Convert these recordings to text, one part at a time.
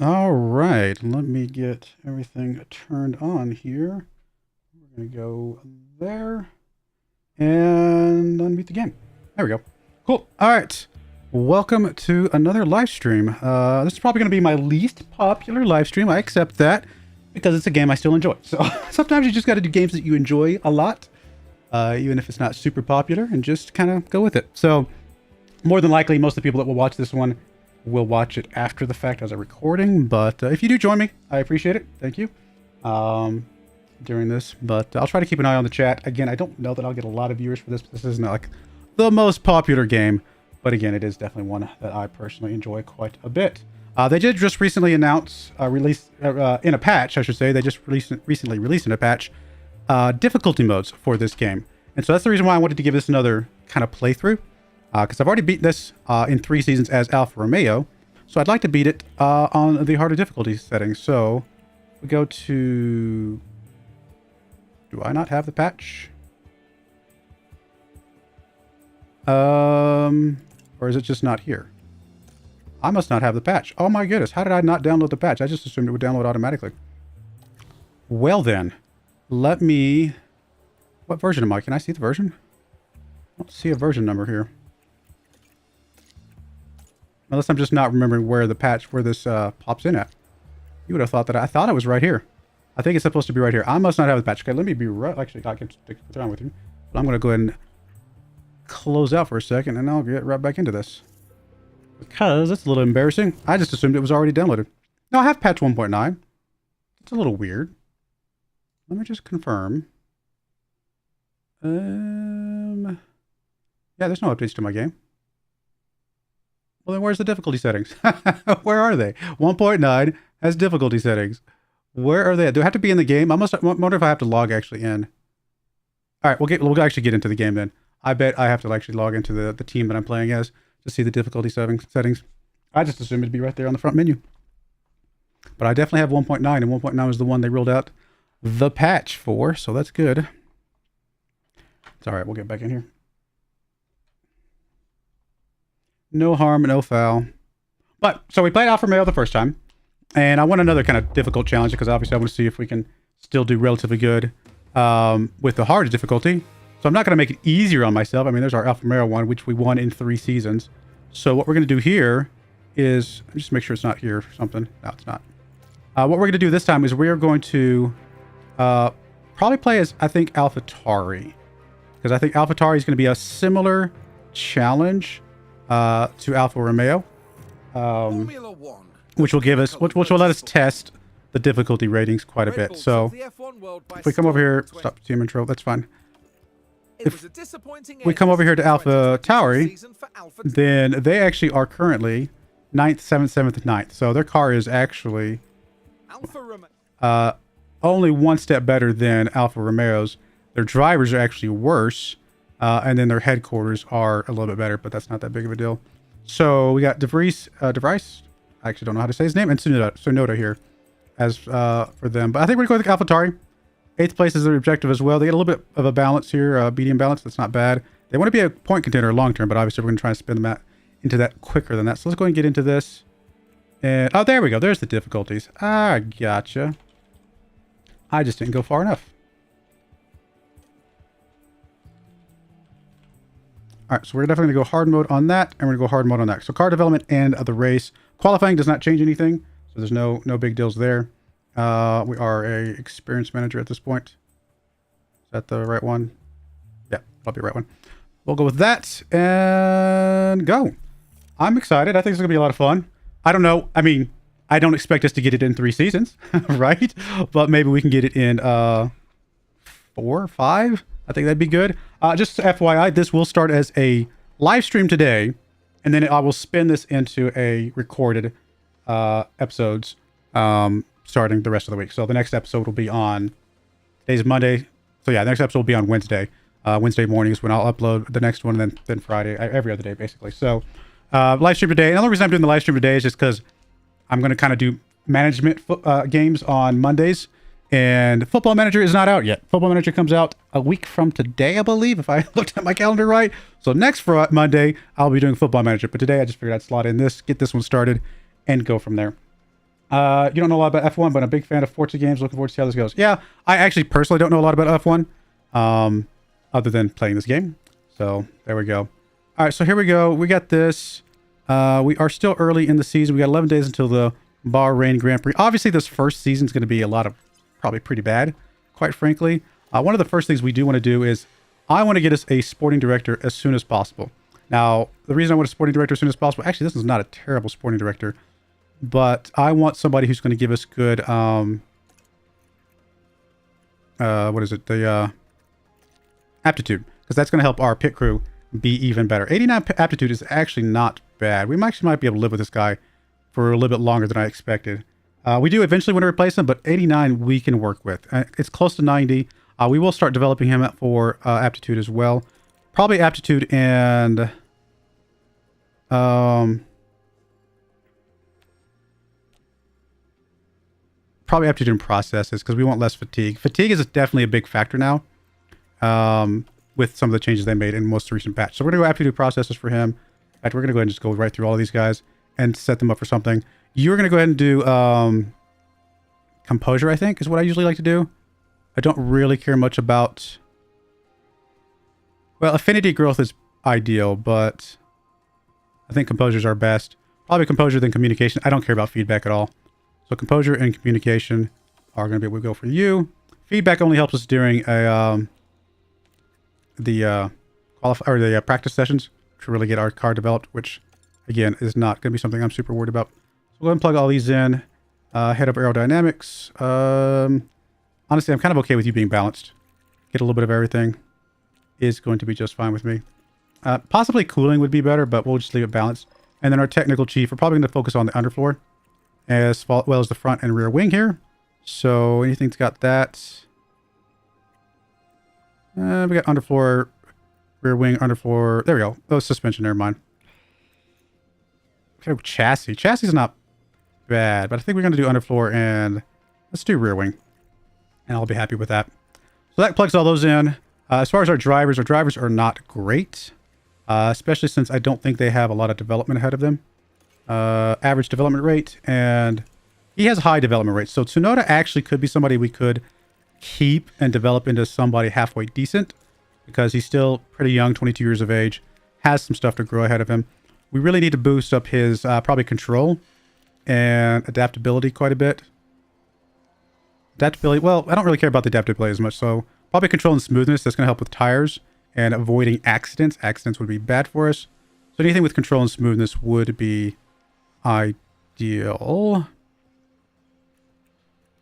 All right, let me get everything turned on here. We're going to go there and unmute the game. There we go. Cool. All right. Welcome to another live stream. This is probably going to be my least popular live stream. I accept that because it's a game I still enjoy. So sometimes you just got to do games that you enjoy a lot, even if it's not super popular, and just kind of go with it. So more than likely, most of the people that will watch this one will watch it after the fact as a recording. But if you do join me, I appreciate it. Thank you. During this, but I'll try to keep an eye on the chat. Again, I don't know that I'll get a lot of viewers for this. This isn't like the most popular game, but again, it is definitely one that I personally enjoy quite a bit. They did just recently announce release in a patch, I should say. They just recently released in a patch difficulty modes for this game, and so that's the reason why I wanted to give this another kind of playthrough, because I've already beat this in 3 seasons as Alfa Romeo, so I'd like to beat it on the harder difficulty settings. So we go to... Do I not have the patch? Or is it just not here? I must not have the patch. Oh my goodness, how did I not download the patch? I just assumed it would download automatically. Well then, let me... What version am I? Can I see the version? I don't see a version number here. Unless I'm just not remembering where the patch, where this pops in at. You would have thought that I thought it was right here. I think it's supposed to be right here. I must not have the patch. Okay, let me be right. Actually, I can stick around with you. But I'm going to go ahead and close out for a second, and I'll get right back into this. Because it's a little embarrassing. I just assumed it was already downloaded. No, I have patch 1.9. It's a little weird. Let me just confirm. Yeah, there's no updates to my game. Well, then where's the difficulty settings? Where are they? 1.9 has difficulty settings. Where are they? Do I have to be in the game? I wonder if I have to log actually in. All right, we'll actually get into the game then. I bet I have to actually log into the team that I'm playing as to see the difficulty settings. I just assumed it'd be right there on the front menu. But I definitely have 1.9, and 1.9 was the one they rolled out the patch for, so that's good. It's all right, we'll get back in here. No harm, no foul. But, so we played Alfa Romeo the first time. And I want another kind of difficult challenge because obviously I want to see if we can still do relatively good with the hard difficulty. So I'm not going to make it easier on myself. I mean, there's our Alfa Romeo one, which we won in 3 seasons. So what we're going to do here is... Just make sure it's not here or something. No, it's not. What we're going to do this time is we are going to probably play as, I think, AlphaTauri. Because I think AlphaTauri is going to be a similar challenge to Alfa Romeo. Formula 1. Which will give us, which will let us test the difficulty ratings quite a bit. So if we come over here, stop team intro, that's fine. If we come over here to AlphaTauri, then they actually are currently 9th, 7th, 7th, 9th. So their car is actually only one step better than Alfa Romeo's. Their drivers are actually worse, and then their headquarters are a little bit better, but that's not that big of a deal. So we got DeVries, I actually don't know how to say his name, and Tsunoda here as for them. But I think we're going to go with AlphaTauri. 8th place is their objective as well. They get a little bit of a balance here, medium balance. That's not bad. They want to be a point contender long term, but obviously we're going to try and spin them into that quicker than that. So let's go ahead and get into this. And oh, there we go. There's the difficulties. Ah, gotcha. I just didn't go far enough. All right, so we're definitely going to go hard mode on that, and we're going to go hard mode on that. So car development and the race. Qualifying does not change anything, so there's no big deals there. We are a experience manager at this point. Is that the right one? Yeah, that'll be the right one. We'll go with that and go. I'm excited. I think it's going to be a lot of fun. I don't know. I mean, I don't expect us to get it in 3 seasons, right? But maybe we can get it in 4 or 5. I think that'd be good. Just FYI, this will start as a live stream today, and then I will spin this into a recorded episodes starting the rest of the week. So the next episode will be on... Today's Monday. So yeah, the next episode will be on Wednesday. Wednesday morning is when I'll upload the next one, and then Friday, every other day, basically. So live stream today. And the only reason I'm doing the live stream today is just because I'm going to kind of do management games on Mondays. And Football Manager is not out yet. Football Manager comes out a week from today, I believe, if I looked at my calendar right. So next Monday, I'll be doing Football Manager. But today, I just figured I'd slot in this, get this one started, and go from there. You don't know a lot about F1, but I'm a big fan of Forza games. Looking forward to see how this goes. Yeah, I actually personally don't know a lot about F1, other than playing this game. So there we go. All right, so here we go. We got this. We are still early in the season. We got 11 days until the Bahrain Grand Prix. Obviously, this first season is going to be a lot of probably pretty bad, quite frankly. One of the first things we do want to do is I want to get us a sporting director as soon as possible. Now, the reason I want a sporting director as soon as possible, actually, this is not a terrible sporting director, but I want somebody who's going to give us good, what is it? The aptitude, because that's going to help our pit crew be even better. 89 aptitude is actually not bad. We actually might be able to live with this guy for a little bit longer than I expected. We do eventually want to replace him, but 89 we can work with. It's close to 90. We will start developing him for aptitude as well. Probably aptitude and probably aptitude and processes, because we want less fatigue. Fatigue is definitely a big factor now, with some of the changes they made in most recent patch. So we're going to go aptitude processes for him. In fact, we're going to go ahead and just go right through all of these guys and set them up for something. You're going to go ahead and do composure, I think, is what I usually like to do. I don't really care much about... Well, affinity growth is ideal, but I think composures are best. Probably composure then communication. I don't care about feedback at all. So composure and communication are going to be what we go for you. Feedback only helps us during a the practice sessions to really get our car developed, which again is not going to be something I'm super worried about. So we'll go ahead and plug all these in. Head up aerodynamics. Honestly, I'm kind of okay with you being balanced. Get a little bit of everything is going to be just fine with me. Possibly cooling would be better, but we'll just leave it balanced. And then our technical chief, we're probably going to focus on the underfloor as well as the front and rear wing here. So anything that's got that. We got underfloor, rear wing, underfloor. There we go. Oh, suspension, never mind. Okay, chassis. Chassis is not bad, but I think we're going to do underfloor and let's do rear wing. And I'll be happy with that. So that plugs all those in. As far as our drivers are not great. Especially since I don't think they have a lot of development ahead of them. Average development rate, and he has high development rate. So Tsunoda actually could be somebody we could keep and develop into somebody halfway decent, because he's still pretty young, 22 years of age, has some stuff to grow ahead of him. We really need to boost up his probably control and adaptability quite a bit. Adaptability, well, I don't really care about the adaptability as much, so probably control and smoothness. That's going to help with tires and avoiding accidents. Accidents would be bad for us. So anything with control and smoothness would be ideal.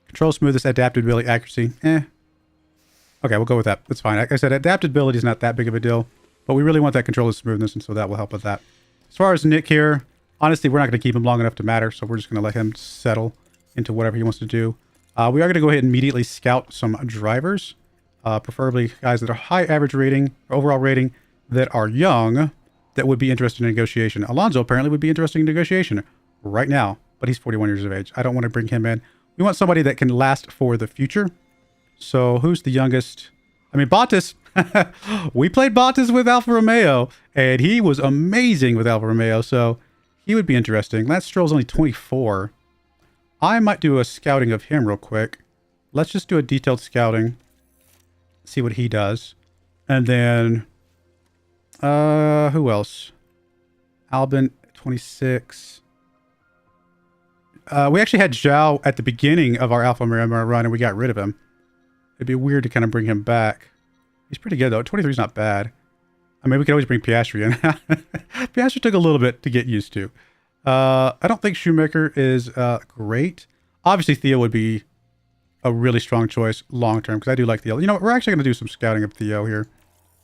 Control, smoothness, adaptability, accuracy. Okay, we'll go with that. That's fine. Like I said, adaptability is not that big of a deal, but we really want that control and smoothness, and so that will help with that. As far as Nick here, honestly, we're not going to keep him long enough to matter, so we're just going to let him settle into whatever he wants to do. We are going to go ahead and immediately scout some drivers, preferably guys that are high average rating, or overall rating, that are young, that would be interested in negotiation. Alonso apparently would be interested in negotiation right now, but he's 41 years of age. I don't want to bring him in. We want somebody that can last for the future. So who's the youngest? I mean, Bottas. We played Bottas with Alfa Romeo, and he was amazing with Alfa Romeo, so he would be interesting. Lance Stroll's only 24. I might do a scouting of him real quick. Let's just do a detailed scouting. See what he does. And then, who else? Albin, 26. We actually had Zhao at the beginning of our Alfa Romeo run, and we got rid of him. It'd be weird to kind of bring him back. He's pretty good, though. 23 is not bad. I mean, we could always bring Piastri in. Piastri took a little bit to get used to. I don't think Shoemaker is great. Obviously, Theo would be a really strong choice long-term, because I do like Theo. You know what? We're actually going to do some scouting of Theo here.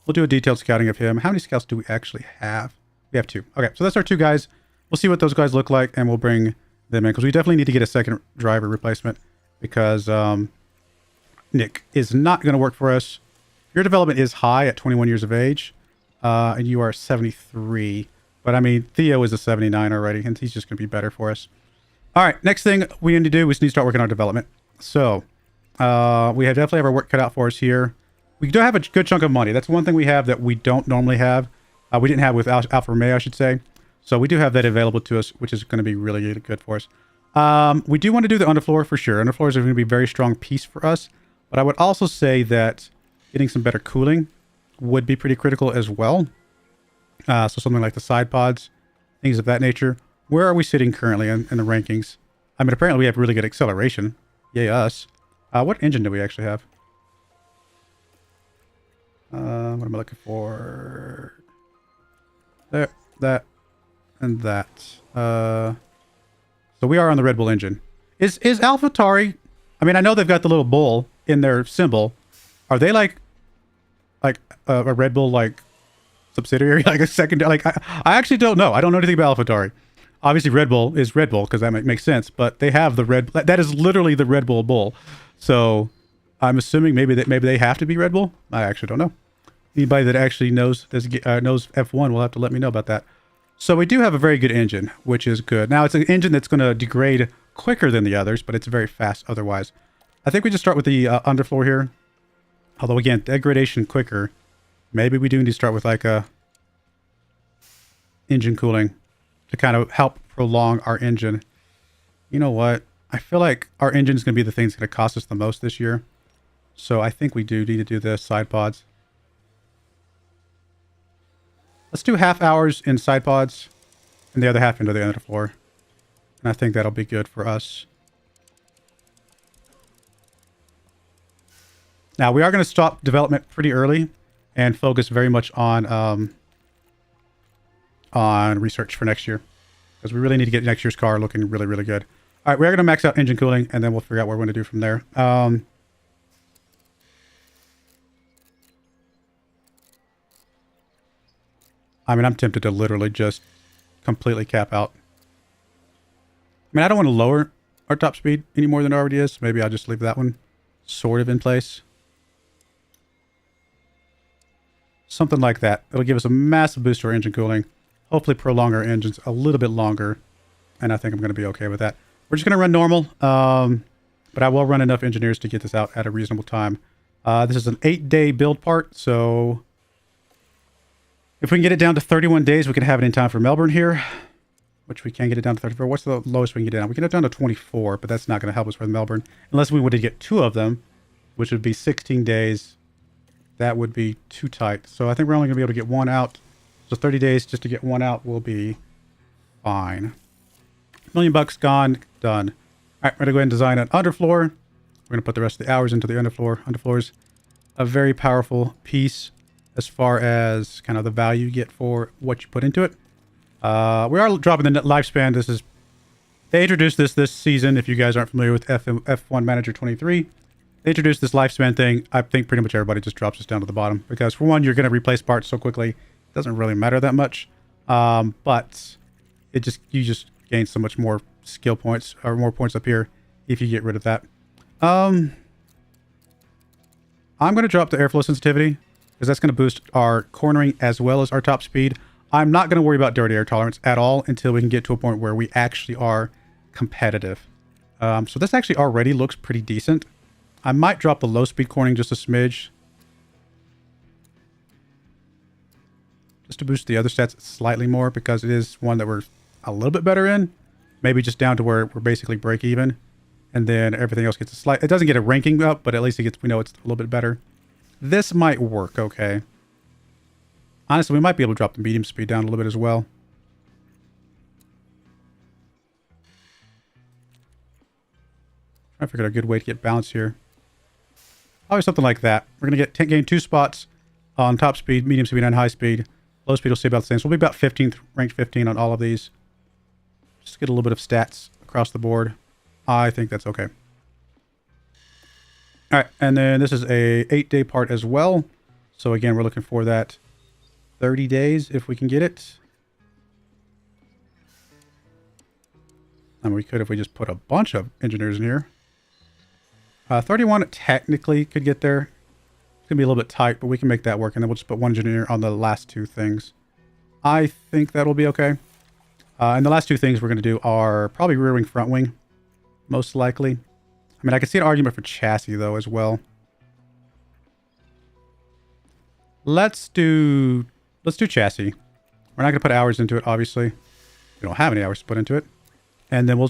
We'll do a detailed scouting of him. How many scouts do we actually have? We have 2. Okay, so that's our 2 guys. We'll see what those guys look like, and we'll bring them in, because we definitely need to get a second driver replacement, because Nick is not going to work for us. Your development is high at 21 years of age, and you are 73. But I mean, Theo is a 79 already, and he's just going to be better for us. All right, next thing we need to do is need to start working on development. So we definitely have our work cut out for us here. We do have a good chunk of money. That's one thing we have that we don't normally have. We didn't have with Alfa Romeo, I should say. So we do have that available to us, which is going to be really, really good for us. We do want to do the underfloor for sure. Underfloors are going to be a very strong piece for us. But I would also say that getting some better cooling would be pretty critical as well. So something like the side pods, things of that nature. Where are we sitting currently in the rankings? I mean, apparently we have really good acceleration. Yay us. What engine do we actually have? What am I looking for? There, that, and that. So we are on the Red Bull engine. Is AlphaTauri... I mean, I know they've got the little bull in their symbol. Are they like a Red Bull like subsidiary, like a secondary? Like I actually don't know. I don't know anything about AlphaTauri. Obviously, Red Bull is Red Bull because that makes sense. But they have the Red. That is literally the Red Bull bull. So I'm assuming maybe they have to be Red Bull. I actually don't know. Anybody that actually knows knows F1 will have to let me know about that. So we do have a very good engine, which is good. Now it's an engine that's going to degrade quicker than the others, but it's very fast otherwise. I think we just start with the underfloor here. Although again, degradation quicker. Maybe we do need to start with like a engine cooling to kind of help prolong our engine. You know what? I feel like our engine is going to be the thing that's going to cost us the most this year. So I think we do need to do the side pods. Let's do half hours in side pods and the other half into the underfloor. And I think that'll be good for us. Now, we are going to stop development pretty early and focus very much on research for next year. Because we really need to get next year's car looking really, really good. All right, we're going to max out engine cooling, and then we'll figure out what we're going to do from there. I mean, I'm tempted to literally just completely cap out. I mean, I don't want to lower our top speed any more than it already is. Maybe I'll just leave that one sort of in place. Something like that. It'll give us a massive boost to our engine cooling. Hopefully prolong our engines a little bit longer. And I think I'm going to be okay with that. We're just going to run normal. But I will run enough engineers to get this out at a reasonable time. This is an 8-day build part. So if we can get it down to 31 days, we can have it in time for Melbourne here. Which we can get it down to 34. What's the lowest we can get it down? We can get it down to 24. But that's not going to help us with Melbourne. Unless we were to get 2 of them. Which would be 16 days. That would be too tight. So I think we're only going to be able to get 1 out. So 30 days just to get 1 out will be fine. $1 million gone. Done. All right, we're going to go ahead and design an underfloor. We're going to put the rest of the hours into the underfloor. Underfloor is a very powerful piece as far as kind of the value you get for what you put into it. We are dropping the net lifespan. They introduced this season. If you guys aren't familiar with F1 Manager 23, they introduced this lifespan thing. I think pretty much everybody just drops this down to the bottom because for one, you're going to replace parts so quickly. It doesn't really matter that much. But you just gain so much more skill points or more points up here if you get rid of that. I'm going to drop the airflow sensitivity because that's going to boost our cornering as well as our top speed. I'm not going to worry about dirty air tolerance at all until we can get to a point where we actually are competitive. So this actually already looks pretty decent. I might drop the low speed cornering just a smidge. Just to boost the other stats slightly more because it is one that we're a little bit better in. Maybe just down to where we're basically break even. And then everything else gets a slight... It doesn't get a ranking up, but at least we know it's a little bit better. This might work okay. Honestly, we might be able to drop the medium speed down a little bit as well. Trying to figure out a good way to get balance here. Probably something like that. We're going to gain 2 spots on top speed, medium speed, and high speed. Low speed will stay about the same. So we'll be about 15th, ranked 15 on all of these. Just get a little bit of stats across the board. I think that's okay. All right, and then this is a 8-day part as well. So again, we're looking for that 30 days if we can get it. And we could if we just put a bunch of engineers in here. 31 technically could get there. It's going to be a little bit tight, but we can make that work. And then we'll just put 1 engineer on the last 2 things. I think that'll be okay. And the last 2 things we're going to do are probably rear wing, front wing. Most likely. I mean, I can see an argument for chassis, though, as well. Let's do chassis. We're not going to put hours into it, obviously. We don't have any hours to put into it. And then we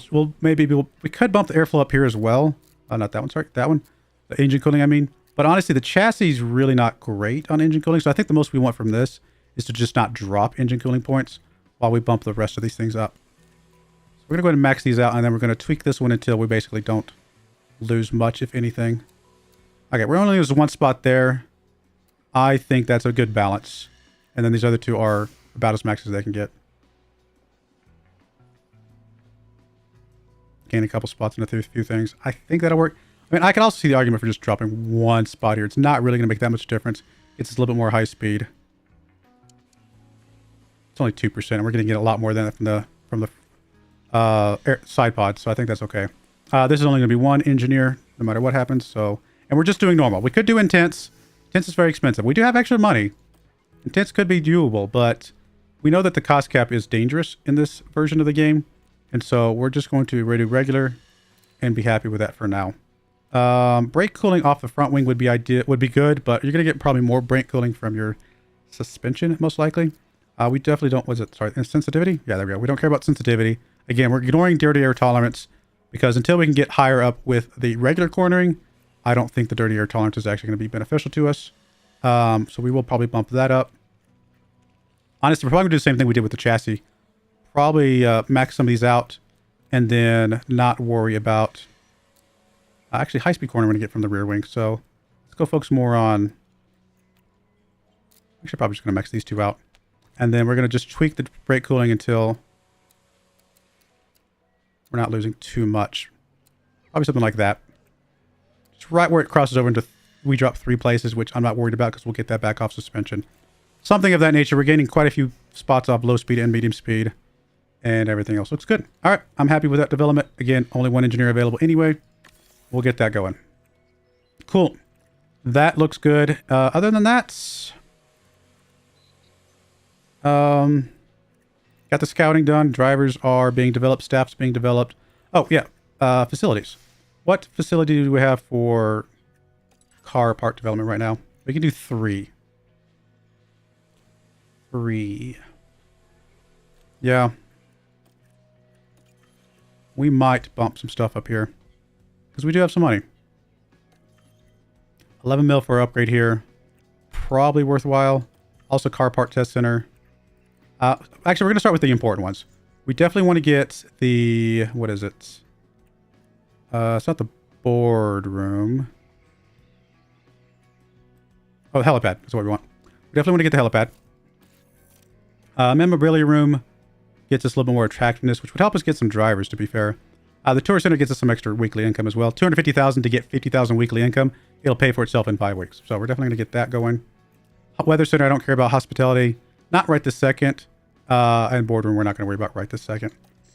could bump the airflow up here as well. Not that one, sorry, that one. The engine cooling, I mean. But honestly, the chassis is really not great on engine cooling. So I think the most we want from this is to just not drop engine cooling points while we bump the rest of these things up. So we're going to go ahead and max these out, and then we're going to tweak this one until we basically don't lose much, if anything. Okay, we're only losing one spot there. I think that's a good balance. And then these other two are about as max as they can get. Gain a couple spots in a few things. I think that'll work. I mean, I can also see the argument for just dropping one spot here. It's not really going to make that much difference. It's a little bit more high speed. It's only 2%, and we're going to get a lot more than that from the side pod, so I think that's okay. This is only going to be one engineer, no matter what happens. So, and we're just doing normal. We could do intense. Intense is very expensive. We do have extra money. Intense could be doable, but we know that the cost cap is dangerous in this version of the game, and so we're just going to do regular and be happy with that for now. Brake cooling off the front wing would be good, but you're going to get probably more brake cooling from your suspension, most likely. We definitely don't, sensitivity? Yeah, there we go. We don't care about sensitivity. Again, we're ignoring dirty air tolerance because until we can get higher up with the regular cornering, I don't think the dirty air tolerance is actually going to be beneficial to us. So we will probably bump that up. Honestly, we're probably going to do the same thing we did with the chassis. Probably max some of these out and then not worry about... actually, high-speed corner we're going to get from the rear wing. So let's go focus more on... Actually, probably just going to max these two out. And then we're going to just tweak the brake cooling until we're not losing too much. Probably something like that. Just right where it crosses over into... We drop 3 places, which I'm not worried about because we'll get that back off suspension. Something of that nature. We're gaining quite a few spots off low speed and medium speed. And everything else looks good. All right. I'm happy with that development. Again, only one engineer available anyway. We'll get that going. Cool. That looks good. Other than that... got the scouting done. Drivers are being developed. Staff's being developed. Oh, yeah. Facilities. What facility do we have for car part development right now? We can do 3. 3. Yeah. We might bump some stuff up here. Because we do have some money. 11 mil for our upgrade here. Probably worthwhile. Also, car part test center. Actually, we're going to start with the important ones. We definitely want to get the... What is it? It's not the boardroom. Oh, the helipad. That's what we want. We definitely want to get the helipad. Memorabilia room gets us a little bit more attractiveness, which would help us get some drivers, to be fair. The tourist center gets us some extra weekly income as well. 250,000 to get 50,000 weekly income. It'll pay for itself in 5 weeks. So we're definitely going to get that going. Weather center, I don't care about. Hospitality, not right this second. And boardroom, we're not going to worry about right this second.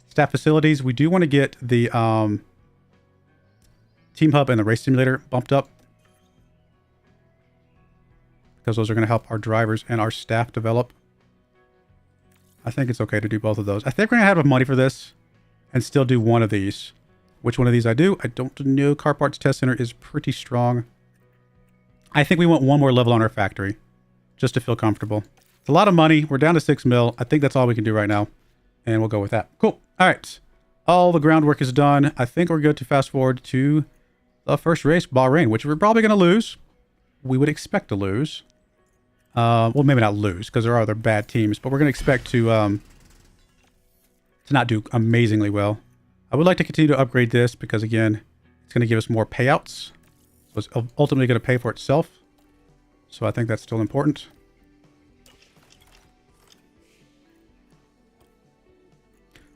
Staff facilities, we do want to get the team hub and the race simulator bumped up. Because those are going to help our drivers and our staff develop. I think it's okay to do both of those. I think we're going to have enough money for this and still do one of these. Which one of these I do? I don't know. Car parts test center is pretty strong. I think we want one more level on our factory just to feel comfortable. It's a lot of money. We're down to 6 mil. I think that's all we can do right now. And we'll go with that. Cool. All right. All the groundwork is done. I think we're good to fast forward to the first race, Bahrain, which we're probably going to lose. We would expect to lose. Well, maybe not lose because there are other bad teams, but we're going to expect to not do amazingly well. I would like to continue to upgrade this because, again, it's going to give us more payouts. So it's ultimately going to pay for itself. So I think that's still important.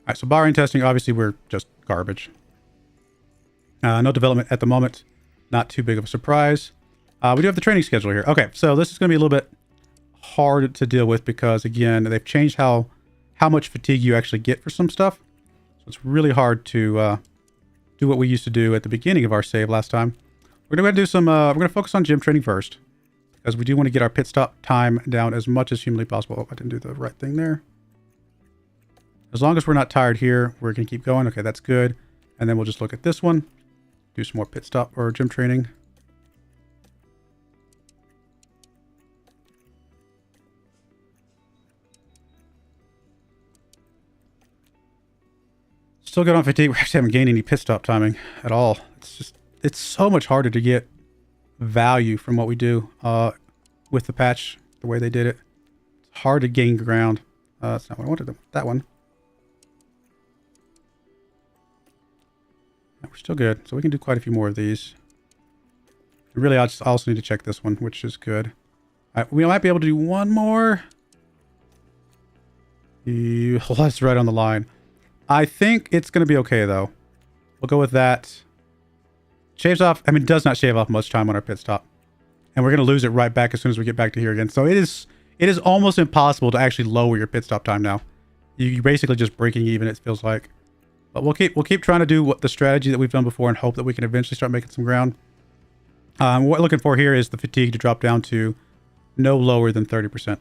All right, so Bahrain testing, obviously we're just garbage. No development at the moment. Not too big of a surprise. We do have the training schedule here. Okay, so this is going to be a little bit hard to deal with because, again, they've changed how much fatigue you actually get for some stuff. So it's really hard to do what we used to do at the beginning of our save last time. We're going to do some, we're going to focus on gym training first because we do want to get our pit stop time down as much as humanly possible. Oh, I didn't do the right thing there. As long as we're not tired here, we're going to keep going. Okay, that's good. And then we'll just look at this one. Do some more pit stop or gym training. Still good on fatigue. We actually haven't gained any pit stop timing at all. It's so much harder to get value from what we do with the patch, the way they did it. It's hard to gain ground. That's not what I wanted. That one. We're still good, so we can do quite a few more of these. Really, I also need to check this one, which is good. We might be able to do one more. That's right on the line. I think it's going to be okay, though. We'll go with that. Shaves off. I mean, it does not shave off much time on our pit stop. And we're going to lose it right back as soon as we get back to here again. So it is almost impossible to actually lower your pit stop time now. You're basically just breaking even, it feels like. But we'll keep trying to do the strategy that we've done before and hope that we can eventually start making some ground. What we're looking for here is the fatigue to drop down to no lower than 30%.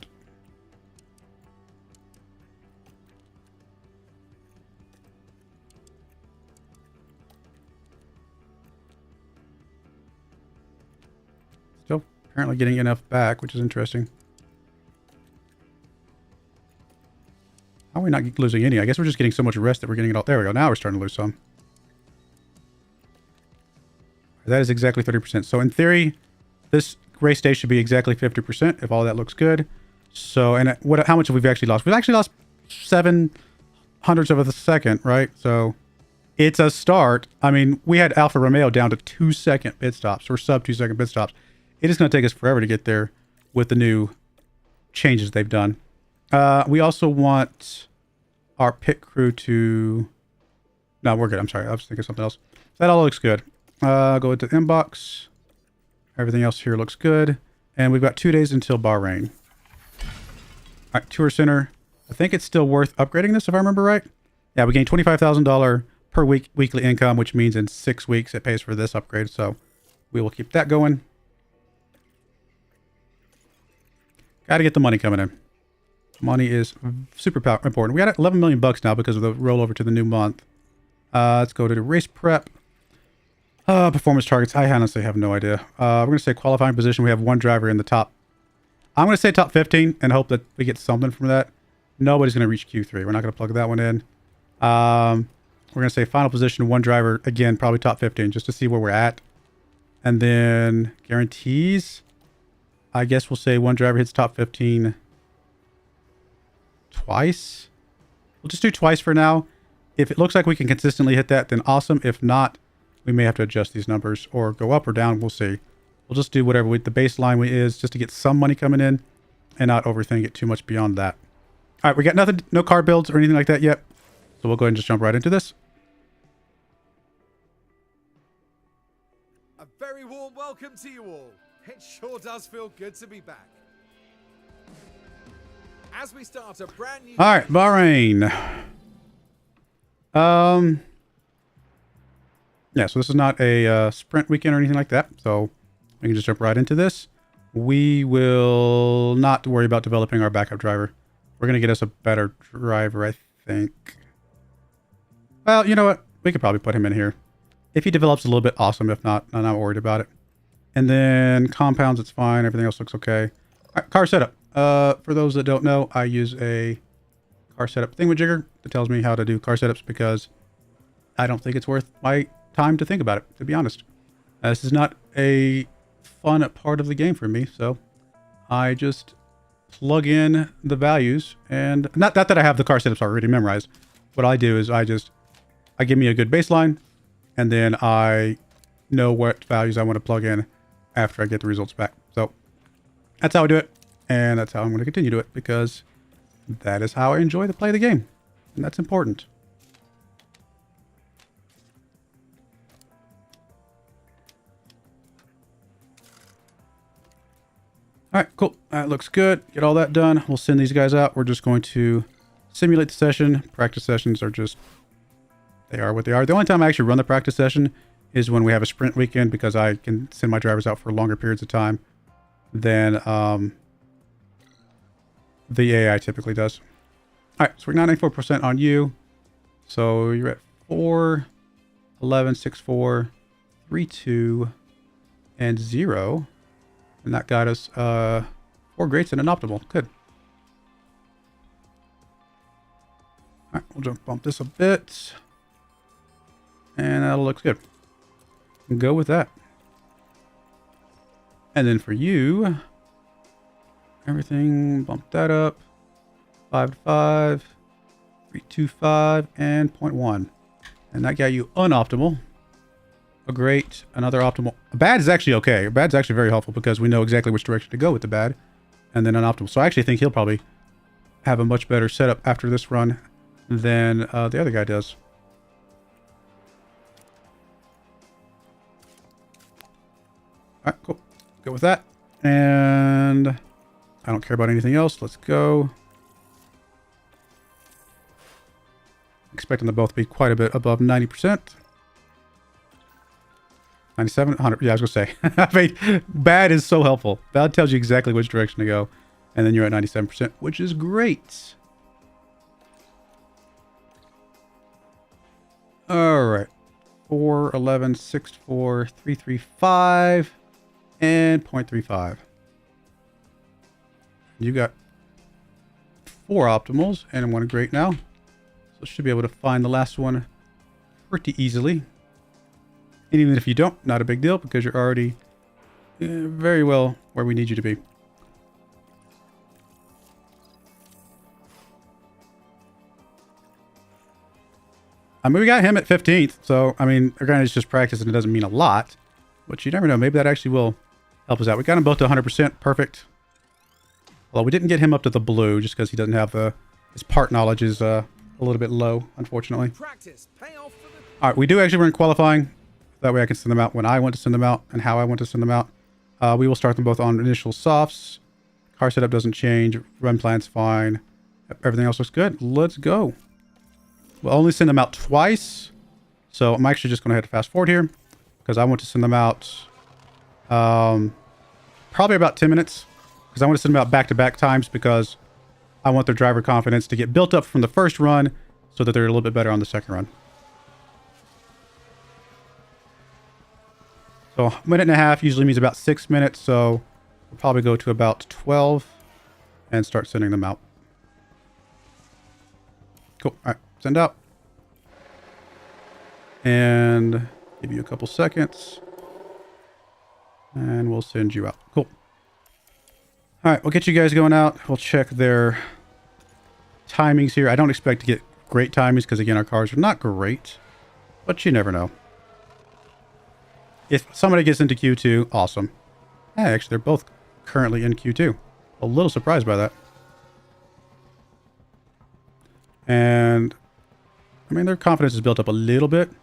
Still apparently getting enough back, which is interesting. How are we not losing any? I guess we're just getting so much rest that we're getting it all. There we go. Now we're starting to lose some. That is exactly 30%. So in theory, this race day should be exactly 50% if all that looks good. So, and how much have we actually lost? We've actually lost 0.07 of a second, right? So it's a start. I mean, we had Alfa Romeo down to 2-second pit stops or sub 2-second pit stops. It is going to take us forever to get there with the new changes they've done. We also want our pit crew to... No, we're good. I'm sorry. I was thinking something else. That all looks good. Go into the inbox. Everything else here looks good. And we've got 2 days until Bahrain. All right, Tour Center. I think it's still worth upgrading this, if I remember right. Yeah, we gain $25,000 per week weekly income, which means in 6 weeks it pays for this upgrade. So we will keep that going. Got to get the money coming in. Money is super important. We got 11 million bucks now because of the rollover to the new month. Let's go to the race prep. Performance targets. I honestly have no idea. We're going to say qualifying position. We have one driver in the top. I'm going to say top 15 and hope that we get something from that. Nobody's going to reach Q3. We're not going to plug that one in. We're going to say final position, one driver. Again, probably top 15 just to see where we're at. And then guarantees. I guess we'll say one driver hits top 15 twice. We'll just do twice for now. If it looks like we can consistently hit that, then awesome. If not, we may have to adjust these numbers or go up or down. We'll see. We'll just do whatever the baseline is just to get some money coming in and not overthink it too much beyond that. All right, we got nothing, no car builds or anything like that yet. So we'll go ahead and just jump right into this. A very warm welcome to you all. It sure does feel good to be back. As we start a brand new... All right, Bahrain. Yeah, so this is not a sprint weekend or anything like that. So we can just jump right into this. We will not worry about developing our backup driver. We're going to get us a better driver, I think. Well, you know what? We could probably put him in here. If he develops a little bit, awesome. If not, I'm not worried about it. And then compounds, it's fine. Everything else looks okay. All right, car setup. For those that don't know, I use a car setup thingamajigger that tells me how to do car setups because I don't think it's worth my time to think about it, to be honest. This is not a fun part of the game for me, so I just plug in the values and not that I have the car setups already memorized. What I do is I give me a good baseline and then I know what values I want to plug in after I get the results back. So that's how I do it. And that's how I'm going to continue to do it because that is how I enjoy to play the game. And that's important. All right, cool. That looks good. Get all that done. We'll send these guys out. We're just going to simulate the session. Practice sessions are just, they are what they are. The only time I actually run the practice session is when we have a sprint weekend because I can send my drivers out for longer periods of time than the AI typically does. All right, so we're 94% on you. So you're at 4, 11, 6, 4, 3, 2, and 0. And that got us 4 greats and an optimal. Good. All right, we'll bump this a bit. And that looks good. Go with that. And then for you, everything, bump that up. 5 to 5, 325, and 0.1. And that got you unoptimal. A great, another optimal. A bad is actually okay. A bad's actually very helpful because we know exactly which direction to go with the bad. And then unoptimal. So I actually think he'll probably have a much better setup after this run than the other guy does. All right, cool. Go with that. And I don't care about anything else. Let's go. Expecting them both to be quite a bit above 90%. 97, 100. Yeah, I was going to say. I mean, bad is so helpful. Bad tells you exactly which direction to go. And then you're at 97%, which is great. All right. 4, 11, 6, 4, 3, 3, 5. And 0.35. You got 4 optimals and 1 great now. So should be able to find the last one pretty easily. And even if you don't, not a big deal because you're already very well where we need you to be. I mean, we got him at 15th. So, I mean, granted, it's just practice and it doesn't mean a lot. But you never know. Maybe that actually will help us out. We got them both to 100%. Perfect. Well, we didn't get him up to the blue just because he doesn't have the... His part knowledge is a little bit low, unfortunately. Practice, pay off for the... All right, we do actually run qualifying. That way I can send them out when I want to send them out and how I want to send them out. We will start them both on initial softs. Car setup doesn't change. Run plan's fine. Everything else looks good. Let's go. We'll only send them out twice. So I'm actually just going to head fast forward here because I want to send them out probably about 10 minutes because I want to send them out back-to-back times because I want their driver confidence to get built up from the first run so that they're a little bit better on the second run. So a minute and a half usually means about 6 minutes. So we'll probably go to about 12 and start sending them out. Cool. All right. Send out. And give you a couple seconds. And we'll send you out. Cool. All right. We'll get you guys going out. We'll check their timings here. I don't expect to get great timings because, again, our cars are not great. But you never know. If somebody gets into Q2, awesome. Yeah, actually, they're both currently in Q2. A little surprised by that. And, I mean, their confidence is built up a little bit. All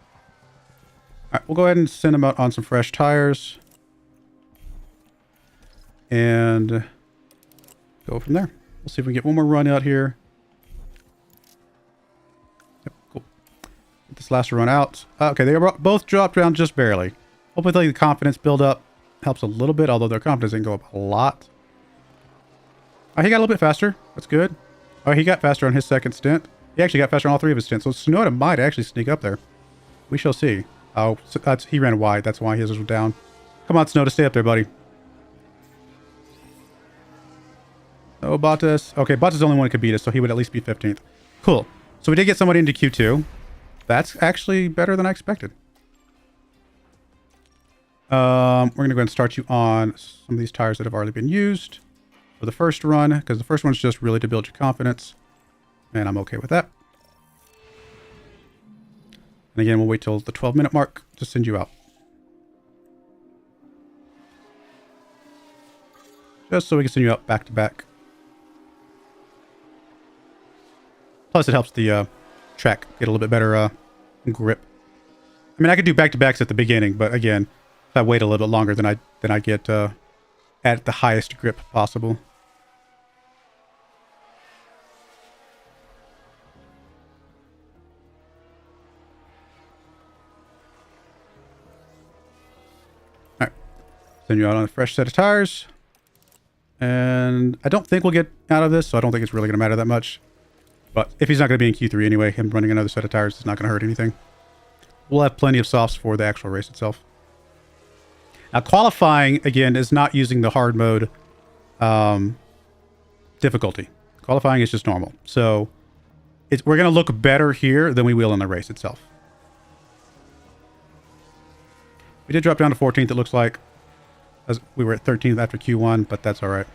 right, we'll go ahead and send them out on some fresh tires. And go from there. We'll see if we can get one more run out here. Yep, cool. Get this last run out. Okay, they both dropped down just barely. Hopefully the confidence build up helps a little bit, although their confidence didn't go up a lot. Oh, he got a little bit faster. That's good. Oh, he got faster on his second stint. He actually got faster on all 3 of his stints. So Tsunoda might actually sneak up there. We shall see. Oh, he ran wide. That's why his was down. Come on, Tsunoda, stay up there, buddy. Oh, Bottas. Okay, Bottas is the only one who could beat us, so he would at least be 15th. Cool. So we did get somebody into Q2. That's actually better than I expected. We're going to go ahead and start you on some of these tires that have already been used for the first run, because the first one's just really to build your confidence. And I'm okay with that. And again, we'll wait till the 12-minute mark to send you out. Just so we can send you out back-to-back. Plus, it helps the track get a little bit better grip. I mean, I could do back-to-backs at the beginning, but again, if I wait a little bit longer, then I get at the highest grip possible. All right, send you out on a fresh set of tires, and I don't think we'll get out of this, so I don't think it's really going to matter that much. But if he's not going to be in Q3 anyway, him running another set of tires is not going to hurt anything. We'll have plenty of softs for the actual race itself. Now, qualifying, again, is not using the hard mode difficulty. Qualifying is just normal. So we're going to look better here than we will in the race itself. We did drop down to 14th, it looks like. As we were at 13th after Q1, but that's all right.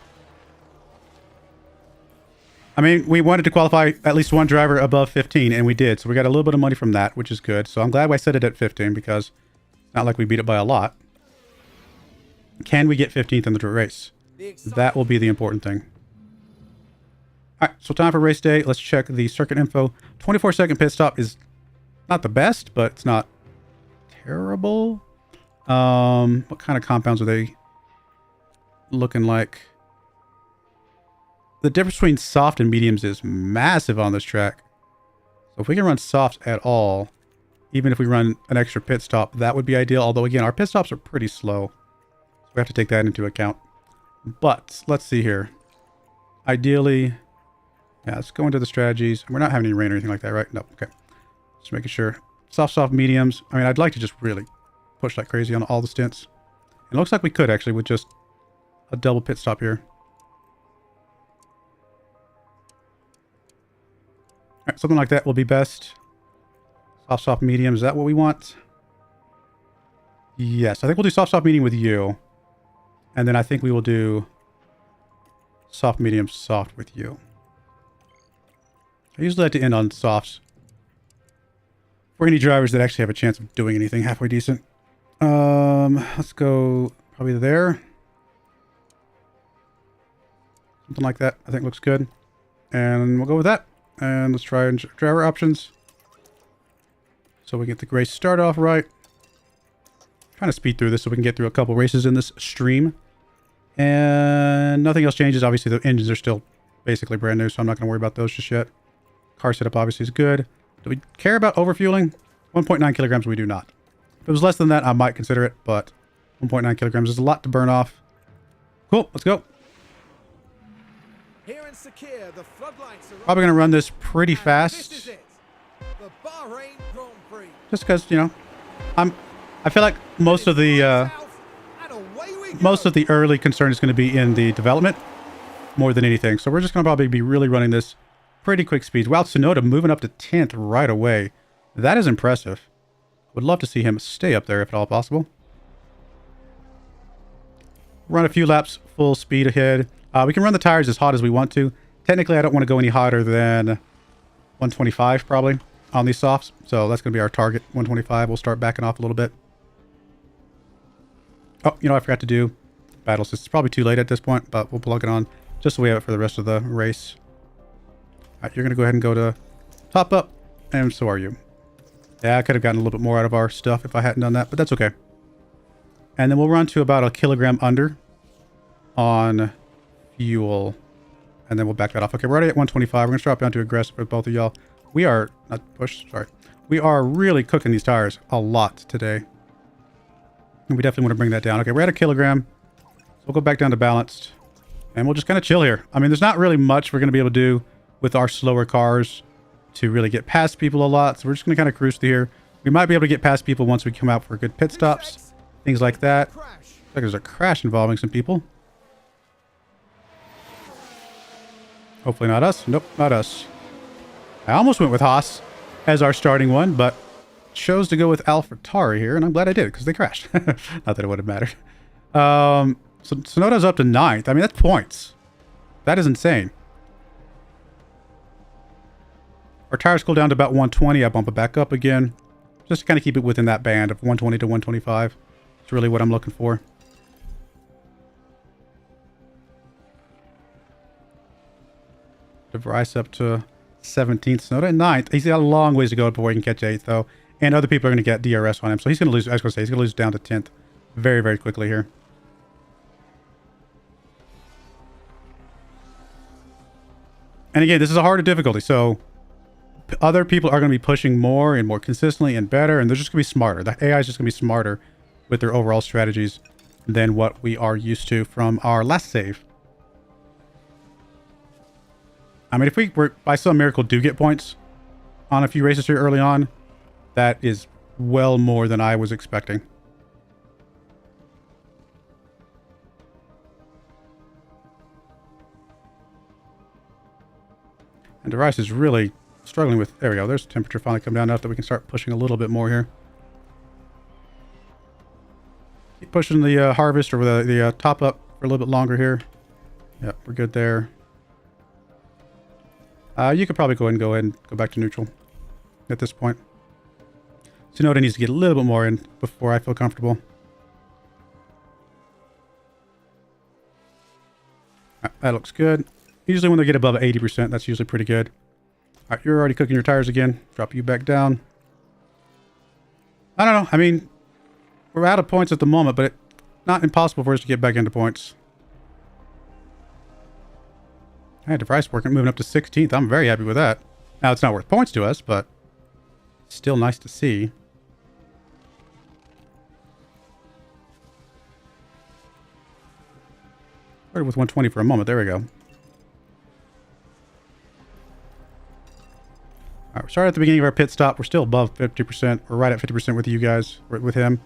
I mean, we wanted to qualify at least one driver above 15, and we did. So we got a little bit of money from that, which is good. So I'm glad I set it at 15 because it's not like we beat it by a lot. Can we get 15th in the race? That will be the important thing. All right, so time for race day. Let's check the circuit info. 24-second pit stop is not the best, but it's not terrible. What kind of compounds are they looking like? The difference between soft and mediums is massive on this track. So if we can run softs at all, even if we run an extra pit stop, that would be ideal. Although, again, our pit stops are pretty slow. So we have to take that into account. But let's see here. Ideally, yeah, let's go into the strategies. We're not having any rain or anything like that, right? No, okay. Just making sure. Soft, mediums. I mean, I'd like to just really push like crazy on all the stints. It looks like we could actually with just a double pit stop here. All right, something like that will be best. Soft, medium. Is that what we want? Yes, I think we'll do soft, medium with you. And then I think we will do soft, medium, soft with you. I usually like to end on softs for any drivers that actually have a chance of doing anything halfway decent. Let's go probably there. Something like that, I think looks good. And we'll go with that. And let's try driver options. So we get the race start off right. Trying to speed through this so we can get through a couple races in this stream. And nothing else changes. Obviously, the engines are still basically brand new, so I'm not going to worry about those just yet. Car setup obviously is good. Do we care about overfueling? 1.9 kilograms we do not. If it was less than that, I might consider it, but 1.9 kilograms is a lot to burn off. Cool, let's go. Here in Sakir, the floodlights are Probably going to run this pretty fast. This is it. The Bahrain Grand Prix. Just because, you know, I feel like most of the early concern is going to be in the development more than anything. So we're just going to probably be really running this pretty quick speeds. Wow, Tsunoda moving up to 10th right away. That is impressive. Would love to see him stay up there if at all possible. Run a few laps full speed ahead. We can run the tires as hot as we want to. Technically, I don't want to go any hotter than 125 probably on these softs. So that's going to be our target, 125. We'll start backing off a little bit. Oh, you know, I forgot to do battle assist. It's probably too late at this point, but we'll plug it on just so we have it for the rest of the race. All right, you're going to go ahead and go to top up, and so are you. Yeah, I could have gotten a little bit more out of our stuff if I hadn't done that, but that's okay. And then we'll run to about a kilogram under on fuel, and then we'll back that off. Okay, we're already at 125. We're going to drop down to aggressive with both of y'all. We are, not push, sorry. We are really cooking these tires a lot today. And we definitely want to bring that down. Okay, we're at a kilogram. So we'll go back down to balanced. And we'll just kind of chill here. I mean, there's not really much we're going to be able to do with our slower cars to really get past people a lot. So we're just going to kind of cruise through here. We might be able to get past people once we come out for good pit stops. Things like that. Looks like there's a crash involving some people. Hopefully not us. Nope, not us. I almost went with Haas as our starting one, but chose to go with AlphaTauri here, and I'm glad I did because they crashed. Not that it would have mattered. So Tsunoda's up to 9th. I mean, that's points. That is insane. Our tires cool down to about 120. I bump it back up again. Just to kind of keep it within that band of 120 to 125. It's really what I'm looking for. DeVries up to 17th. Tsunoda 9th. He's got a long ways to go before he can catch 8th, though. And other people are going to get DRS on him. So he's going to lose, I was going to say, he's going to lose down to 10th very, very quickly here. And again, this is a harder difficulty. So other people are going to be pushing more and more consistently and better. And they're just going to be smarter. The AI is just going to be smarter with their overall strategies than what we are used to from our last save. I mean, if we were, by some miracle, do get points on a few races here early on, that is well more than I was expecting. And DeVries is really struggling with... There we go. There's temperature finally come down enough that we can start pushing a little bit more here. Keep pushing the harvest or the top up for a little bit longer here. Yep, we're good there. You could probably go ahead and go back to neutral at this point. Tsunoda needs to get a little bit more in before I feel comfortable. That looks good. Usually when they get above 80%, that's usually pretty good. All right, you're already cooking your tires again. Drop you back down. I don't know. I mean, we're out of points at the moment, but it's not impossible for us to get back into points. Hey, device working, moving up to 16th. I'm very happy with that. Now, it's not worth points to us, but still nice to see. Started with 120 for a moment. There we go. All right, we started at the beginning of our pit stop. We're still above 50%. We're right at 50% with you guys, with him.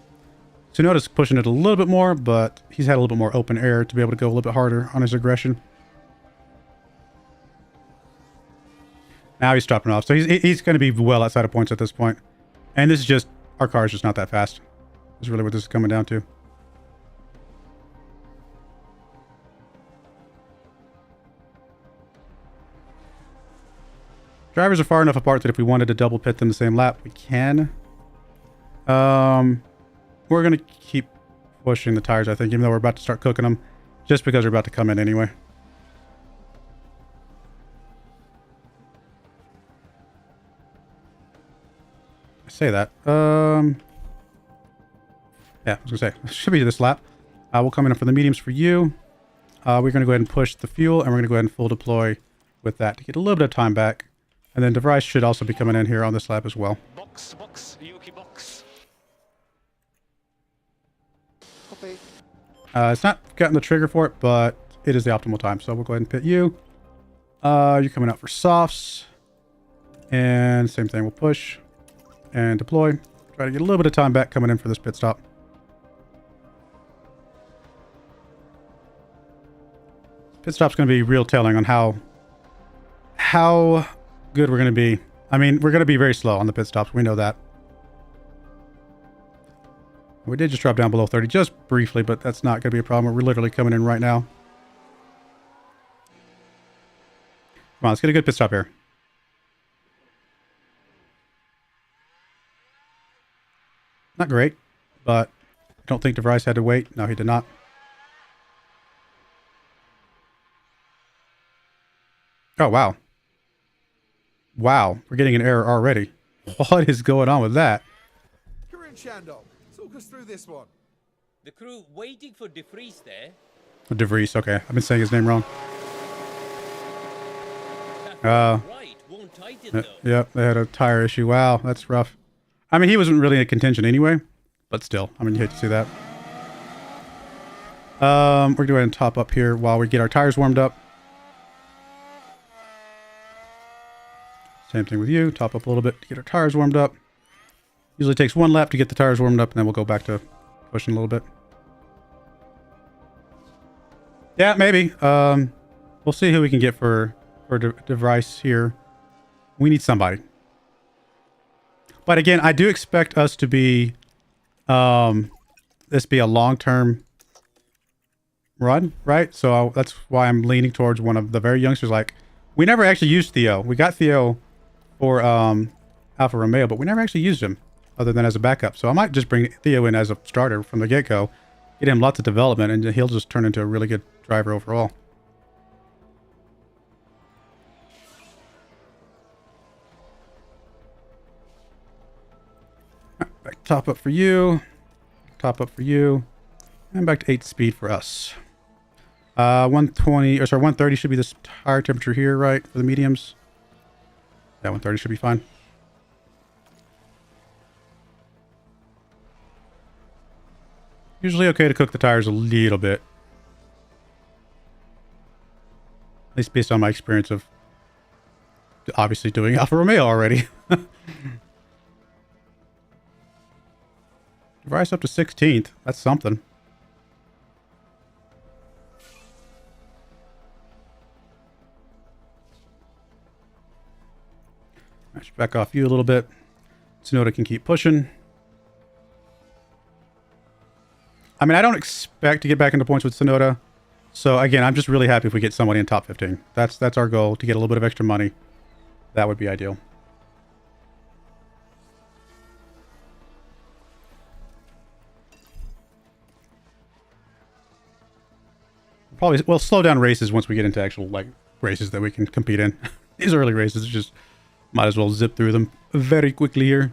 Tsunoda's pushing it a little bit more, but he's had a little bit more open air to be able to go a little bit harder on his aggression. Now he's dropping off. So he's going to be well outside of points at this point. And this is just, our car is just not that fast. Is really what this is coming down to. Drivers are far enough apart that if we wanted to double pit them the same lap, we can. We're going to keep pushing the tires, I think, even though we're about to start cooking them, just because we're about to come in anyway. I say that. Yeah, I was going to say, it should be this lap. We'll come in for the mediums for you. We're going to go ahead and push the fuel, and we're going to go ahead and full deploy with that to get a little bit of time back. And then DeVries should also be coming in here on this lap as well. Box, Yuki box. Copy. It's not gotten the trigger for it, but it is the optimal time. So we'll go ahead and pit you. You're coming out for softs. And same thing, we'll push and deploy. Try to get a little bit of time back coming in for this pit stop. Pit stop's going to be real telling on how good we're going to be. I mean, we're going to be very slow on the pit stops. We know that. We did just drop down below 30 just briefly, but that's not going to be a problem. We're literally coming in right now. Come on, let's get a good pit stop here. Not great, but I don't think DeVries had to wait. No, he did not. Oh, wow. Wow, we're getting an error already. What is going on with that? Corinne Shandong, talk us through this one. The crew waiting for De Vries there. De Vries, okay. I've been saying his name wrong. Right, won't tighten though. Yep, they had a tire issue. Wow, that's rough. I mean, he wasn't really in contention anyway, but still, I mean, you hate to see that. We're going to go ahead and top up here while we get our tires warmed up. Same thing with you. Top up a little bit to get our tires warmed up. Usually takes one lap to get the tires warmed up, and then we'll go back to pushing a little bit. Yeah, maybe. We'll see who we can get for De Vries here. We need somebody. But again, I do expect us to be this be a long-term run, right? So that's why I'm leaning towards one of the very youngsters. Like, we never actually used Theo. We got Theo for Alfa Romeo, but we never actually used him other than as a backup. So I might just bring Theo in as a starter from the get-go, get him lots of development, and he'll just turn into a really good driver overall. Back top up for you, top up for you, and back to 8 speed for us. 120, or sorry, 130 should be this tire temperature here, right, for the mediums. Yeah, 130 should be fine. Usually okay to cook the tires a little bit. At least based on my experience of obviously doing Alfa Romeo already. Rise up to 16th. That's something. I should back off you a little bit. Tsunoda can keep pushing. I mean, I don't expect to get back into points with Sonoda. So again, I'm just really happy if we get somebody in top 15. That's our goal, to get a little bit of extra money. That would be ideal. Probably, we'll slow down races once we get into actual, like, races that we can compete in. These early races, just might as well zip through them very quickly here.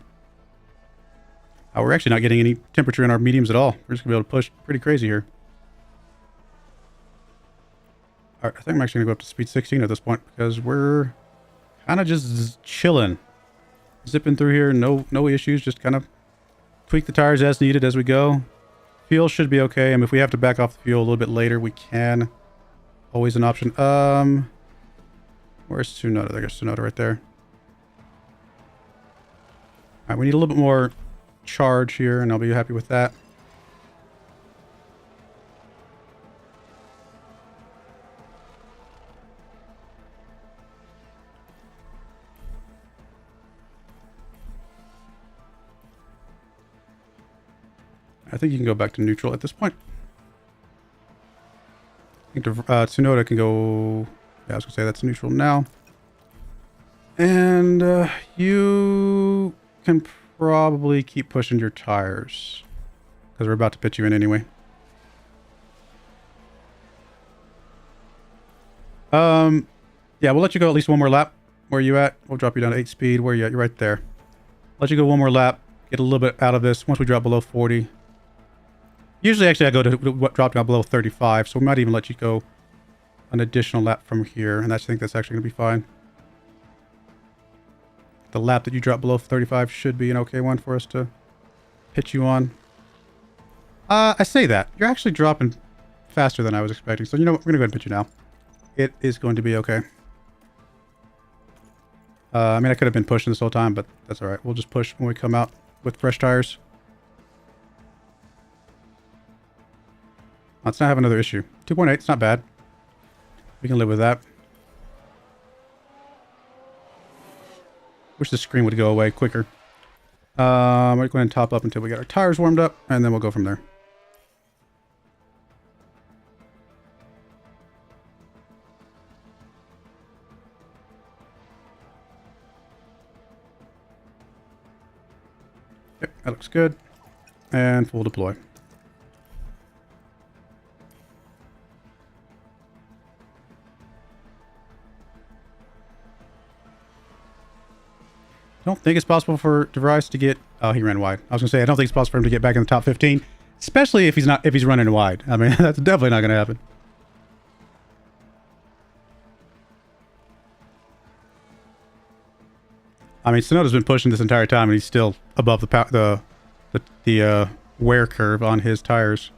We're actually not getting any temperature in our mediums at all. We're just going to be able to push pretty crazy here. Alright, I think I'm actually going to go up to speed 16 at this point, because we're kind of just chilling. Zipping through here, no issues, just kind of tweak the tires as needed as we go. Fuel should be okay. I mean, if we have to back off the fuel a little bit later, we can. Always an option. Where's Tsunoda? There's Tsunoda right there. Alright, we need a little bit more charge here, and I'll be happy with that. I think you can go back to neutral at this point. I think Tsunoda can go... Yeah, I was going to say that's neutral now. And you can probably keep pushing your tires, because we're about to pit you in anyway. Yeah, we'll let you go at least one more lap. Where are you at? We'll drop you down to 8 speed. Where are you at? You're right there. Let you go one more lap. Get a little bit out of this once we drop below 40. Usually, actually, I go to drop down below 35, so we might even let you go an additional lap from here, and I think that's actually going to be fine. The lap that you drop below 35 should be an okay one for us to pitch you on. I say that. You're actually dropping faster than I was expecting, so you know what? We're going to go ahead and pitch you now. It is going to be okay. I mean, I could have been pushing this whole time, but that's all right. We'll just push when we come out with fresh tires. Let's not have another issue. 2.8, it's not bad. We can live with that. Wish the screen would go away quicker. We're going to go ahead and top up until we get our tires warmed up, and then we'll go from there. Yep, that looks good. And full deploy. I don't think it's possible for DeVries to get... Oh, he ran wide. I was going to say, I don't think it's possible for him to get back in the top 15. Especially if he's running wide. I mean, that's definitely not going to happen. I mean, Tsunoda's been pushing this entire time, and he's still above the wear curve on his tires.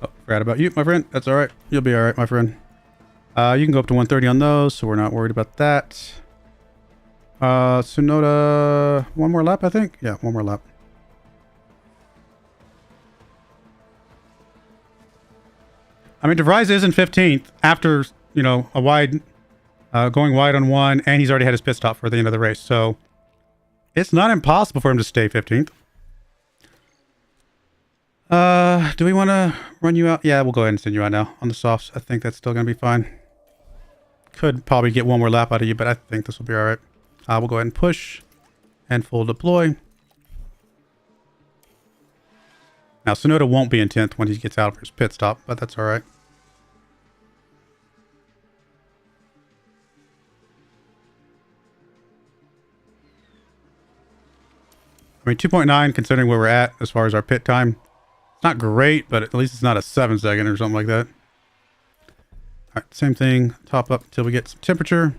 Oh, forgot about you, my friend. That's all right. You'll be all right, my friend. You can go up to 130 on those, so we're not worried about that. Tsunoda, one more lap, I think. Yeah, one more lap. I mean, DeVries is in 15th after, you know, a wide, going wide on one, and he's already had his pit stop for the end of the race. So it's not impossible for him to stay 15th. Do we want to run you out? Yeah, we'll go ahead and send you out now on the softs. I think that's still going to be fine. Could probably get one more lap out of you, but I think this will be all right. We'll go ahead and push and full deploy. Now, Tsunoda won't be in 10th when he gets out for his pit stop, but that's all right. I mean, 2.9, considering where we're at as far as our pit time, it's not great, but at least it's not a 7-second or something like that. All right, same thing. Top up until we get some temperature.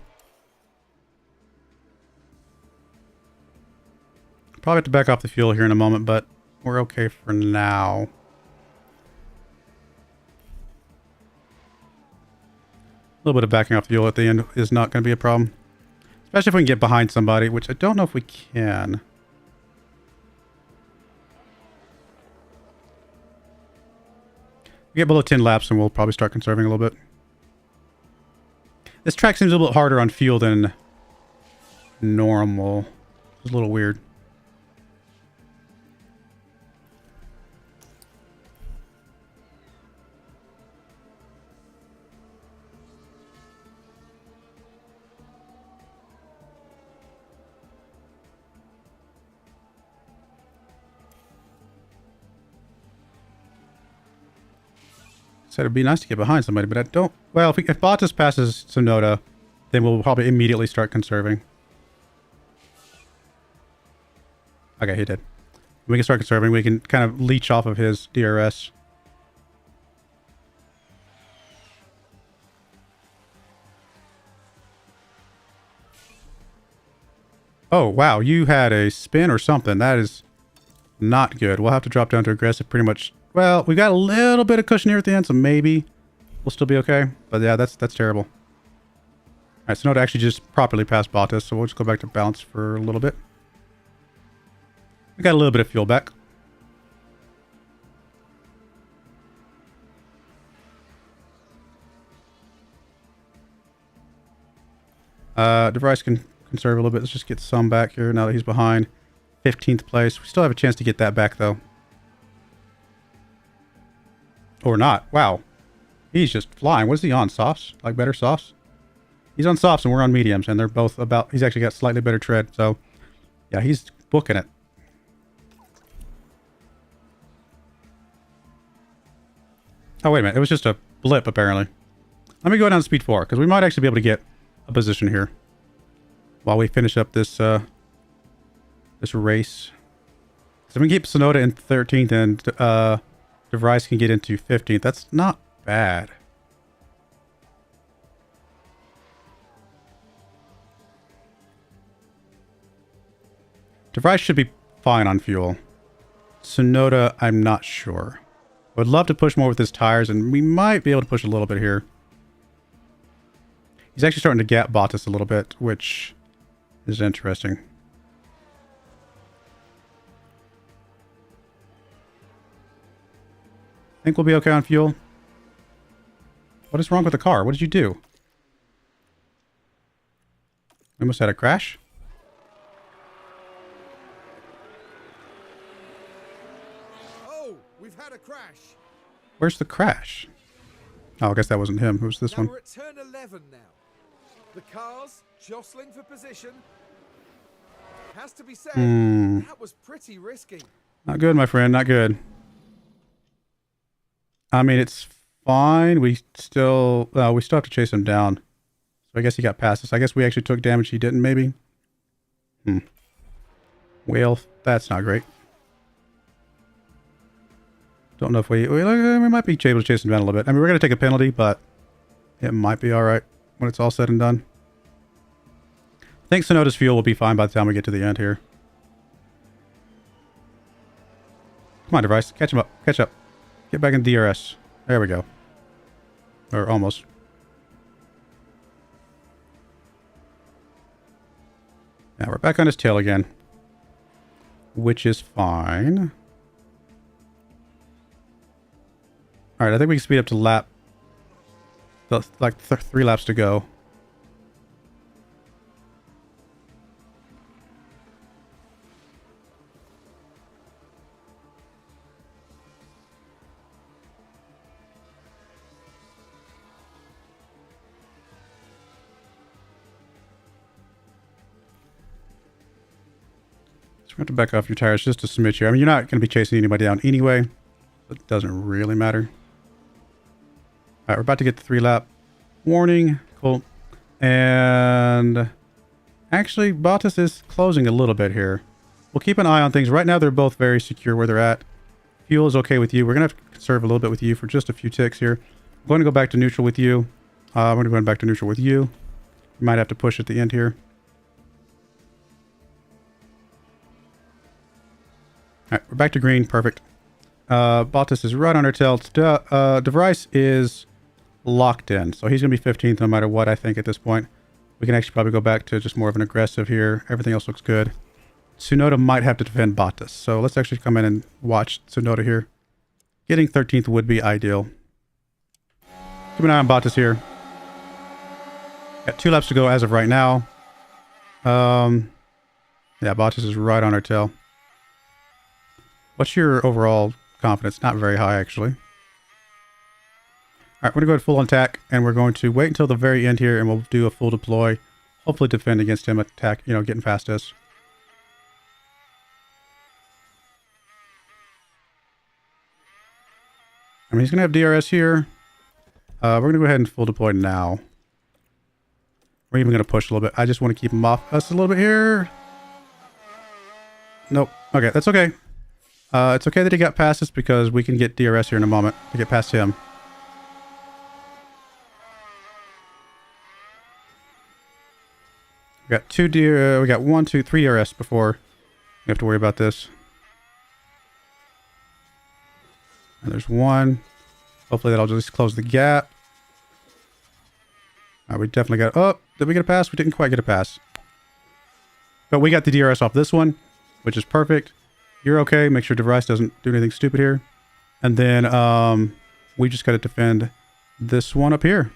Probably have to back off the fuel here in a moment, but we're okay for now. A little bit of backing off the fuel at the end is not going to be a problem. Especially if we can get behind somebody, which I don't know if we can. We get below 10 laps and we'll probably start conserving a little bit. This track seems a little bit harder on fuel than normal. It's a little weird. Said it'd be nice to get behind somebody, but I don't... Well, if Bottas passes Tsunoda, then we'll probably immediately start conserving. Okay, he did. We can start conserving. We can kind of leech off of his DRS. Oh, wow. You had a spin or something. That is not good. We'll have to drop down to aggressive pretty much... Well, we got a little bit of cushion here at the end, so maybe we'll still be okay. But yeah, that's terrible. All right, so Tsunoda actually just properly passed Bottas, so we'll just go back to balance for a little bit. We got a little bit of fuel back. DeVries can conserve a little bit. Let's just get some back here now that he's behind. 15th place. We still have a chance to get that back, though. Or not. Wow. He's just flying. What is he on? Softs? Like better softs? He's on softs and we're on mediums, and they're both about... He's actually got slightly better tread, so... Yeah, he's booking it. Oh, wait a minute. It was just a blip, apparently. Let me go down to speed 4, because we might actually be able to get a position here. While we finish up this, this race. So we can keep Tsunoda in 13th, and, DeVries can get into 15th. That's not bad. DeVries should be fine on fuel. Tsunoda, I'm not sure. Would love to push more with his tires, and we might be able to push a little bit here. He's actually starting to gap Bottas a little bit, which is interesting. Think we'll be okay on fuel. What is wrong with the car? What did you do? We almost had a crash. Oh, we've had a crash. Where's the crash? Oh, I guess that wasn't him. Who's this Now one? we're at turn 11 now. The cars jostling for position. Has to be said, that was pretty risky. Not good, my friend. Not good. I mean, it's fine. We still have to chase him down. So I guess he got past us. I guess we actually took damage he didn't, maybe. Well, that's not great. Don't know if we might be able to chase him down a little bit. I mean, we're going to take a penalty, but it might be all right when it's all said and done. I think Tsunoda's fuel will be fine by the time we get to the end here. Come on, DeVries. Catch him up. Catch up. Get back in DRS. There we go. Or almost. Now we're back on his tail again. Which is fine. Alright, I think we can speed up to lap. Like 3 laps to go. So we have to back off your tires just a smidge here. I mean, you're not going to be chasing anybody down anyway. So it doesn't really matter. Alright, we're about to get the 3-lap warning. Cool. And actually, Bottas is closing a little bit here. We'll keep an eye on things. Right now, they're both very secure where they're at. Fuel is okay with you. We're going to have to conserve a little bit with you for just a few ticks here. I'm going to go back to neutral with you. I'm going to go back to neutral with you. You might have to push at the end here. Alright, we're back to green. Perfect. Bottas is right on our tail. DeVries is locked in. So he's going to be 15th no matter what, I think, at this point. We can actually probably go back to just more of an aggressive here. Everything else looks good. Tsunoda might have to defend Bottas. So let's actually come in and watch Tsunoda here. Getting 13th would be ideal. Keep an eye on Bottas here. Got 2 laps to go as of right now. Yeah, Bottas is right on our tail. What's your overall confidence? Not very high, actually. All right, we're going to go to full on attack, and we're going to wait until the very end here, and we'll do a full deploy. Hopefully defend against him, attack, you know, getting past us. I mean, he's going to have DRS here. We're going to go ahead and full deploy now. We're even going to push a little bit. I just want to keep him off us a little bit here. Nope. Okay, that's okay. It's okay that he got past us because we can get DRS here in a moment to get past him. We got we got 1, 2, 3 DRS before we have to worry about this. And there's 1. Hopefully that'll just close the gap. We definitely got... Oh, did we get a pass? We didn't quite get a pass. But we got the DRS off this one, which is perfect. You're okay. Make sure device doesn't do anything stupid here. And then we just got to defend this one up here.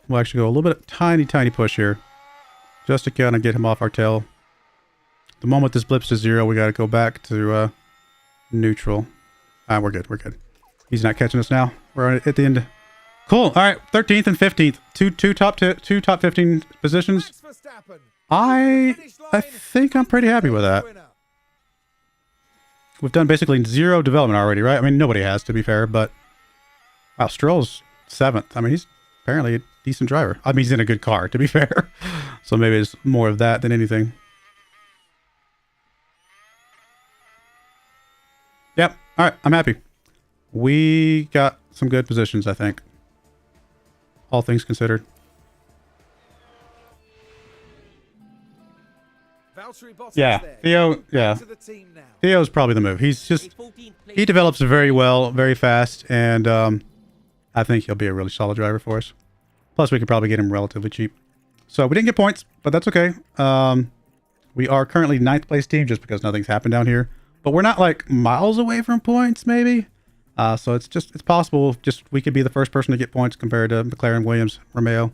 We'll actually go a little bit of tiny push here. Just to kind of get him off our tail. The moment this blips to 0, we got to go back to neutral. We're good. We're good. He's not catching us now. We're at the end. Cool. All right. 13th and 15th. Two top 15 positions. I think I'm pretty happy with that. We've done basically 0 development already, right? I mean, nobody has, to be fair, but... Wow, Stroll's 7th. I mean, he's apparently a decent driver. I mean, he's in a good car, to be fair. So maybe it's more of that than anything. Yep. All right. I'm happy. We got some good positions, I think. All things considered. Yeah, Theo, yeah. Theo's probably the move. He's just, he develops very well, very fast, and I think he'll be a really solid driver for us. Plus, we could probably get him relatively cheap. So, we didn't get points, but that's okay. We are currently 9th place team just because nothing's happened down here. But we're not like miles away from points, maybe. So it's possible. Just we could be the first person to get points compared to McLaren, Williams, Romeo.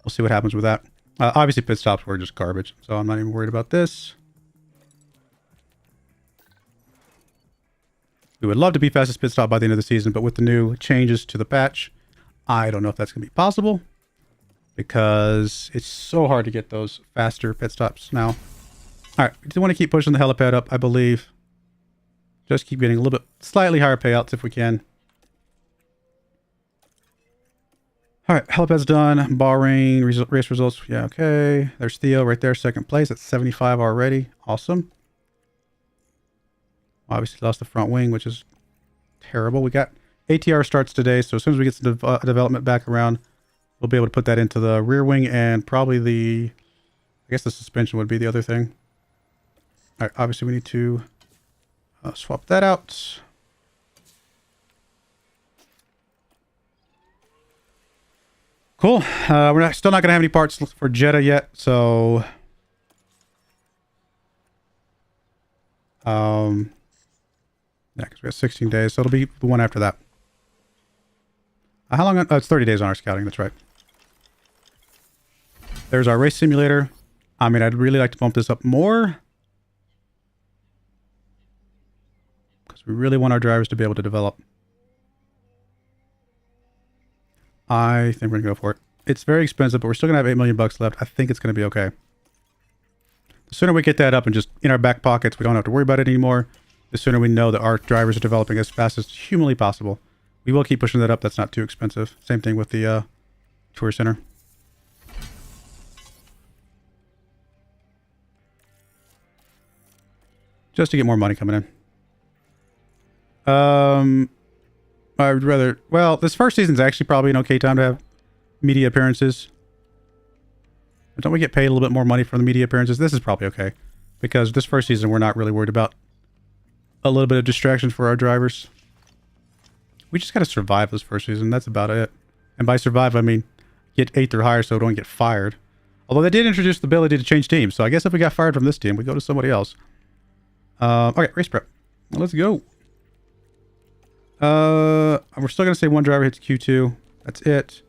We'll see what happens with that. Obviously, pit stops were just garbage, so I'm not even worried about this. We would love to be fastest pit stop by the end of the season, but with the new changes to the patch, I don't know if that's going to be possible because it's so hard to get those faster pit stops now. All right, we just want to keep pushing the helipad up, I believe. Just keep getting a little bit slightly higher payouts if we can. All right, helipad's done. Bahrain race results. Yeah, okay. There's Theo right there, 2nd place at 75 already. Awesome. Obviously lost the front wing, which is terrible. We got ATR starts today, so as soon as we get some development back around, we'll be able to put that into the rear wing and probably the... I guess the suspension would be the other thing. All right, obviously we need to swap that out. Cool. We're still not going to have any parts for Jeddah yet, so... yeah, because we got 16 days, so it'll be the one after that. How long? Oh, it's 30 days on our scouting, that's right. There's our race simulator. I mean, I'd really like to bump this up more. Because we really want our drivers to be able to develop. I think we're going to go for it. It's very expensive, but we're still going to have $8 million bucks left. I think it's going to be okay. The sooner we get that up and just in our back pockets, we don't have to worry about it anymore. The sooner we know that our drivers are developing as fast as humanly possible. We will keep pushing that up. That's not too expensive. Same thing with the Tour Center. Just to get more money coming in. I would rather... Well, this first season's actually probably an okay time to have media appearances. But don't we get paid a little bit more money for the media appearances? This is probably okay. Because this first season, we're not really worried about a little bit of distraction for our drivers. We just got to survive this first season. That's about it. And by survive, I mean get 8th or higher so we don't get fired. Although they did introduce the ability to change teams. So I guess if we got fired from this team, we go to somebody else. Okay, race prep. Let's go. We're still going to say one driver hits Q2. That's it.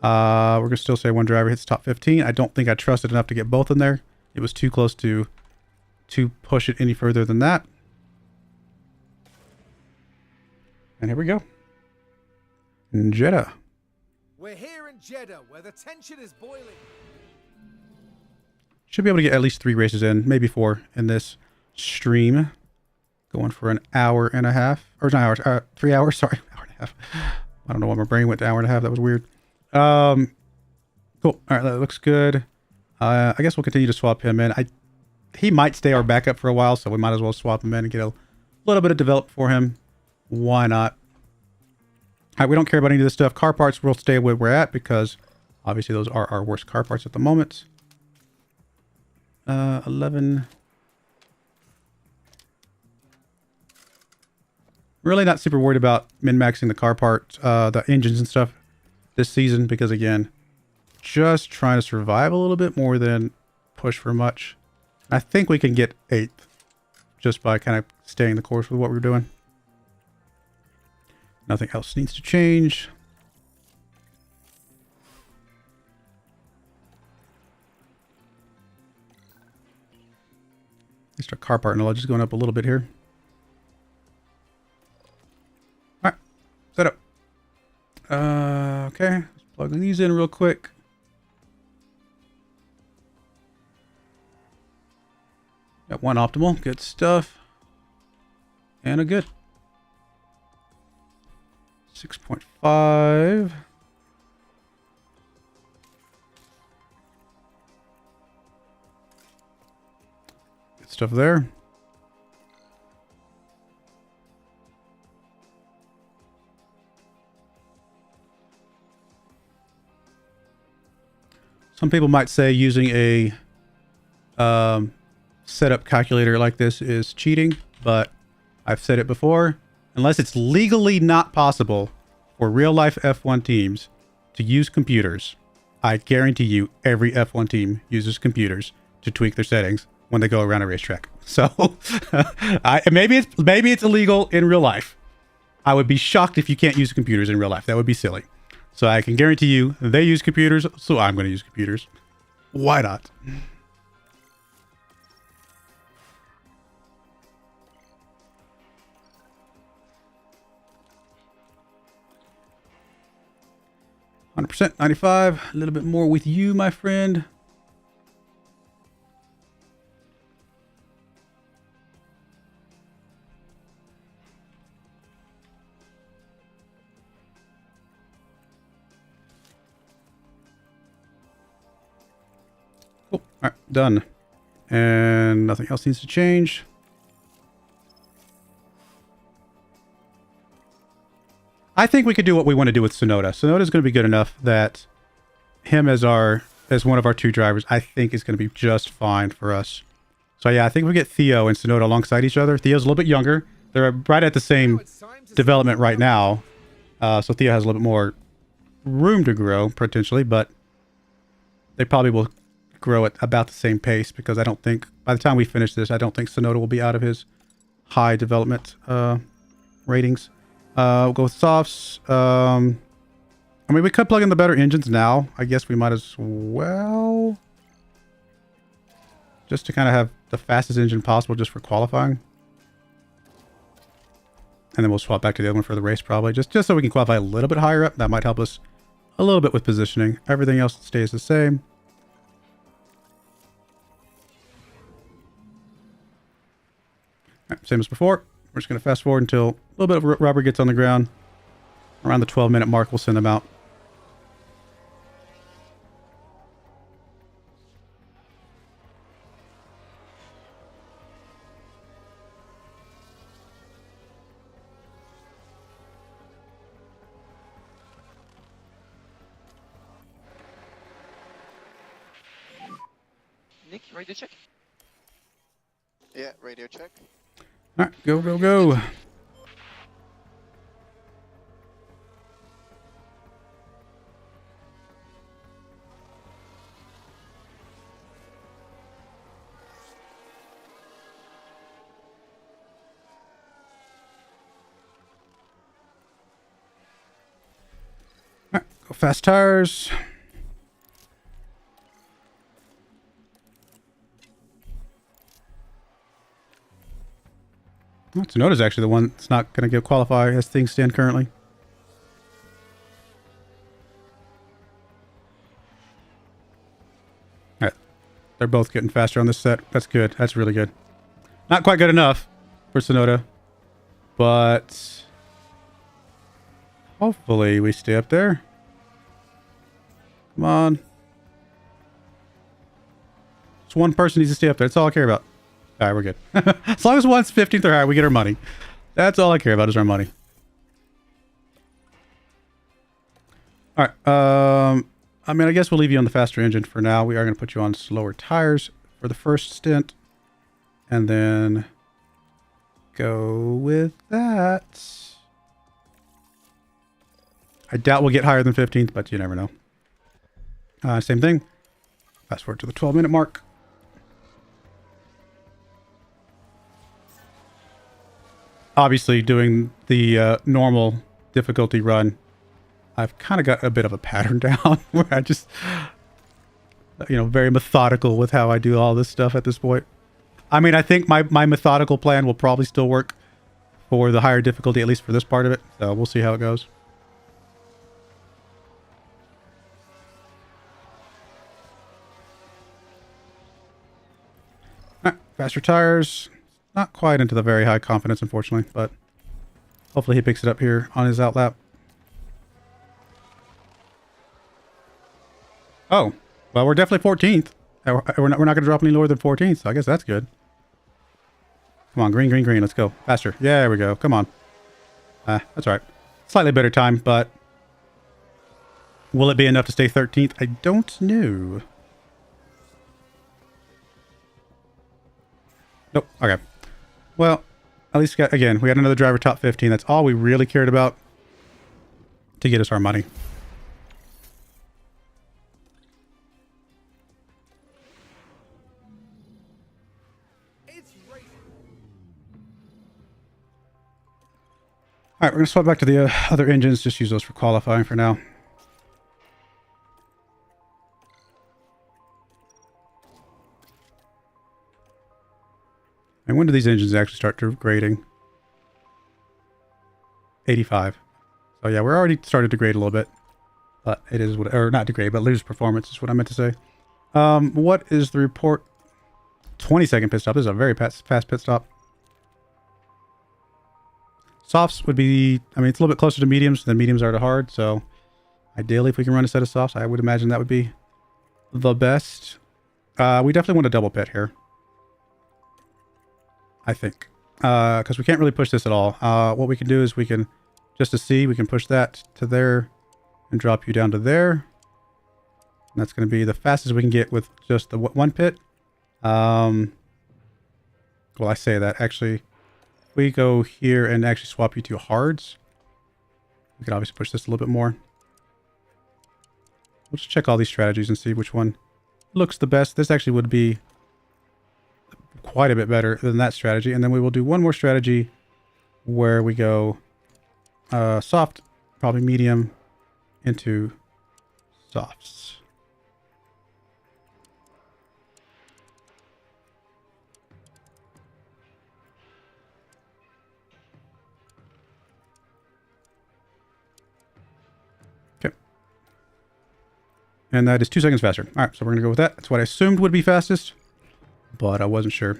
We're going to still say one driver hits top 15. I don't think I trusted enough to get both in there. It was too close to push it any further than that. And here we go. Jeddah. We're here in Jeddah, where the tension is boiling. Should be able to get at least 3 races in, maybe 4 in this stream. Going for an hour and a half. Or not hours, 3 hours, sorry. Hour and a half. I don't know why my brain went to hour and a half. That was weird. Cool. All right, that looks good. I guess we'll continue to swap him in. He might stay our backup for a while, so we might as well swap him in and get a little bit of develop for him. Why not? All right, we don't care about any of this stuff. Car parts, we'll stay where we're at because obviously those are our worst car parts at the moment. 11. Really not super worried about min-maxing the car parts, the engines and stuff this season because, again, just trying to survive a little bit more than push for much. I think we can get 8th just by kind of staying the course with what we're doing. Nothing else needs to change. At least our car part knowledge is going up a little bit here. All right, set up. Okay, let's plug these in real quick. Got one optimal, good stuff. And a good. 6.5. Good stuff there. Some people might say using a setup calculator like this is cheating, but I've said it before. Unless it's legally not possible for real-life F1 teams to use computers, I guarantee you every F1 team uses computers to tweak their settings when they go around a racetrack. So maybe it's illegal in real life. I would be shocked if you can't use computers in real life. That would be silly. So I can guarantee you they use computers, so I'm going to use computers. Why not? 100%, 95. A little bit more with you, my friend. Cool. All right, done. And nothing else needs to change. I think we could do what we want to do with Sonoda. Sonoda is going to be good enough that him as one of our 2 drivers, I think is going to be just fine for us. So yeah, I think we get Theo and Sonoda alongside each other. Theo's a little bit younger. They're right at the same development right now. So Theo has a little bit more room to grow, potentially, but they probably will grow at about the same pace because I don't think, by the time we finish this, I don't think Sonoda will be out of his high development ratings. We'll go with softs. I mean, we could plug in the better engines now. I guess we might as well. Just to kind of have the fastest engine possible just for qualifying. And then we'll swap back to the other one for the race probably. Just so we can qualify a little bit higher up. That might help us a little bit with positioning. Everything else stays the same. All right, same as before. We're just going to fast forward until a little bit of rubber gets on the ground. Around the 12-minute mark, we'll send them out. Nick, radio check? Yeah, radio check. All right, go, go, go. Go fast tires. Well, Tsunoda's actually the one that's not going to get qualify as things stand currently. All right. They're both getting faster on this set. That's good. That's really good. Not quite good enough for Tsunoda, but hopefully we stay up there. Come on. Just one person needs to stay up there. That's all I care about. All right, we're good. As long as one's 15th or higher, we get our money. That's all I care about is our money. All right. I mean, I guess we'll leave you on the faster engine for now. We are going to put you on slower tires for the first stint. And then go with that. I doubt we'll get higher than 15th, but you never know. Same thing. Fast forward to the 12-minute mark. Obviously, doing the normal difficulty run, I've kind of got a bit of a pattern down where I just, very methodical with how I do all this stuff at this point. I mean, I think my methodical plan will probably still work for the higher difficulty, at least for this part of it. So we'll see how it goes. All right, faster tires. Not quite into the very high confidence, unfortunately, but hopefully he picks it up here on his outlap. Oh, well, we're definitely 14th. We're not going to drop any lower than 14th, so I guess that's good. Come on, green, green, green. Let's go. Faster. Yeah, there we go. Come on. That's all right. Slightly better time, but will it be enough to stay 13th? I don't know. Nope. Okay. Well, at least, again, we had another driver top 15. That's all we really cared about to get us our money. All right, we're going to swap back to the other engines. Just use those for qualifying for now. And when do these engines actually start degrading? 85. So yeah, we're already started to degrade a little bit. But it is what, or not degrade, but lose performance is what I meant to say. What is the report? 20-second pit stop. This is a very fast pit stop. Softs would be, I mean, it's a little bit closer to mediums than mediums are to hard. So ideally, if we can run a set of softs, I would imagine that would be the best. We definitely want a double pit here, I think, because we can't really push this at all. What we can do is we can, just to see, we can push that to there and drop you down to there. And that's going to be the fastest we can get with just the one pit. Well, I say that actually, if we go here and actually swap you to hards, we can obviously push this a little bit more. We'll just check all these strategies and see which one looks the best. This actually would be quite a bit better than that strategy. And then we will do one more strategy where we go soft, probably medium, into softs. Okay. And that is 2 seconds faster. All right, so we're going to go with that. That's what I assumed would be fastest, but I wasn't sure.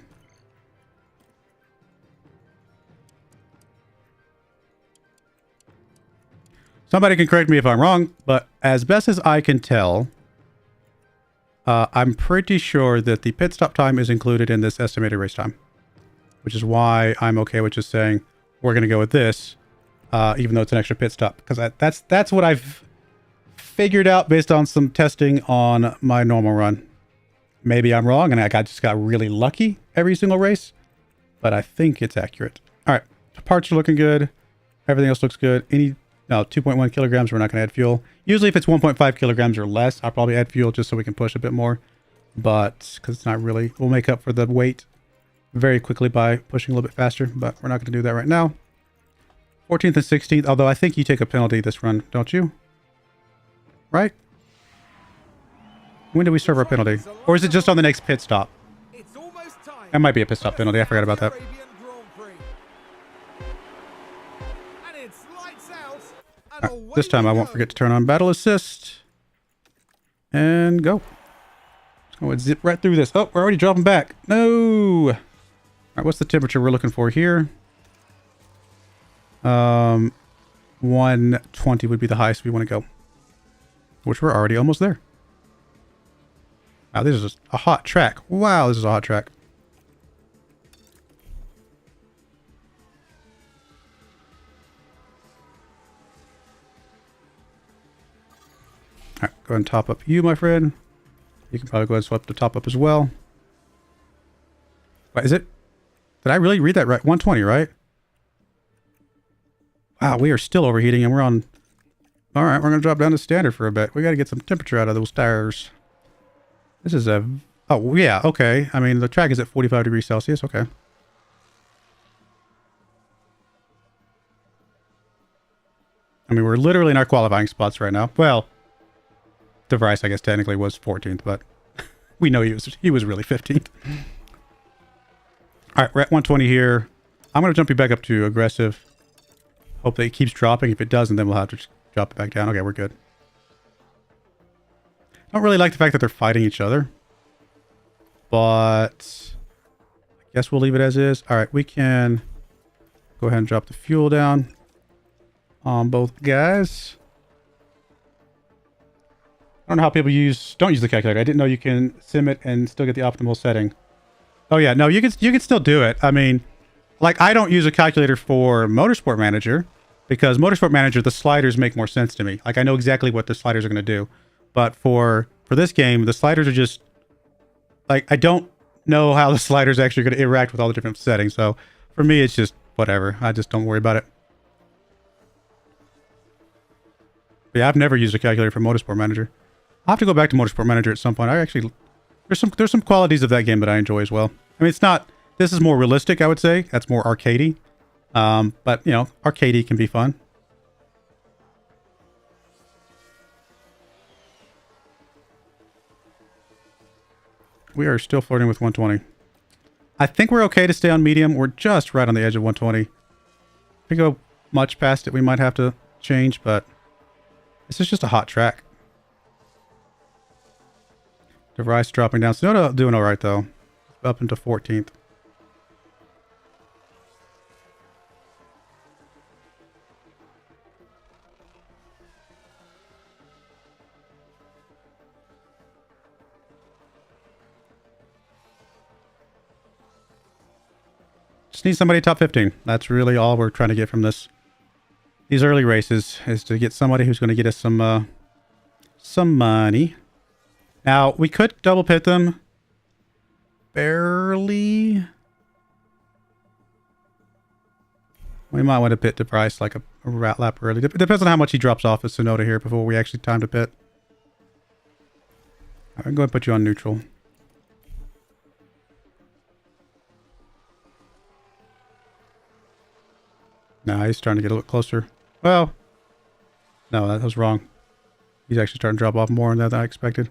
Somebody can correct me if I'm wrong, but as best as I can tell, I'm pretty sure that the pit stop time is included in this estimated race time, which is why I'm okay with just saying we're going to go with this, even though it's an extra pit stop, because that's what I've figured out based on some testing on my normal run. Maybe I'm wrong, and I just got really lucky every single race, but I think it's accurate. All right, the parts are looking good. Everything else looks good. No, 2.1 kilograms, we're not going to add fuel. Usually if it's 1.5 kilograms or less, I'll probably add fuel just so we can push a bit more. But, because it's not really, we'll make up for the weight very quickly by pushing a little bit faster, but we're not going to do that right now. 14th and 16th, although I think you take a penalty this run, don't you? right? When do we serve our penalty? Or is it just on the next pit stop? It's almost time. That might be a pit stop penalty. I forgot about that. Arabian Grand Prix. And it's lights out. And All right, away this time we I won't go. forget to turn on battle assist. And go. Let's go and zip right through this. Oh, we're already dropping back. No. All right, what's the temperature we're looking for here? 120 would be the highest we want to go. Which we're already almost there. Wow, this is a hot track. Wow, this is a hot track. All right, go ahead and top up you, my friend. You can probably go ahead and swap the top up as well. What is it? Did I really read that right? 120, right? Wow, we are still overheating and we're on... All right, we're going to drop down to standard for a bit. We got to get some temperature out of those tires. This is a... Oh, yeah, okay. I mean, the track is at 45 degrees Celsius. Okay. I mean, we're literally in our qualifying spots right now. Well, DeVries, I guess, technically was 14th, but we know he was really 15th. All right, we're at 120 here. I'm going to jump you back up to aggressive. Hope that it keeps dropping. If it doesn't, then we'll have to just drop it back down. Okay, we're good. I don't really like the fact that they're fighting each other. But I guess we'll leave it as is. All right, we can go ahead and drop the fuel down on both guys. I don't know how people don't use the calculator. I didn't know you can sim it and still get the optimal setting. Oh yeah, no, you can still do it. I mean, like I don't use a calculator for Motorsport Manager because Motorsport Manager, the sliders make more sense to me. Like I know exactly what the sliders are going to do. But for this game, the sliders are just like I don't know how the sliders are actually going to interact with all the different settings. So for me, it's just whatever. I just don't worry about it. But yeah, I've never used a calculator for Motorsport Manager. I'll have to go back to Motorsport Manager at some point. There's some qualities of that game that I enjoy as well. I mean, this is more realistic, I would say. That's more arcadey. But, you know, arcadey can be fun. We are still flirting with 120. I think we're okay to stay on medium. We're just right on the edge of 120. If we go much past it, we might have to change, but this is just a hot track. DeVries dropping down. Sonoda doing all right, though. Up into 14th. Just need somebody top 15. That's really all we're trying to get from these early races, is to get somebody who's going to get us some money. Now, we could double pit them. Barely. We might want to pit DeVries like a rat lap early. It depends on how much he drops off with Sonoda here before we actually time to pit. All right, I'm going to put you on neutral. Nah, he's starting to get a little closer. Well, no, that was wrong. He's actually starting to drop off more than I expected.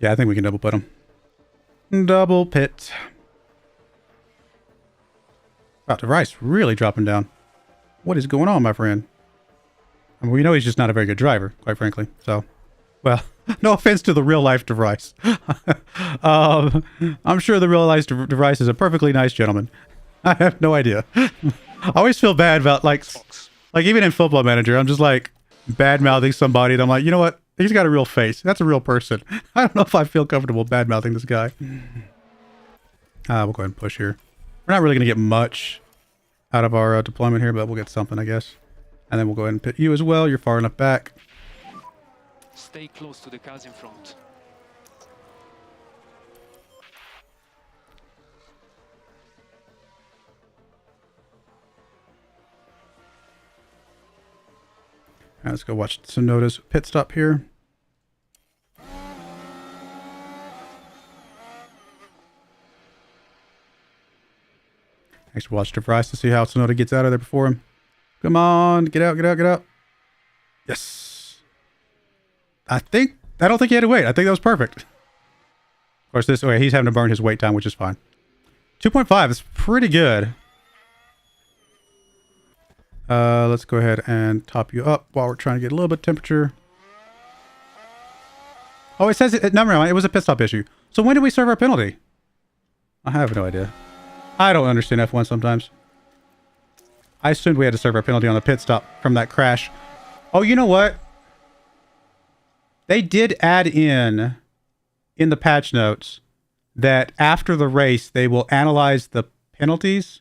Yeah, I think we can double pit him. Double pit. Wow, DeVries really dropping down. What is going on, my friend? I mean, we know he's just not a very good driver, quite frankly. So, well, no offense to the real-life DeVries. I'm sure the real-life DeVries is a perfectly nice gentleman. I have no idea. I always feel bad about, like even in Football Manager, I'm just, like, bad-mouthing somebody, and I'm like, you know what? He's got a real face. That's a real person. I don't know if I feel comfortable bad-mouthing this guy. We'll go ahead and push here. We're not really going to get much out of our deployment here, but we'll get something, I guess. And then we'll go ahead and pit you as well. You're far enough back. Stay close to the cars in front. Right, let's go watch Sonoda's pit stop here. Actually, watch DeVries to see how Tsunoda gets out of there before him. Come on, get out, get out, get out. Yes. I don't think he had to wait. I think that was perfect. Of course, this way he's having to burn his wait time, which is fine. 2.5 is pretty good. Let's go ahead and top you up while we're trying to get a little bit of temperature. Oh, it says it. Never mind. It was a pit stop issue. So when did we serve our penalty? I have no idea. I don't understand F1 sometimes. I assumed we had to serve our penalty on the pit stop from that crash. Oh, you know what? They did add in the patch notes that after the race, they will analyze the penalties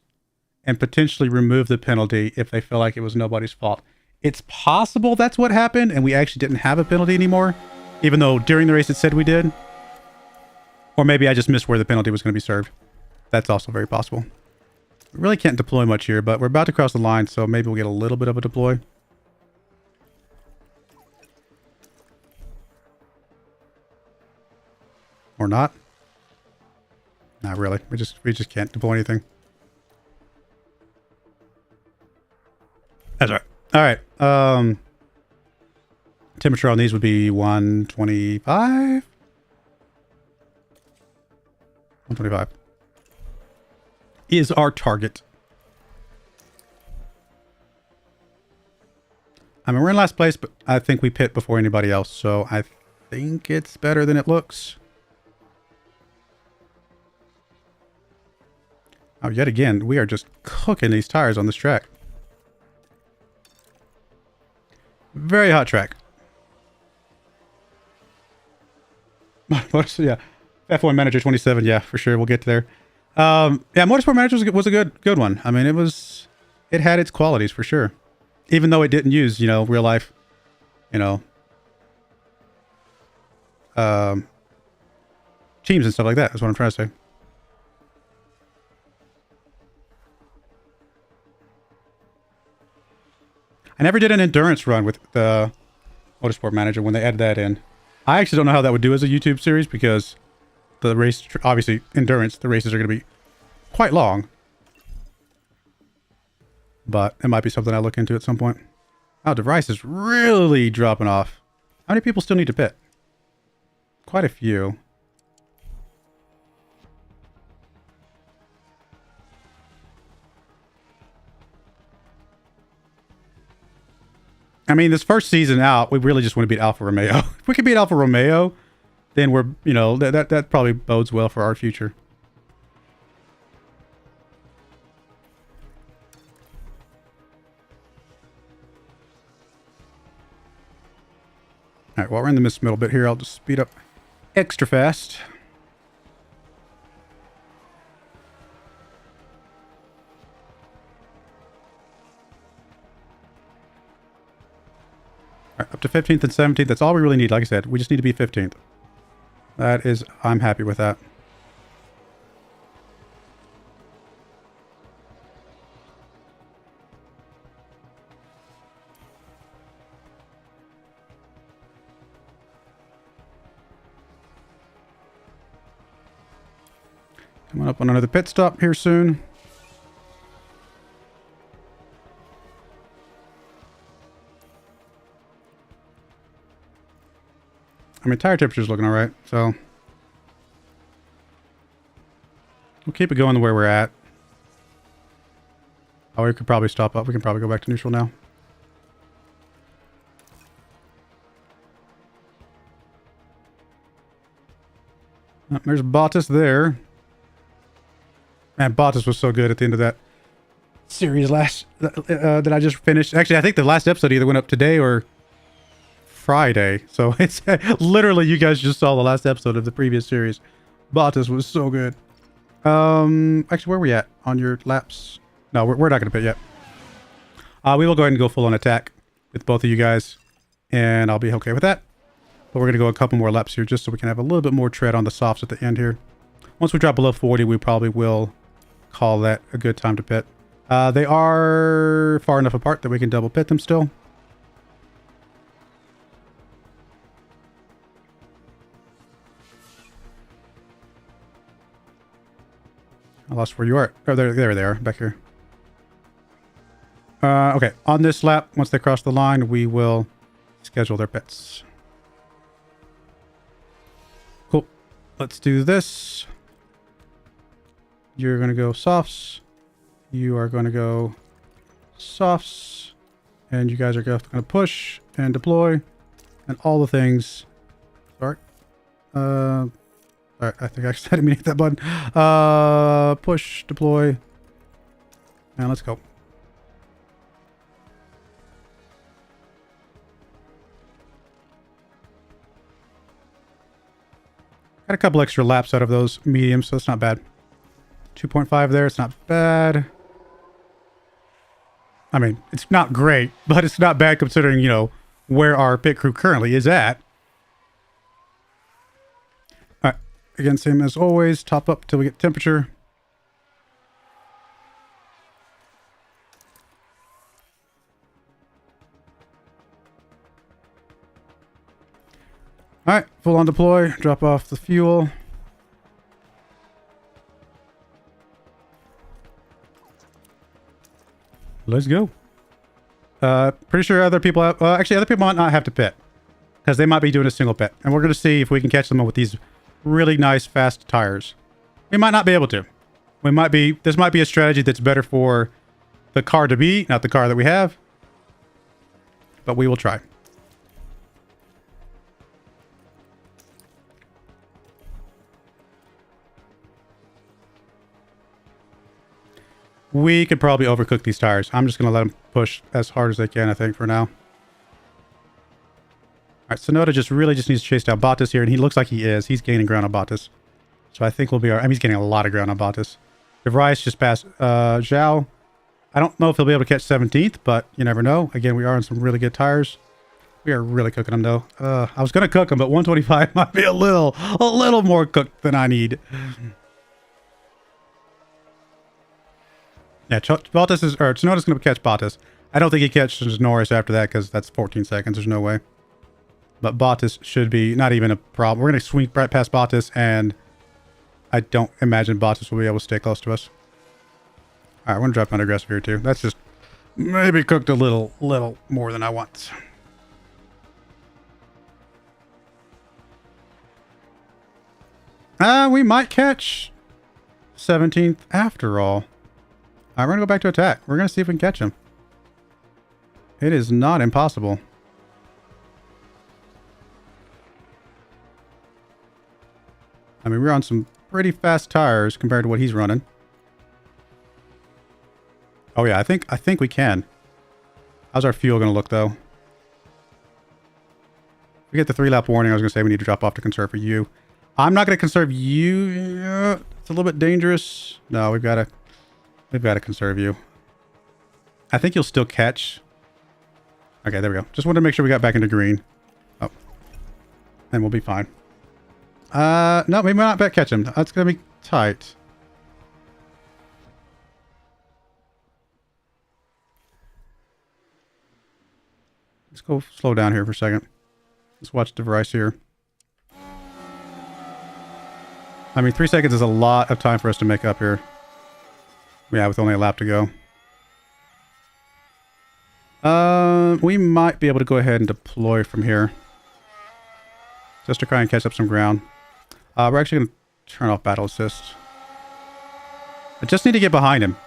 and potentially remove the penalty if they feel like it was nobody's fault. It's possible that's what happened and we actually didn't have a penalty anymore, even though during the race it said we did. Or maybe I just missed where the penalty was going to be served. That's also very possible. We really can't deploy much here, but we're about to cross the line, so maybe we'll get a little bit of a deploy. Or not. Not really. We just can't deploy anything. That's all right. All right. Temperature on these would be 125. 125 is our target. I mean, we're in last place, but I think we pit before anybody else, so I think it's better than it looks. Oh, yet again, we are just cooking these tires on this track. Very hot track. Yeah, F1 Manager 27. Yeah, for sure. We'll get there. Yeah, Motorsport Manager was a good one. I mean, it had its qualities for sure. Even though it didn't use, real life, teams and stuff like that. That's what I'm trying to say. I never did an endurance run with the Motorsport Manager when they added that in. I actually don't know how that would do as a YouTube series because the race, obviously endurance, the races are going to be quite long. But it might be something I'll look into at some point. Oh, DeVries is really dropping off. How many people still need to pit? Quite a few. I mean, this first season out, we really just want to beat Alfa Romeo. If we can beat Alfa Romeo, then we're, that probably bodes well for our future. All right, while we're in the middle bit here, I'll just speed up extra fast. All right, up to 15th and 17th. That's all we really need. Like I said, we just need to be 15th. I'm happy with that. Coming up on another pit stop here soon. I mean, tire temperature's looking all right, so we'll keep it going the way we're at. Oh, we could probably stop up. We can probably go back to neutral now. Oh, there's Bottas there. Man, Bottas was so good at the end of that series that I just finished. Actually, I think the last episode either went up today or Friday. So it's literally, you guys just saw the last episode of the previous series. Bottas was so good. Actually, where are we at on your laps? No, we're not going to pit yet. We will go ahead and go full on attack with both of you guys, and I'll be okay with that. But we're going to go a couple more laps here just so we can have a little bit more tread on the softs at the end here. Once we drop below 40, we probably will call that a good time to pit. They are far enough apart that we can double pit them still. I lost where you are. Oh, there they are, back here. Okay, on this lap, once they cross the line, we will schedule their pits. Cool. Let's do this. You're going to go softs. You are going to go softs. And you guys are going to push and deploy and all the things. Sorry. Alright, I think I just had to hit that button. Push, deploy. And let's go. Got a couple extra laps out of those mediums, so it's not bad. 2.5 there, it's not bad. I mean, it's not great, but it's not bad considering, you know, where our pit crew currently is at. Alright, again, same as always, top up till we get temperature. Alright, full on deploy, drop off the fuel. Let's go. Pretty sure other people have, actually other people might not have to pit. Because they might be doing a single pit. And we're going to see if we can catch them with these really nice fast tires. We might not be able to. We might be, this might be a strategy that's better for the car to be, not the car that we have. But we will try. We could probably overcook these tires. I'm just going to let them push as hard as they can, I think, for now. All right, Sonoda just needs to chase down Bottas here, and he looks like he is. He's gaining ground on Bottas. So I think we'll be all right. I mean, he's getting a lot of ground on Bottas. De Vries just passed Zhao. I don't know if he'll be able to catch 17th, but you never know. Again, we are on some really good tires. We are really cooking them, though. I was going to cook them, but 125 might be a little more cooked than I need. Yeah, Bottas is, or Tsunoda's going to catch Bottas. I don't think he catches Norris after that because that's 14 seconds. There's no way. But Bottas should be not even a problem. We're going to swing right past Bottas, and I don't imagine Bottas will be able to stay close to us. All right, we're going to drop down aggressive here too. That's just maybe cooked a little more than I want. We might catch 17th after all. All right, we're going to go back to attack. We're going to see if we can catch him. It is not impossible. I mean, we're on some pretty fast tires compared to what he's running. Oh yeah, I think we can. How's our fuel going to look though? If we get the 3-lap warning, I was going to say we need to drop off to conserve for you. I'm not going to conserve you. It's a little bit dangerous. No, we've got to conserve you. I think you'll still catch. Okay, there we go. Just wanted to make sure we got back into green. Oh. And we'll be fine. No, we might not catch him. That's going to be tight. Let's go slow down here for a second. Let's watch the Vries here. I mean, 3 seconds is a lot of time for us to make up here. Yeah, with only a lap to go. We might be able to go ahead and deploy from here. Just to try and catch up some ground. We're actually going to turn off battle assist. I just need to get behind him.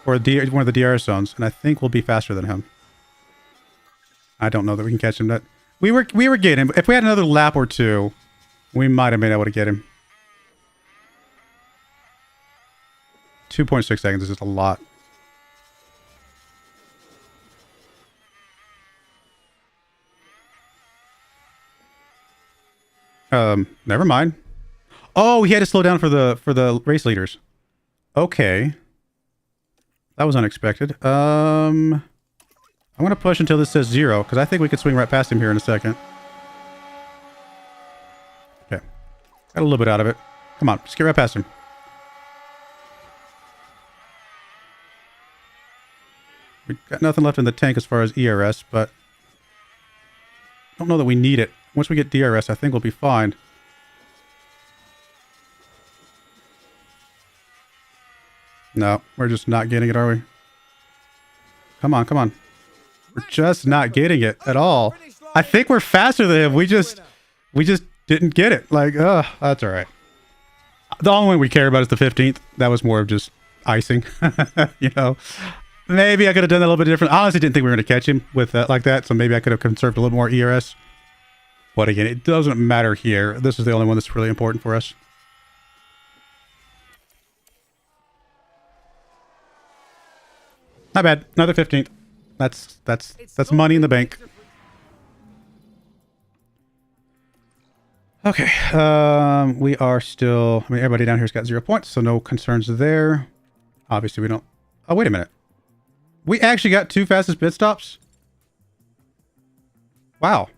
Or one of the DR zones, and I think we'll be faster than him. I don't know that we can catch him. That we were getting him. If we had another lap or two, we might have been able to get him. 2.6 seconds is just a lot. Never mind. Oh, he had to slow down for the race leaders. Okay. That was unexpected. I'm going to push until this says 0, because I think we could swing right past him here in a second. Okay. Got a little bit out of it. Come on, just get right past him. We got nothing left in the tank as far as ERS, but I don't know that we need it. Once we get DRS, I think we'll be fine. No, we're just not getting it, are we? Come on, come on. We're just not getting it at all. I think we're faster than him. We just didn't get it. Like, that's all right. The only one we care about is the 15th. That was more of just icing. You know, maybe I could have done that a little bit different. I honestly didn't think we were going to catch him with that like that. So maybe I could have conserved a little more ERS. But again, it doesn't matter here. This is the only one that's really important for us. Not bad. Another 15th. That's money in the bank. Okay. We are still... I mean, everybody down here's got 0 points, so no concerns there. Obviously, we don't... Oh, wait a minute. We actually got 2 fastest pit stops? Wow.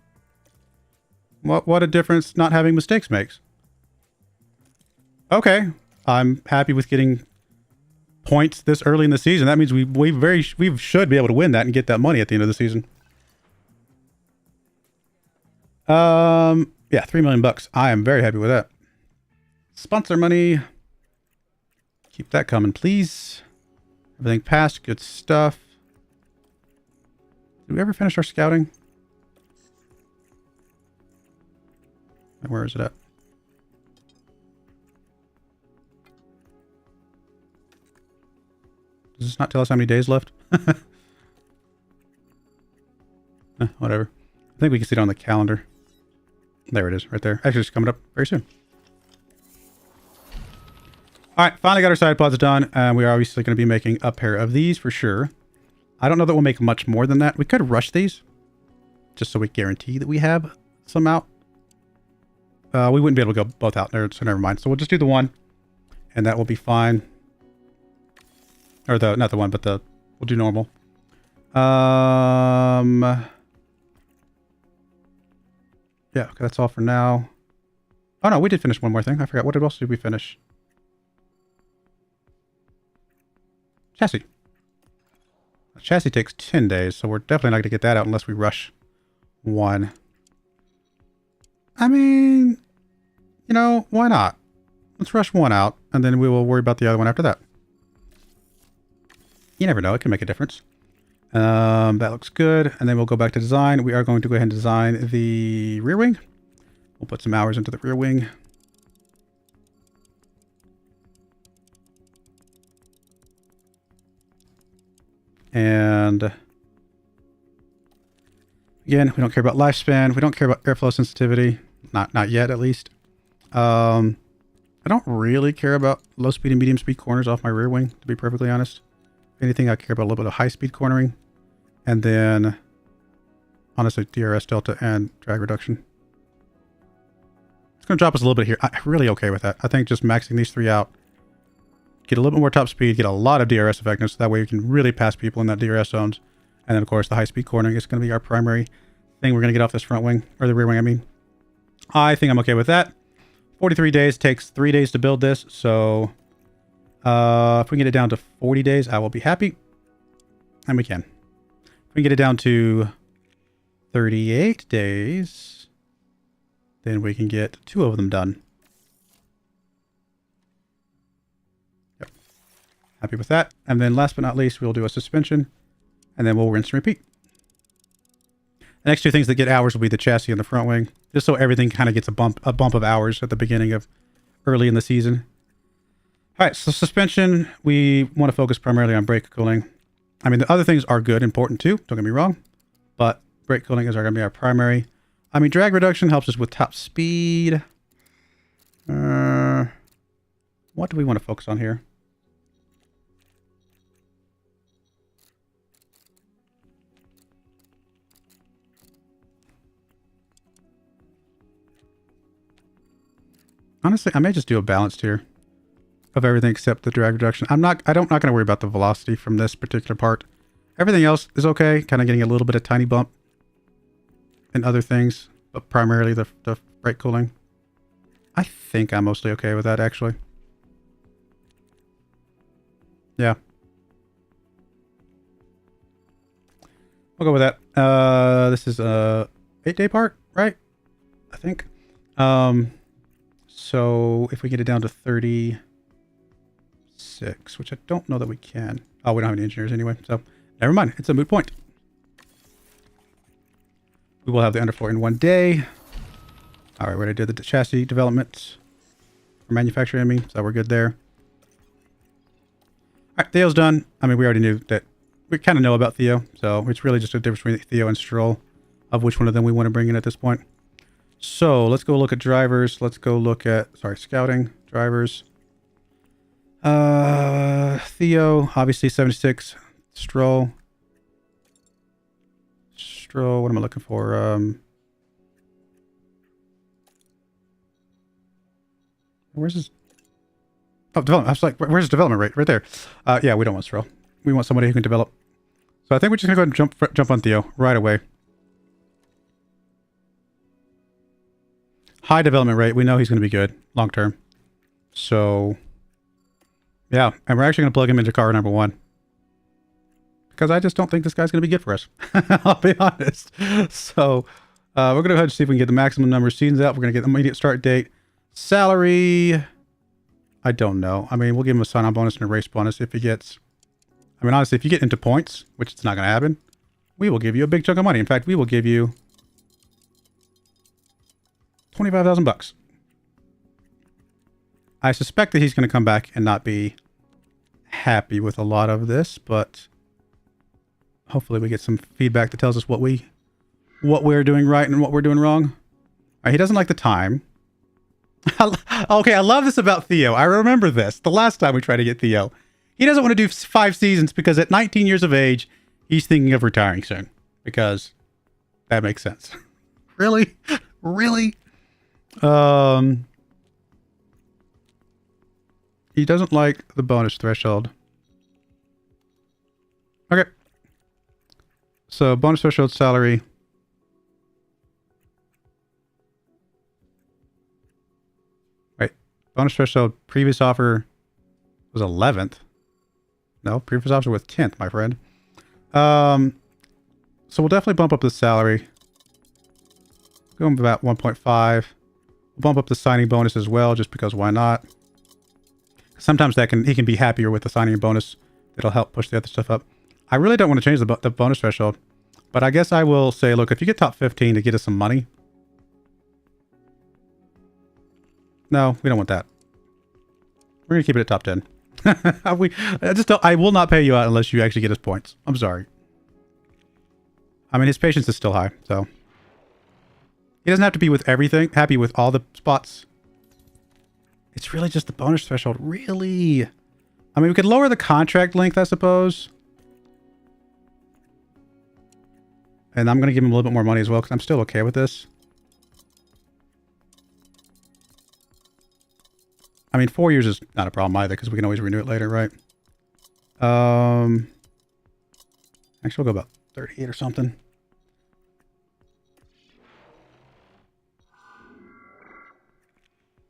What a difference not having mistakes makes. Okay. I'm happy with getting points this early in the season. That means we should be able to win that and get that money at the end of the season. Yeah, $3 million bucks. I am very happy with that. Sponsor money. Keep that coming, please. Everything passed. Good stuff. Did we ever finish our scouting? Where is it at? Does this not tell us how many days left? Whatever. I think we can see it on the calendar. There it is, right there. Actually, it's coming up very soon. All right, finally got our side pods done. We are obviously going to be making a pair of these for sure. I don't know that we'll make much more than that. We could rush these, just so we guarantee that we have some out. We wouldn't be able to go both out there, so never mind. So we'll just do the one, and that will be fine. Or not the one, but we'll do normal. Yeah, okay, that's all for now. Oh no, we did finish one more thing. I forgot. What else did we finish? Chassis. The chassis takes 10 days, so we're definitely not going to get that out unless we rush one. I mean, you know, why not? Let's rush one out, and then we will worry about the other one after that. You never know. It can make a difference. That looks good. And then we'll go back to design. We are going to go ahead and design the rear wing. We'll put some hours into the rear wing. And again, we don't care about lifespan. We don't care about airflow sensitivity. Not yet, at least. I don't really care about low speed and medium speed corners off my rear wing, to be perfectly honest. If anything, I care about a little bit of high speed cornering. And then, honestly, DRS delta and drag reduction. It's going to drop us a little bit here. I'm really okay with that. I think just maxing these 3 out. Get a little bit more top speed. Get a lot of DRS effectiveness. So that way we can really pass people in that DRS zones. And then, of course, the high speed cornering is going to be our primary thing we're going to get off this front wing. Or the rear wing, I mean. I think I'm okay with that. 43 days. Takes 3 days to build this. So, if we can get it down to 40 days, I will be happy. And we can. If we get it down to 38 days, then we can get 2 of them done. Yep. Happy with that. And then last but not least, we'll do a suspension, and then we'll rinse and repeat. The next 2 things that get hours will be the chassis and the front wing, just so everything kind of gets a bump of hours at the beginning of early in the season. All right, so suspension, we want to focus primarily on brake cooling. I mean, the other things are good, important too, don't get me wrong, but brake cooling is going to be our primary. I mean, drag reduction helps us with top speed. What do we want to focus on here? Honestly, I may just do a balanced here of everything except the drag reduction. I'm not going to worry about the velocity from this particular part. Everything else is okay. Kind of getting a little bit of tiny bump in other things, but primarily the brake cooling. I think I'm mostly okay with that, actually. Yeah. We'll go with that. This is a 8-day part, right? I think. So if we get it down to 36 6, which I don't know that we can. Oh, we don't have any engineers anyway, so never mind. It's a moot point. We will have the underfloor in 1 day. All right, we already did the chassis development for manufacturing, I mean, so we're good there. All right, Theo's done. I mean, we already knew that. We kind of know about Theo, so it's really just a difference between Theo and Stroll of which one of them we want to bring in at this point. So let's go look at drivers. Let's go look at, sorry, scouting, drivers. Theo, obviously 76. Stroll, what am I looking for? Where's his? Oh, development. I was like, where's his development rate? Right there. Yeah, we don't want Stroll. We want somebody who can develop. So I think we're just gonna go ahead and jump on Theo right away. High development rate. We know he's gonna be good long term. So yeah, and we're actually gonna plug him into car number 1. Because I just don't think this guy's gonna be good for us. I'll be honest. So we're gonna go ahead and see if we can get the maximum number of seasons out. We're gonna get the immediate start date. Salary, I don't know. I mean, we'll give him a sign-on bonus and a race bonus if he gets... I mean, honestly, if you get into points, which it's not going to happen, we will give you a big chunk of money. In fact, we will give you 25,000 bucks. I suspect that he's going to come back and not be happy with a lot of this, but hopefully we get some feedback that tells us what we're doing right and what we're doing wrong. All right, he doesn't like the time. Okay, I love this about Theo. I remember this the last time we tried to get Theo. He doesn't want to do 5 seasons because at 19 years of age, he's thinking of retiring soon. Because that makes sense. Really? Really? He doesn't like the bonus threshold. Okay. So bonus threshold salary. Wait. Bonus threshold previous offer was 11th. No, previous offer was 10th, my friend. So we'll definitely bump up the salary. Go about 1.5. We'll bump up the signing bonus as well, just because why not? Sometimes he can be happier with the signing bonus. It'll help push the other stuff up. I really don't want to change the bonus threshold, but I guess I will say, look, if you get top 15 to get us some money. No, we don't want that. We're gonna keep it at top 10. I will not pay you out unless you actually get us points. I'm sorry. I mean, his patience is still high, so he doesn't have to be with everything, happy with all the spots. It's really just the bonus threshold. Really? I mean, we could lower the contract length, I suppose. And I'm going to give him a little bit more money as well, because I'm still okay with this. I mean, 4 years is not a problem either, because we can always renew it later, right? Actually, we'll go about 38 or something.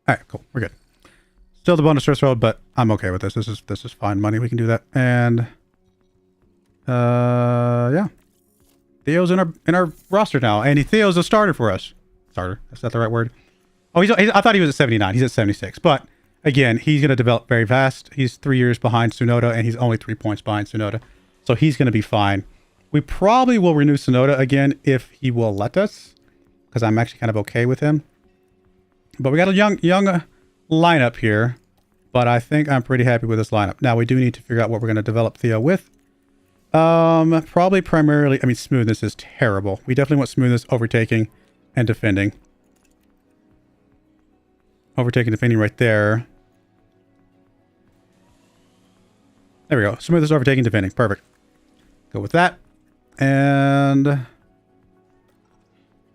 All right, cool. We're good. Still the bonus threshold, but I'm okay with this. This is fine money. We can do that. And yeah, Theo's in our roster now, and Theo's a starter for us. Starter. Is that the right word? Oh, I thought he was at 79. He's at 76. But again, he's going to develop very fast. He's 3 years behind Tsunoda, and he's only 3 points behind Tsunoda. So he's going to be fine. We probably will renew Tsunoda again if he will let us, because I'm actually kind of okay with him. But we got a young lineup here, but I think I'm pretty happy with this lineup. Now we do need to figure out what we're going to develop Theo with. Probably primarily, I mean, smoothness is terrible. We definitely want smoothness, overtaking, and defending. Overtaking, defending right there. There we go. Smoothness, overtaking, defending. Perfect. Go with that. And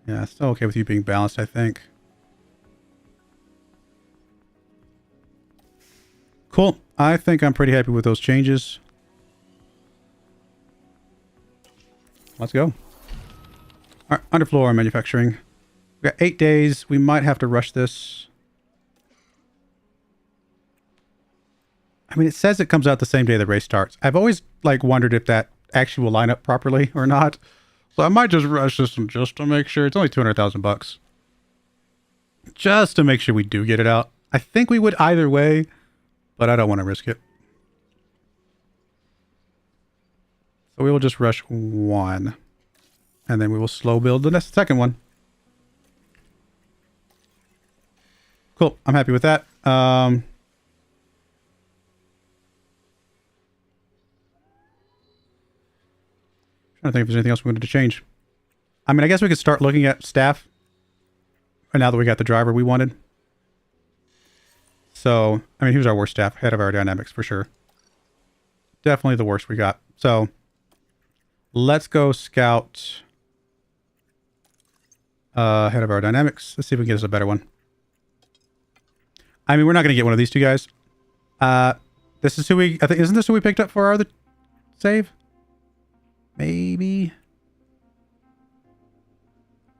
yeah, still okay with you being balanced, I think. Cool. I think I'm pretty happy with those changes. Let's go. All right, underfloor manufacturing. We got 8 days. We might have to rush this. I mean, it says it comes out the same day the race starts. I've always wondered if that actually will line up properly or not. So I might just rush this one just to make sure. It's only 200,000 bucks. Just to make sure we do get it out. I think we would either way, but I don't want to risk it. So we will just rush 1. And then we will slow build the second one. Cool. I'm happy with that. Trying to think if there's anything else we wanted to change. I mean, I guess we could start looking at staff. Now that we got the driver we wanted. So, I mean, here's our worst staff. Head of aerodynamics for sure. Definitely the worst we got. So, let's go scout head of aerodynamics. Let's see if we can get us a better one. I mean, we're not going to get one of these two guys. This is who we... I think, isn't this who we picked up for our other save? Maybe.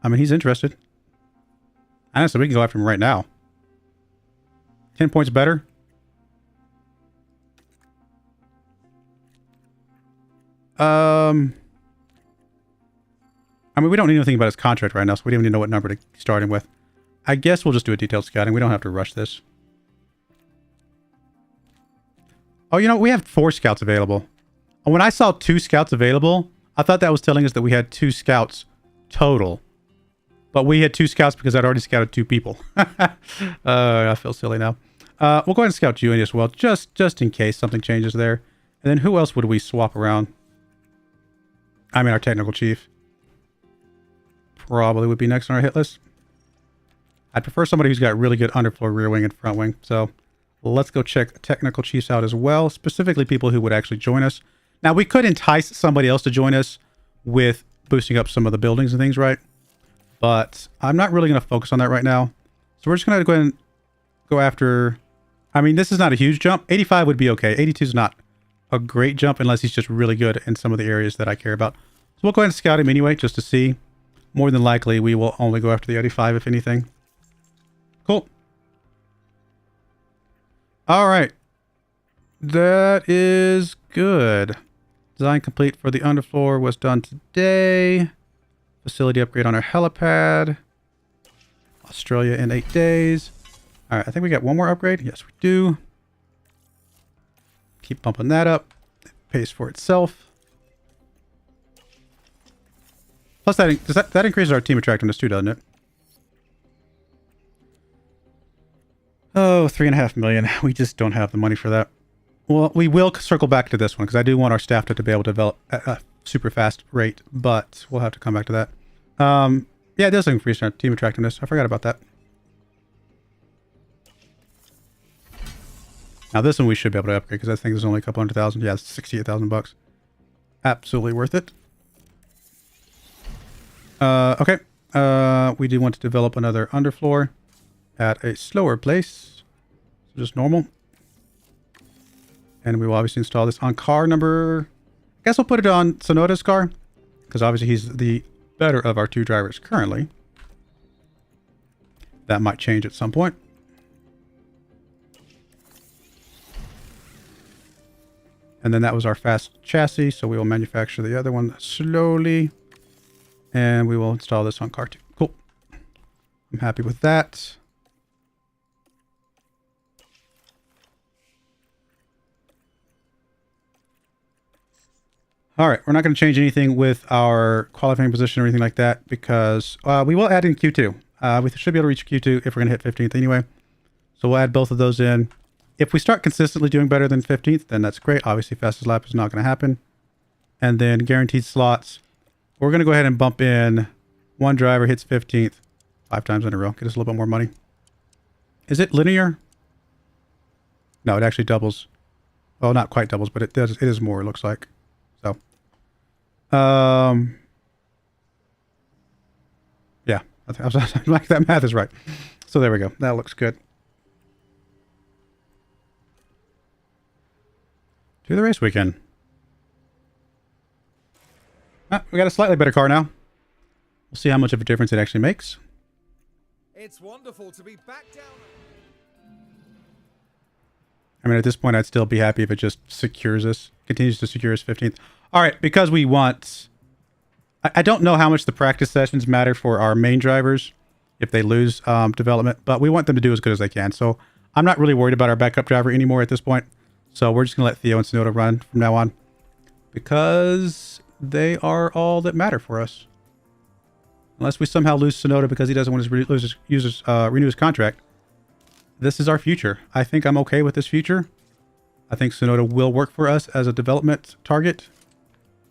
I mean, he's interested. Honestly, we can go after him right now. 10 points better. I mean, we don't need anything about his contract right now, so we don't even know what number to start him with. I guess we'll just do a detailed scouting. We don't have to rush this. Oh, you know, we have 4 scouts available. When I saw 2 scouts available, I thought that was telling us that we had 2 scouts total. But we had 2 scouts because I'd already scouted 2 people. I feel silly now. We'll go ahead and scout you in as well, just in case something changes there. And then who else would we swap around? I mean, our technical chief. Probably would be next on our hit list. I'd prefer somebody who's got really good underfloor, rear wing, and front wing. So let's go check technical chiefs out as well. Specifically people who would actually join us. Now, we could entice somebody else to join us with boosting up some of the buildings and things, right? But I'm not really going to focus on that right now. So we're just going to go ahead and go after... I mean, this is not a huge jump. 85 would be okay. 82 is not a great jump unless he's just really good in some of the areas that I care about. So we'll go ahead and scout him anyway, just to see. More than likely, we will only go after the 85, if anything. Cool. All right. That is good. Design complete for the underfloor was done today. Facility upgrade on our helipad. Australia in 8 days. All right, I think we got one more upgrade. Yes, we do. Keep bumping that up. It pays for itself. Plus, that increases our team attractiveness too, doesn't it? Oh, 3.5 million. We just don't have the money for that. Well, we will circle back to this one because I do want our staff to be able to develop at a super fast rate, but we'll have to come back to that. Yeah, it does increase our team attractiveness. I forgot about that. Now this one we should be able to upgrade because I think there's only a couple $100,000. Yeah, it's 68,000 bucks. Absolutely worth it. Okay. We do want to develop another underfloor at a slower place. Just normal. And we will obviously install this on car number... I guess we'll put it on Sonoda's car. Because obviously he's the better of our 2 drivers currently. That might change at some point. And then that was our fast chassis. So we will manufacture the other one slowly. And we will install this on car 2. Cool. I'm happy with that. All right, we're not going to change anything with our qualifying position or anything like that because we will add in Q2. We should be able to reach Q2 if we're going to hit 15th anyway. So we'll add both of those in. If we start consistently doing better than 15th, then that's great. Obviously, fastest lap is not going to happen. And then guaranteed slots. We're going to go ahead and bump in 1 driver hits 15th 5 times in a row. Get us a little bit more money. Is it linear? No, it actually doubles. Well, not quite doubles, but it does. It is more, it looks like. So, yeah, I was like that math is right. So there we go. That looks good. To the race weekend. We got a slightly better car now. We'll see how much of a difference it actually makes. It's wonderful to be back down. I mean, at this point, I'd still be happy if it just secures us, continues to secure us 15th. All right, because we want... I don't know how much the practice sessions matter for our main drivers if they lose development, but we want them to do as good as they can. So I'm not really worried about our backup driver anymore at this point. So we're just going to let Theo and Sonoda run from now on. because they are all that matter for us. Unless we somehow lose Sonoda because he doesn't want to renew his contract. This is our future. I think I'm okay with this future. I think Sonoda will work for us as a development target.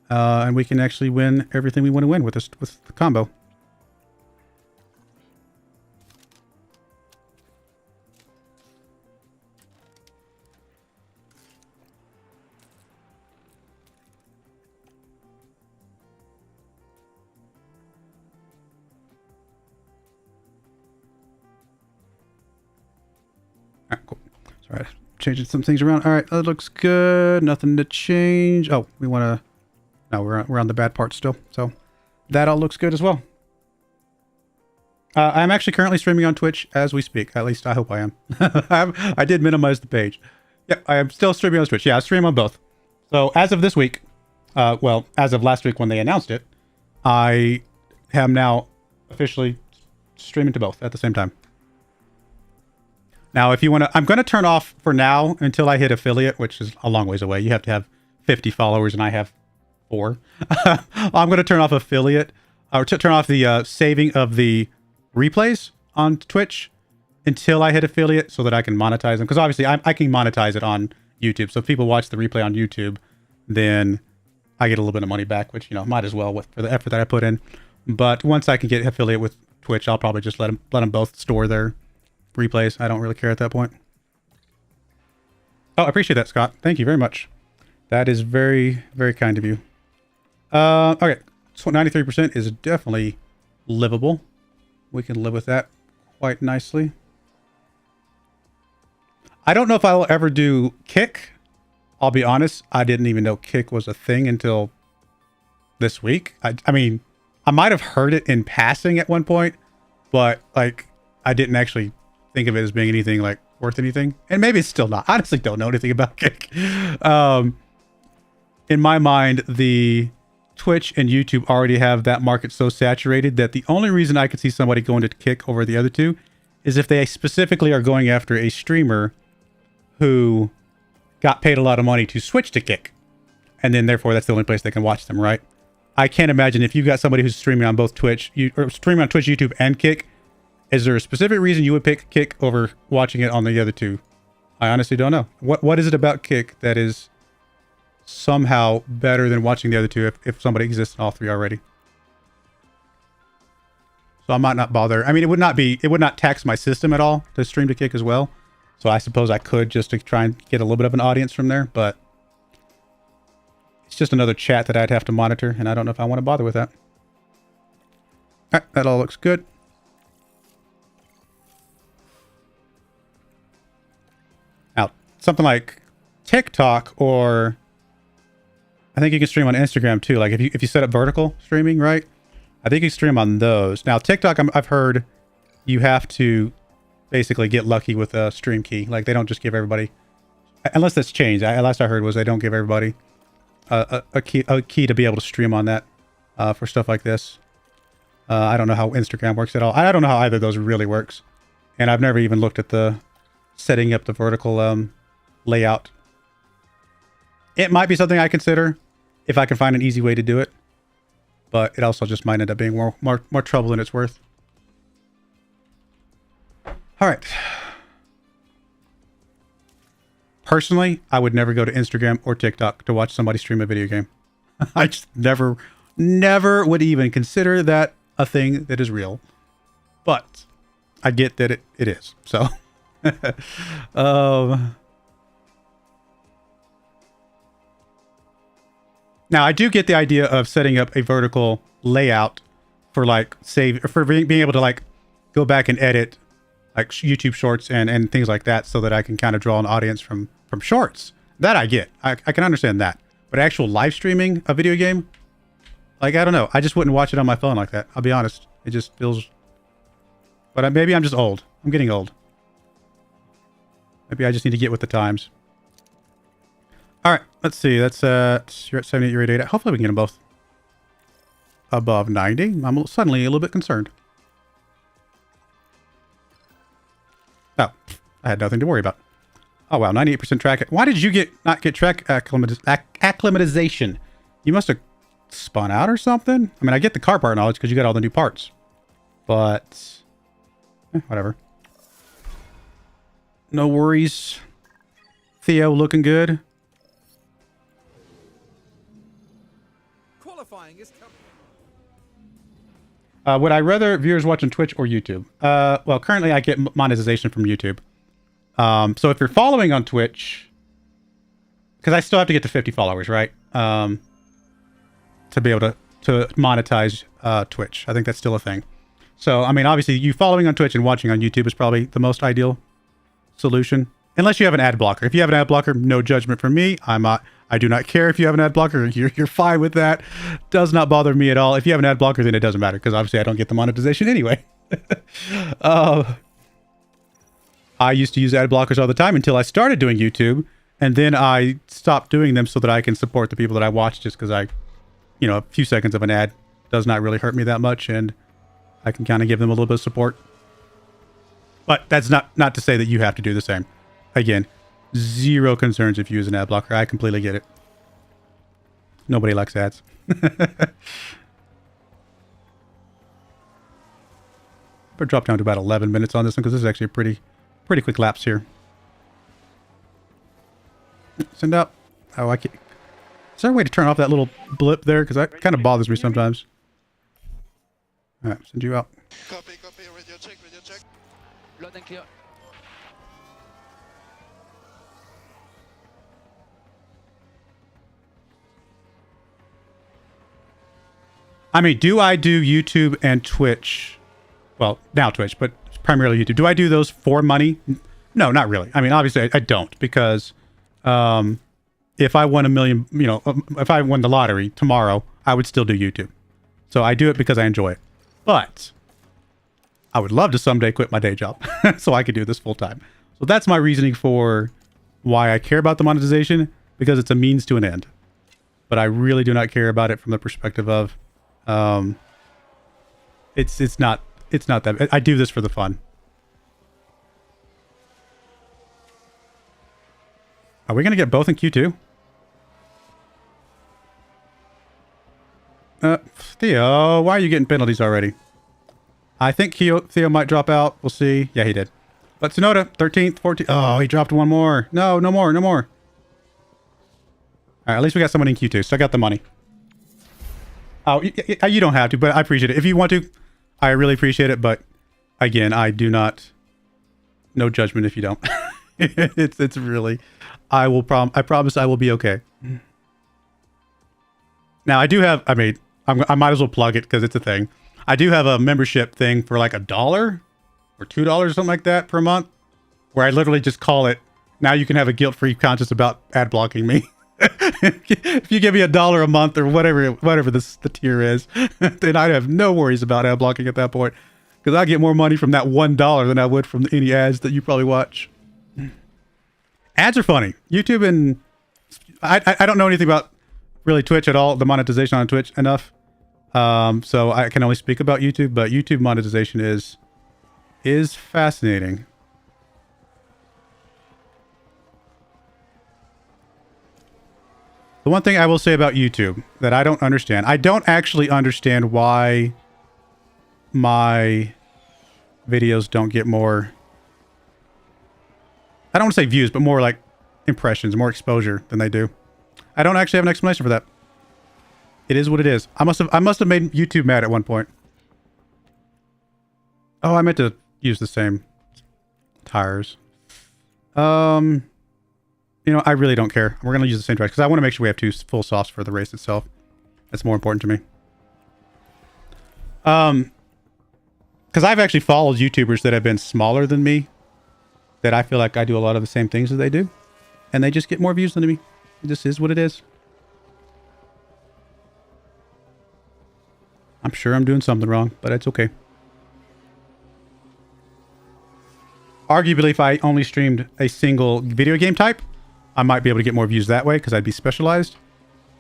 And we can actually win everything we want to win with this, with the combo. All right, cool. Sorry, changing some things around. All right, that looks good. Nothing to change. Oh, we want to... No, we're on the bad part still. So that all looks good as well. I'm actually currently streaming on Twitch as we speak. At least I hope I am. I did minimize the page. Yeah, I am still streaming on Twitch. Yeah, I stream on both. So as of this week, well, as of last week when they announced it, I am now officially streaming to both at the same time. Now, if you want to, I'm going to turn off for now until I hit affiliate, which is a long ways away. You have to have 50 followers and I have 4. I'm going to turn off affiliate, or turn off the saving of the replays on Twitch until I hit affiliate so that I can monetize them. Because obviously I can monetize it on YouTube. So if people watch the replay on YouTube, then I get a little bit of money back, which, you know, might as well for the effort that I put in. But once I can get affiliate with Twitch, I'll probably just let them both store their replays. I don't really care at that point. Oh, I appreciate that, Scott. Thank you very much. That is very, very kind of you. Okay, so 93% is definitely livable. We can live with that quite nicely. I don't know if I will ever do kick. I'll be honest, I didn't even know kick was a thing until this week. I mean, I might have heard it in passing at one point, but like I didn't actually think of it as being anything like worth anything. And maybe it's still not. I honestly don't know anything about kick. In my mind, the Twitch and YouTube already have that market so saturated that the only reason I could see somebody going to kick over the other two is if they specifically are going after a streamer who got paid a lot of money to switch to kick. And then therefore that's the only place they can watch them, right? I can't imagine if you've got somebody who's streaming on both Twitch, or streaming on Twitch, YouTube, and kick, is there a specific reason you would pick kick over watching it on the other two? I honestly don't know. What is it about kick that is somehow better than watching the other two if somebody exists in all three already? So I might not bother. I mean, it would not tax my system at all to stream to kick as well. So I suppose I could just to try and get a little bit of an audience from there, but it's just another chat that I'd have to monitor, and I don't know if I want to bother with that. All right, that all looks good. Now, something like TikTok, or I think you can stream on Instagram too. Like if you set up vertical streaming, right? I think you can stream on those. Now TikTok, I've heard you have to basically get lucky with a stream key. Like they don't just give everybody, unless that's changed. Last I heard was they don't give everybody a key to be able to stream on that for stuff like this. I don't know how Instagram works at all. I don't know how either of those really works, and I've never even looked at the setting up the vertical layout. It might be something I consider if I can find an easy way to do it, but it also just might end up being more trouble than it's worth. All right. Personally, I would never go to Instagram or TikTok to watch somebody stream a video game. I just never would even consider that a thing that is real. But I get that it is. So, now I do get the idea of setting up a vertical layout for like being able to like go back and edit like YouTube shorts and things like that, so that I can kind of draw an audience from shorts. That I get. I can understand that. But actual live streaming a video game, like, I don't know. I just wouldn't watch it on my phone like that. I'll be honest. It just feels... But maybe I'm just old. I'm getting old. Maybe I just need to get with the times. All right. Let's see. That's you're at 78, you're at 80. Hopefully we can get them both above 90. I'm suddenly a little bit concerned. Oh, I had nothing to worry about. Oh, wow. 98% track. Why did you not get track acclimatization? You must have spun out or something. I mean, I get the car part knowledge because you got all the new parts. But... whatever. No worries. Theo looking good. Qualifying is coming. Would I rather viewers watch on Twitch or YouTube? Well, currently I get monetization from YouTube. So if you're following on Twitch, because I still have to get to 50 followers, right? To be able to monetize Twitch. I think that's still a thing. So, I mean, obviously, you following on Twitch and watching on YouTube is probably the most ideal solution. Unless you have an ad blocker. If you have an ad blocker, no judgment from me. I do not care if you have an ad blocker. You're fine with that. Does not bother me at all. If you have an ad blocker, then it doesn't matter because obviously I don't get the monetization anyway. I used to use ad blockers all the time until I started doing YouTube, and then I stopped doing them so that I can support the people that I watch just because a few seconds of an ad does not really hurt me that much, and I can kind of give them a little bit of support. But that's not to say that you have to do the same. Again, zero concerns if you use an ad blocker. I completely get it. Nobody likes ads. But drop down to about 11 minutes on this one because this is actually a pretty quick lapse here. Send up. Oh, I can't. Is there a way to turn off that little blip there? Because that kind of bothers me sometimes. All right, send you out. Copy, radio check, radio check. Loud and clear. I mean, do I do YouTube and Twitch? Well, now Twitch, but primarily YouTube. Do I do those for money? No, not really. I mean, obviously I don't because if I won $1 million, if I won the lottery tomorrow, I would still do YouTube. So I do it because I enjoy it. But I would love to someday quit my day job so I could do this full time. So that's my reasoning for why I care about the monetization, because it's a means to an end. But I really do not care about it from the perspective of it's not that I do this for the fun. Are we gonna get both in Q2? Theo, why are you getting penalties already? I think Theo might drop out. We'll see. Yeah, he did. But Tsunoda, 13th, 14th. Oh, he dropped one more. No more. All right, at least we got someone in Q2, so I got the money. Oh, you don't have to, but I appreciate it. If you want to, I really appreciate it. But again, I do not. No judgment if you don't. It's really. I promise I will be okay. Now I do have. I mean, I might as well plug it because it's a thing. I do have a membership thing for like $1 or $2 or something like that per month, where I literally just call it. Now you can have a guilt-free conscience about ad blocking me. If you give me $1 a month or whatever the tier is, then I have no worries about ad blocking at that point, because I get more money from that $1 than I would from any ads that you probably watch. Ads are funny. YouTube and I don't know anything about really Twitch at all. The monetization on Twitch enough, so I can only speak about YouTube. But YouTube monetization is fascinating. The one thing I will say about YouTube that I don't understand, I don't actually understand why my videos don't get more, I don't want to say views, but more like impressions, more exposure than they do. I don't actually have an explanation for that. It is what it is. I must have made YouTube mad at one point. Oh, I meant to use the same tires. I really don't care. We're going to use the same tires because I want to make sure we have 2 full softs for the race itself. That's more important to me. Because I've actually followed YouTubers that have been smaller than me, that I feel like I do a lot of the same things that they do, and they just get more views than me. This is what it is. I'm sure I'm doing something wrong, but it's okay. Arguably, if I only streamed a single video game type, I might be able to get more views that way because I'd be specialized.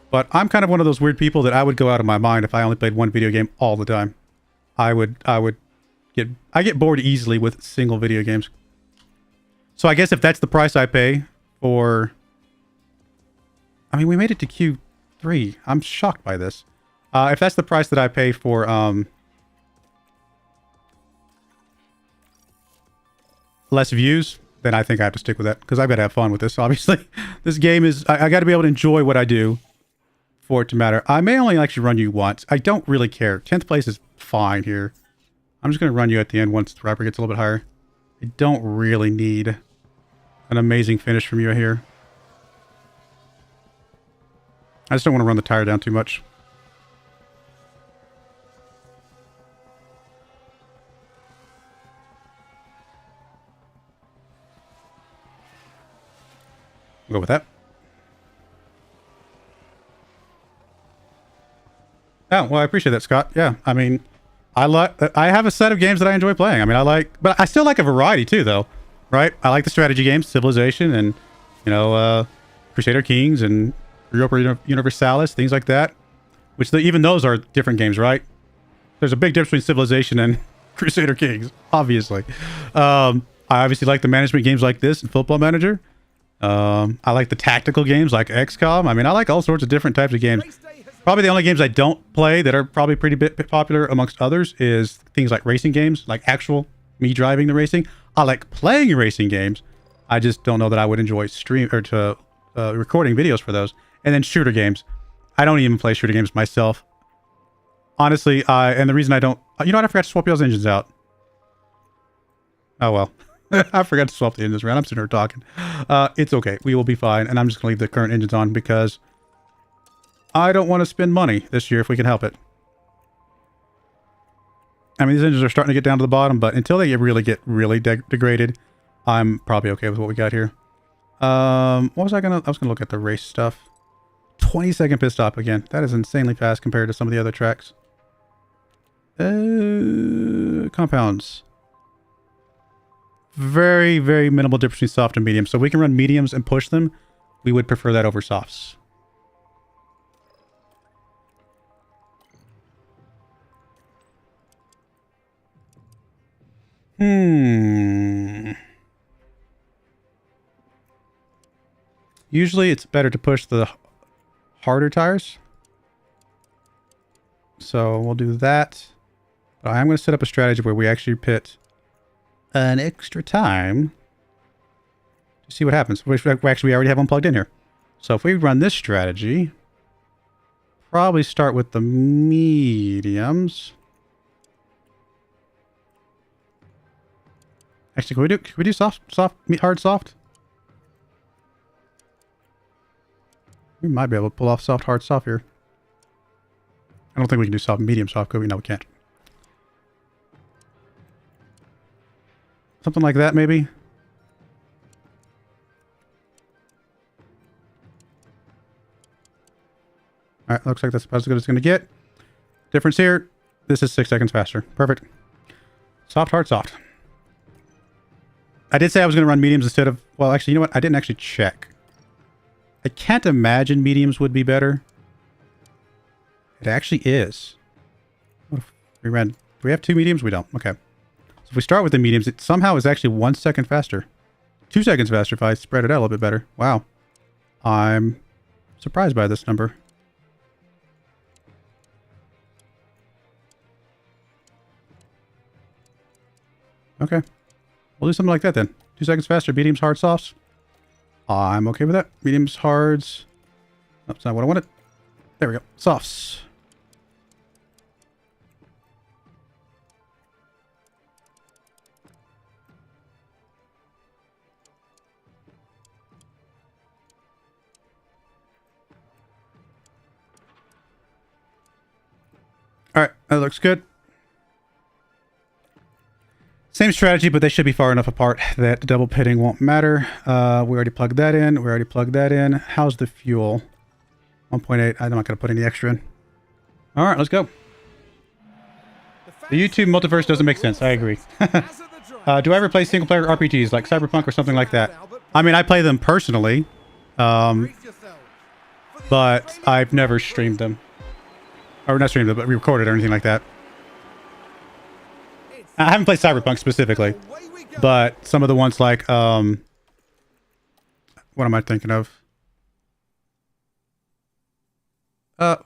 But I'm kind of one of those weird people that I would go out of my mind if I only played one video game all the time. I get bored easily with single video games. So I guess if that's the price I pay for, I mean, we made it to 3. I'm shocked by this. If that's the price that I pay for less views, then I think I have to stick with that, because I've got to have fun with this, obviously. This game is... I got to be able to enjoy what I do for it to matter. I may only actually run you once. I don't really care. 10th place is fine here. I'm just going to run you at the end once the rapper gets a little bit higher. I don't really need an amazing finish from you here. I just don't want to run the tire down too much. We'll go with that. Oh, well, I appreciate that, Scott. Yeah, I mean, I have a set of games that I enjoy playing. I mean, but I still like a variety too, though, right? I like the strategy games, Civilization, and you know, Crusader Kings and Europa Universalis, things like that. Which even those are different games, right? There's a big difference between Civilization and Crusader Kings, obviously. I obviously like the management games like this and Football Manager. I like the tactical games like XCOM. I mean, I like all sorts of different types of games. Probably the only games I don't play that are probably pretty bit popular amongst others is things like racing games, like actual me driving the racing. I like playing racing games. I just don't know that I would enjoy recording videos for those. And then shooter games. I don't even play shooter games myself. Honestly, and the reason I don't... You know what? I forgot to swap y'all's engines out. Oh, well. I forgot to swap the engines around. I'm sitting here talking. It's okay. We will be fine. And I'm just going to leave the current engines on because I don't want to spend money this year if we can help it. I mean, these engines are starting to get down to the bottom, but until they really get degraded, I'm probably okay with what we got here. What was I was gonna look at the race stuff. 20-second pit stop again. That is insanely fast compared to some of the other tracks. Compounds. Very, very minimal difference between soft and medium. So we can run mediums and push them. We would prefer that over softs. Usually it's better to push the harder tires. So we'll do that. But I am going to set up a strategy where we actually pit an extra time to see what happens. Actually, we already have one plugged in here. So if we run this strategy, probably start with the mediums. Actually, can we do soft, hard, soft? We might be able to pull off soft, hard, soft here. I don't think we can do soft, medium, soft, could we? No, we can't. Something like that, maybe? Alright, looks like that's about as good as it's going to get. Difference here. This is 6 seconds faster. Perfect. Soft, hard, soft. I did say I was going to run mediums instead of... Well, actually, you know what? I didn't actually check. I can't imagine mediums would be better. It actually is. What if we ran... Do we have 2 mediums? We don't. Okay. So if we start with the mediums, it somehow is actually 1 second faster. 2 seconds faster if I spread it out a little bit better. Wow. I'm surprised by this number. Okay. We'll do something like that then. 2 seconds faster. Mediums, hard, softs. I'm okay with that. Mediums, hards. Oh, that's not what I wanted. There we go. Softs. Alright, that looks good. Same strategy, but they should be far enough apart that double pitting won't matter. We already plugged that in. We already plugged that in. How's the fuel? 1.8. I'm not going to put any extra in. All right, let's go. The YouTube multiverse doesn't make sense. I agree. Do I ever play single-player RPGs like Cyberpunk or something like that? I mean, I play them personally, but I've never streamed them. Or not streamed them, but recorded or anything like that. I haven't played Cyberpunk specifically, but some of the ones like, what am I thinking of?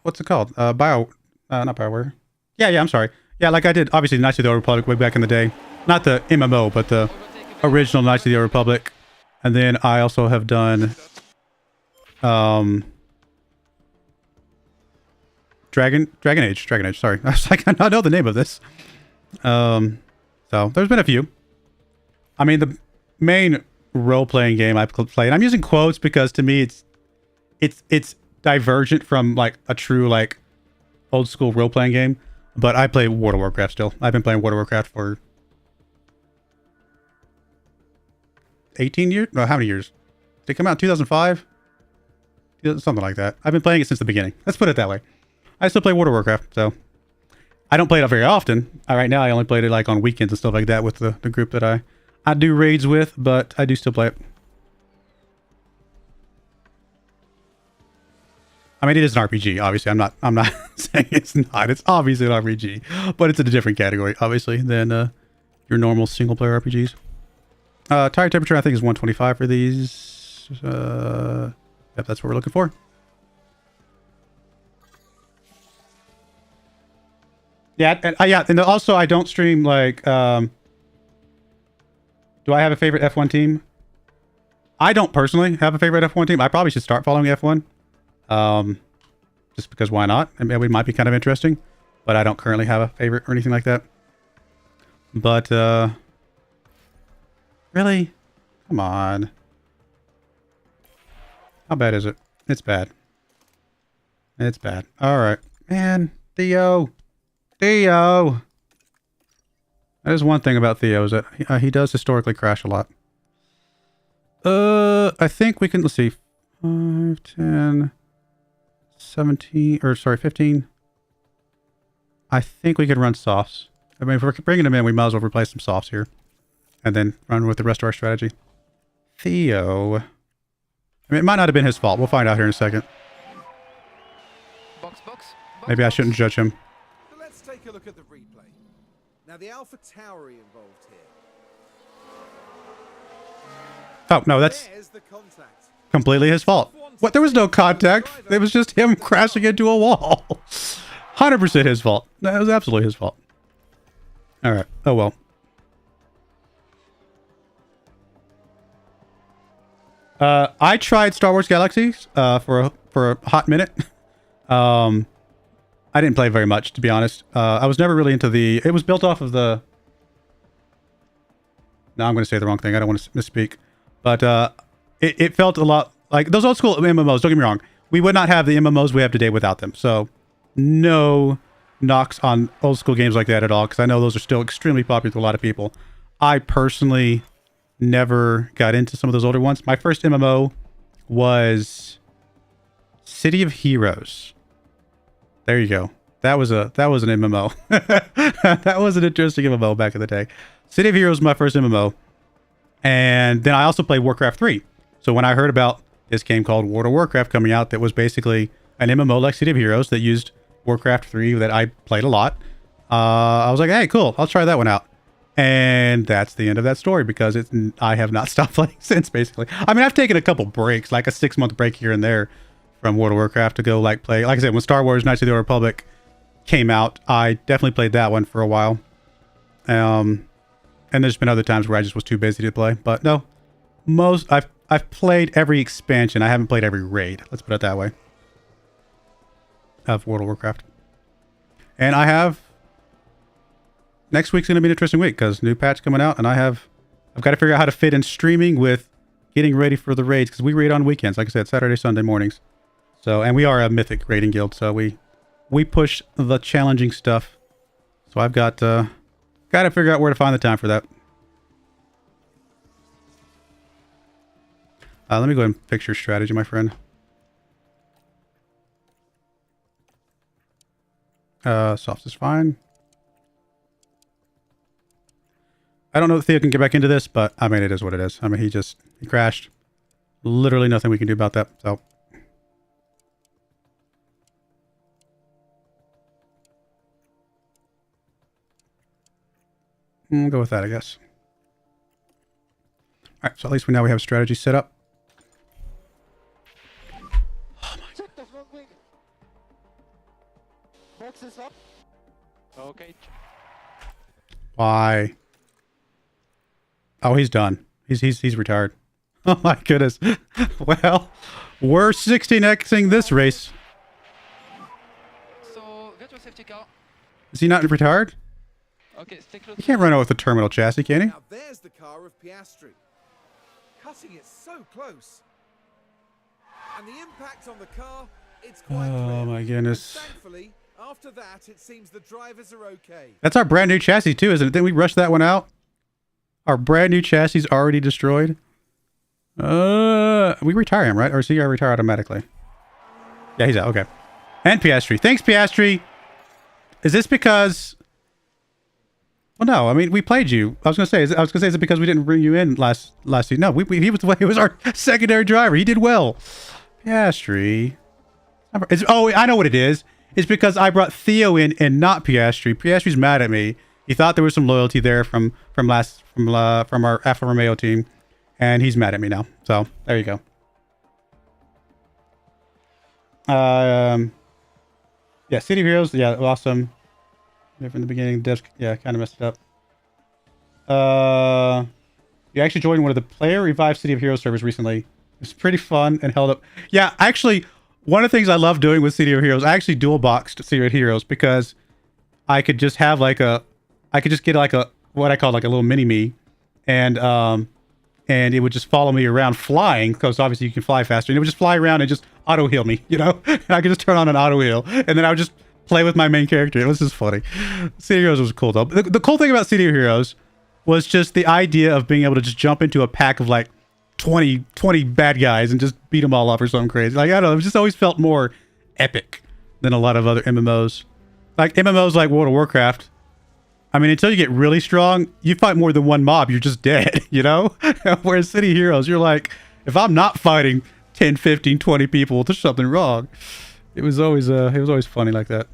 what's it called? Not BioWare. Yeah, I'm sorry. Yeah, like I did, obviously, Knights of the Old Republic way back in the day. Not the MMO, but the original Knights of the Old Republic. And then I also have done, Dragon Age, sorry. I was like, I know the name of this. So there's been a few. I mean, the main role-playing game I've played, I'm using quotes because to me it's divergent from like a true like old school role-playing game. But I play World of Warcraft still. I've been playing World of Warcraft for 18 years? No, how many years? Did it come out in 2005? Something like that. I've been playing it since the beginning. Let's put it that way. I still play World of Warcraft, so I don't play it very often. Right now, I only played it like on weekends and stuff like that with the group that I do raids with, but I do still play it. I mean, it is an RPG, obviously. I'm not saying it's not. It's obviously an RPG, but it's in a different category, obviously, than your normal single-player RPGs. Tire temperature, I think, is 125 for these. Yep, that's what we're looking for. Yeah, and also I don't stream like. Do I have a favorite F1 team? I don't personally have a favorite F1 team. I probably should start following F1. Just because why not? I mean, it might be kind of interesting, but I don't currently have a favorite or anything like that. But, really? Come on. How bad is it? It's bad. It's bad. All right. Man, Theo. That is one thing about Theo, is that he does historically crash a lot. I think we can, let's see. 5, 10... 17 or sorry 15. I think we could run softs. I mean, if we're bringing them in, we might as well replace some softs here and then run with the rest of our strategy. Theo, I mean, it might not have been his fault. We'll find out here in a second. Maybe I shouldn't judge him. But let's take a look at the replay. Now the Alpha Tower involved here. Oh no, that's the contact. Completely his fault. What? There was no contact. It was just him crashing into a wall. 100% his fault. That was absolutely his fault. All right. Oh well. I tried Star Wars Galaxies for a hot minute. I didn't play very much, to be honest. I was never really into the. It was built off of the. No, I'm going to say the wrong thing. I don't want to misspeak, but it felt a lot like those old school MMOs. Don't get me wrong. We would not have the MMOs we have today without them. So, no knocks on old school games like that at all, because I know those are still extremely popular to a lot of people. I personally never got into some of those older ones. My first MMO was City of Heroes. There you go. That was an MMO. That was an interesting MMO back in the day. City of Heroes was my first MMO. And then I also played Warcraft 3. So when I heard about this game called World of Warcraft coming out that was basically an MMO like City of Heroes that used Warcraft 3 that I played a lot, I was like, hey, cool, I'll try that one out. And that's the end of that story, because I have not stopped playing since, basically. I mean, I've taken a couple breaks, like a 6-month break here and there from World of Warcraft to go like play. Like I said, when Star Wars Knights of the Old Republic came out, I definitely played that one for a while. And there's been other times where I just was too busy to play. But no, I've played every expansion. I haven't played every raid. Let's put it that way. Of World of Warcraft. And I have. Next week's going to be an interesting week because new patch coming out, and I've got to figure out how to fit in streaming with getting ready for the raids, because we raid on weekends. Like I said, Saturday, Sunday mornings. So, and we are a mythic raiding guild, so we push the challenging stuff. So I've got to figure out where to find the time for that. Let me go ahead and fix your strategy, my friend. Soft is fine. I don't know if Theo can get back into this, but I mean, it is what it is. I mean, he crashed. Literally nothing we can do about that. So. We'll go with that, I guess. All right, so at least now we have a strategy set up. Oh my God. Box is up. Okay. Why? Oh, he's done. He's retired. Oh my goodness. Well, we're 16xing this race. So, virtual safety car. Is he not retired? Okay, stay close. He can't run out with the terminal chassis, can he? Now there's the car of Piastri. Cutting it so close. And the impact on the car, it's quite clear. Oh my goodness. And thankfully, after that, it seems the drivers are okay. That's our brand new chassis too, isn't it? Didn't we rush that one out? Our brand new chassis already destroyed. We retire him, right? Or is he retire automatically? Yeah, he's out. Okay. And Piastri. Thanks, Piastri. Is this because? Well, no. I mean, we played you. I was gonna say. Is it because we didn't bring you in last season? No, he was our secondary driver. He did well. Piastri. Oh, I know what it is. It's because I brought Theo in and not Piastri. Piastri's mad at me. He thought there was some loyalty there from our Alfa Romeo team, and he's mad at me now. So there you go. Yeah, City of Heroes. Yeah, awesome. From the beginning, Devs, yeah, kind of messed it up. You actually joined one of the player revived City of Heroes servers recently. It's pretty fun and held up. Yeah, actually, one of the things I love doing with City of Heroes, I actually dual boxed City of Heroes because I could just have like I could just get like what I call like a little mini me, and it would just follow me around flying because obviously you can fly faster, and it would just fly around and just auto heal me, you know. And I could just turn on an auto heal, and then I would just play with my main character. It was just funny. City of Heroes was cool though. The cool thing about City of Heroes was just the idea of being able to just jump into a pack of like 20 bad guys and just beat them all up or something crazy. Like, I don't know, it just always felt more epic than a lot of other MMOs. Like MMOs like World of Warcraft, I mean, until you get really strong, you fight more than one mob, you're just dead, you know? Whereas City of Heroes, you're like, if I'm not fighting 10, 15, 20 people, there's something wrong. It was always funny like that.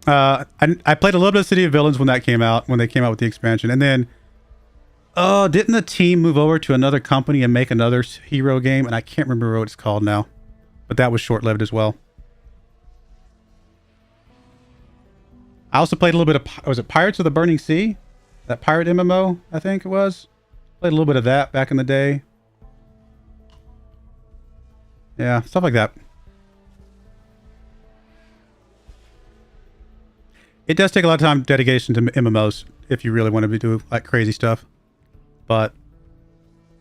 I played a little bit of City of Villains when they came out with the expansion, and then didn't the team move over to another company and make another hero game? And I can't remember what it's called now, but that was short-lived as well. I also played a little bit of, was it Pirates of the Burning Sea? That pirate MMO, I think it was. Played a little bit of that back in the day. Yeah, stuff like that. It does take a lot of time, dedication to MMOs if you really want to do like crazy stuff. But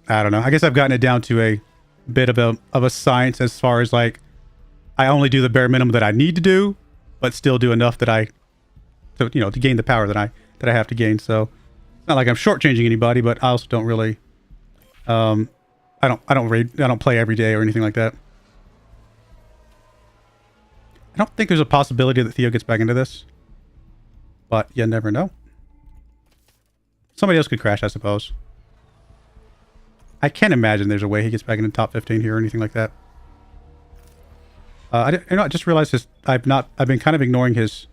I don't know. I guess I've gotten it down to a bit of a science as far as like I only do the bare minimum that I need to do, but still do enough that to gain the power that I have to gain. So it's not like I'm shortchanging anybody, but I also don't really I don't play every day or anything like that. I don't think there's a possibility that Theo gets back into this, but you never know. Somebody else could crash, I suppose. I can't imagine there's a way he gets back into top 15 here or anything like that. I just realized I've been kind of ignoring his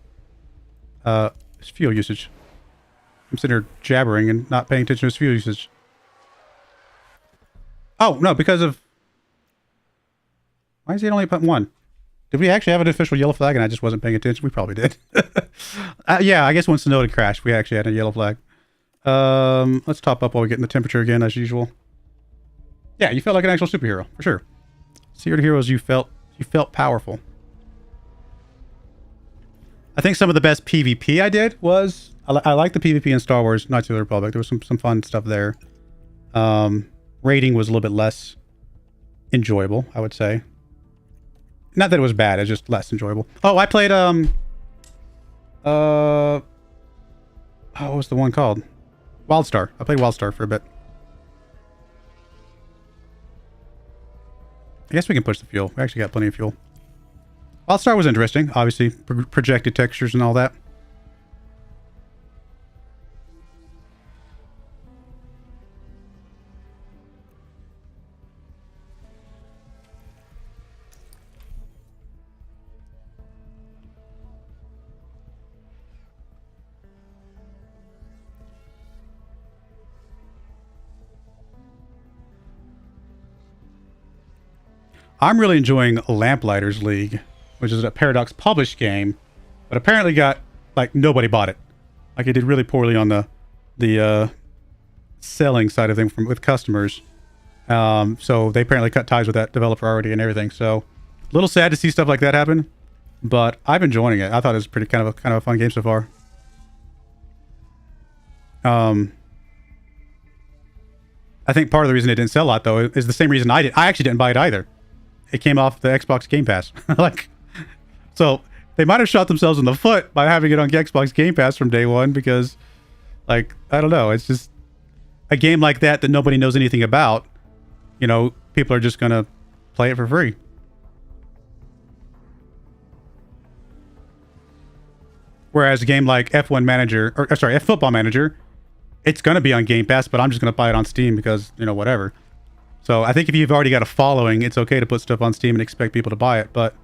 fuel usage. I'm sitting here jabbering and not paying attention to his fuel usage. Oh, no, because of... Why is he only putting one? Did we actually have an official yellow flag and I just wasn't paying attention? We probably did. Yeah, I guess once the node crashed, we actually had a yellow flag. Let's top up while we get in the temperature again, as usual. Yeah, you felt like an actual superhero, for sure. Secret Heroes, you felt powerful. I think some of the best PvP I did was... I like the PvP in Star Wars, Knights of the Republic. There was some fun stuff there. Raiding was a little bit less enjoyable, I would say. Not that it was bad, it's just less enjoyable. Oh, I played, what was the one called? Wildstar. I played Wildstar for a bit. I guess we can push the fuel. We actually got plenty of fuel. Wildstar was interesting. Obviously, projected textures and all that. I'm really enjoying Lamplighters League, which is a Paradox published game, but apparently got, like, nobody bought it. Like, it did really poorly on the selling side of things with customers. So they apparently cut ties with that developer already and everything. So a little sad to see stuff like that happen, but I've been enjoying it. I thought it was pretty kind of a fun game so far. I think part of the reason it didn't sell a lot though is the same reason I actually didn't buy it either. It came off the Xbox Game Pass. Like, so they might have shot themselves in the foot by having it on Xbox Game Pass from day one because, like, I don't know. It's just a game like that nobody knows anything about. You know, people are just going to play it for free. Whereas a game like F1 Manager, or sorry, F Football Manager, it's going to be on Game Pass, but I'm just going to buy it on Steam because, you know, whatever. So I think if you've already got a following, it's okay to put stuff on Steam and expect people to buy it. But,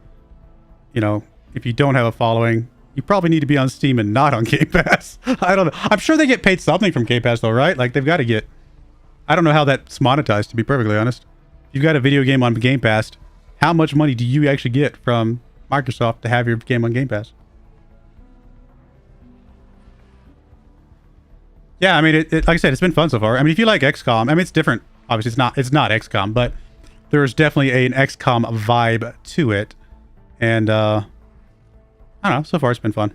you know, if you don't have a following, you probably need to be on Steam and not on Game Pass. I don't know. I'm sure they get paid something from Game Pass though, right? Like, they've got to get... I don't know how that's monetized, to be perfectly honest. If you've got a video game on Game Pass, how much money do you actually get from Microsoft to have your game on Game Pass? Yeah, I mean, like I said, it's been fun so far. I mean, if you like XCOM, I mean, it's different. Obviously, it's not XCOM, but there's definitely an XCOM vibe to it. And, I don't know. So far, it's been fun.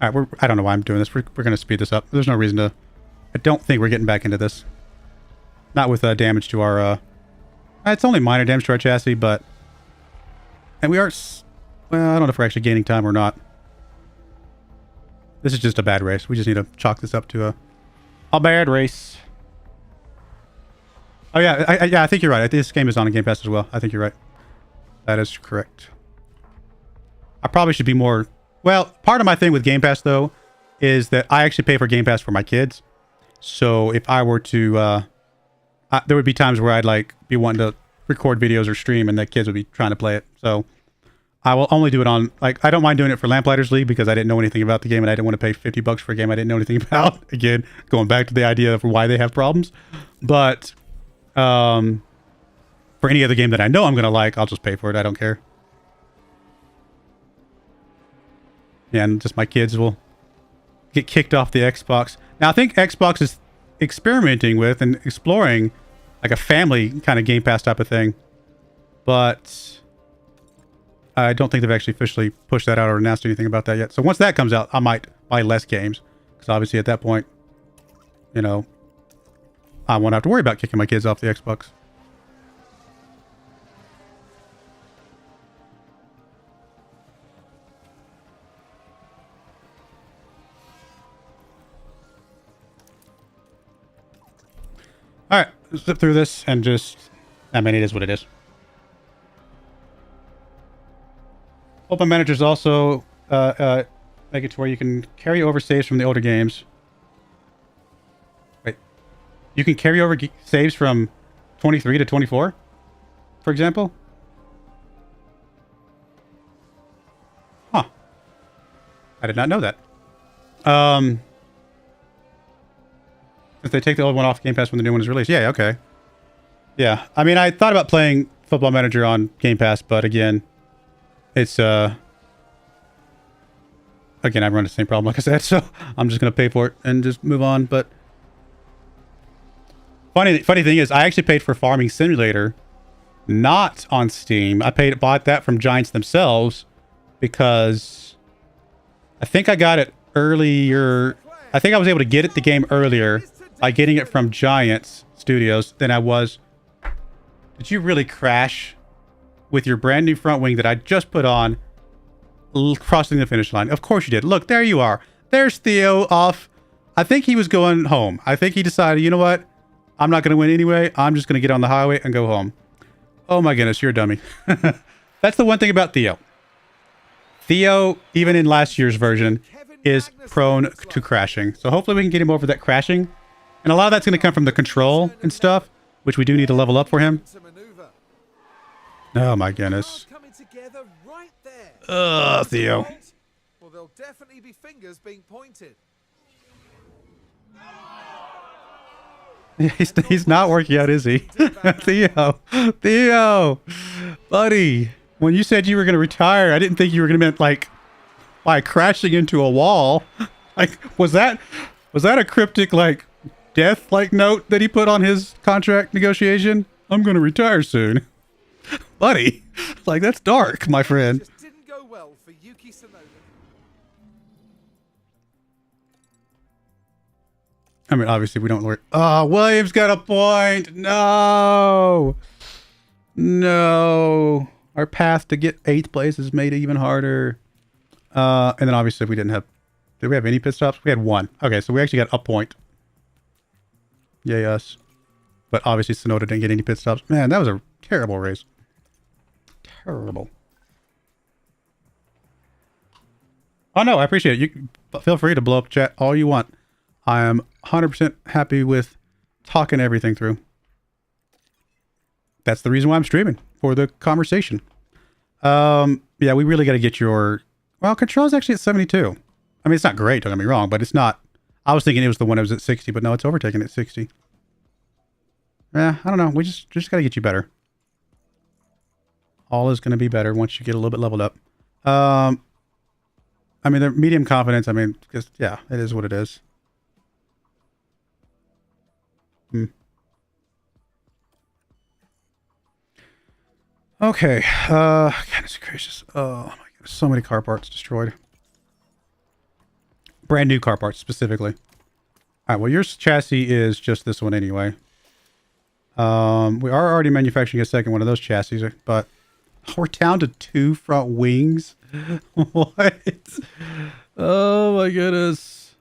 All right, I don't know why I'm doing this. We're going to speed this up. There's no reason to... I don't think we're getting back into this. Not with damage to our... it's only minor damage to our chassis, but... And we are... Well, I don't know if we're actually gaining time or not. This is just a bad race. We just need to chalk this up to a bad race. Oh, yeah. I think you're right. This game is on a Game Pass as well. I think you're right. That is correct. I probably should be more... Well, part of my thing with Game Pass, though, is that I actually pay for Game Pass for my kids. So if I were to... there would be times where I'd, like, be wanting to record videos or stream, and the kids would be trying to play it. So I will only do it on... Like, I don't mind doing it for Lamplighters League because I didn't know anything about the game, and I didn't want to pay $50 for a game I didn't know anything about. Again, going back to the idea of why they have problems. But for any other game that I know I'm going to like, I'll just pay for it. I don't care. And just my kids will get kicked off the Xbox. Now, I think Xbox is experimenting with and exploring like a family kind of Game Pass type of thing. But I don't think they've actually officially pushed that out or announced anything about that yet. So once that comes out, I might buy less games. Because obviously at that point, you know, I won't have to worry about kicking my kids off the Xbox. Alright, zip through this and just... I mean, it is what it is. Open Manager's also make it to where you can carry over saves from the older games. Wait. You can carry over saves from 23 to 24, for example? Huh. I did not know that. If they take the old one off Game Pass when the new one is released. Yeah, okay. Yeah. I mean, I thought about playing Football Manager on Game Pass, but again, it's, again, I run the same problem, like I said, so I'm just going to pay for it and just move on. But funny thing is, I actually paid for Farming Simulator, not on Steam. I bought that from Giants themselves because I think I got it earlier. I think I was able to get the game earlier by getting it from Giants Studios than I was. Did you really crash with your brand new front wing that I just put on crossing the finish line? Of course you did. Look, there you are. There's Theo off. I think he was going home. I think he decided, you know what? I'm not going to win anyway. I'm just going to get on the highway and go home. Oh my goodness, you're a dummy. That's the one thing about Theo. Theo, even in last year's version, is prone to crashing. So hopefully we can get him over that crashing. And a lot of that's going to come from the control and stuff, which we do need to level up for him. Oh my goodness. Ugh, Theo. Well, there'll definitely be fingers being pointed. He's not working out, is he? Theo, Theo, buddy. When you said you were going to retire, I didn't think you were going to meant like by crashing into a wall. Like, was that a cryptic like death like note that he put on his contract negotiation? I'm going to retire soon, buddy. Like, that's dark, my friend. Just didn't go well for Yuki Tsunoda. I mean, obviously we don't work. Oh, Williams got a point. No, no. Our path to get 8th place is made even harder. And then obviously we didn't have. Did we have any pit stops? We had 1. Okay, so we actually got a point. Yay us. But obviously Tsunoda didn't get any pit stops. Man, that was a terrible race. Terrible. Oh no, I appreciate it. You feel free to blow up chat all you want. I am 100% happy with talking everything through. That's the reason why I'm streaming, for the conversation. Yeah, we really got to get your... Well, control's actually at 72. I mean, it's not great, don't get me wrong, but it's not... I was thinking it was the one that was at 60, but no, it's overtaken at 60. Yeah, I don't know. We just got to get you better. All is going to be better once you get a little bit leveled up. I mean, the medium confidence, I mean, just, yeah, it is what it is. Okay. Goodness gracious. Oh my goodness. So many car parts destroyed. Brand new car parts specifically. Alright, well your chassis is just this one anyway. We are already manufacturing a second one of those chassis, but we're down to 2 front wings. What? Oh my goodness.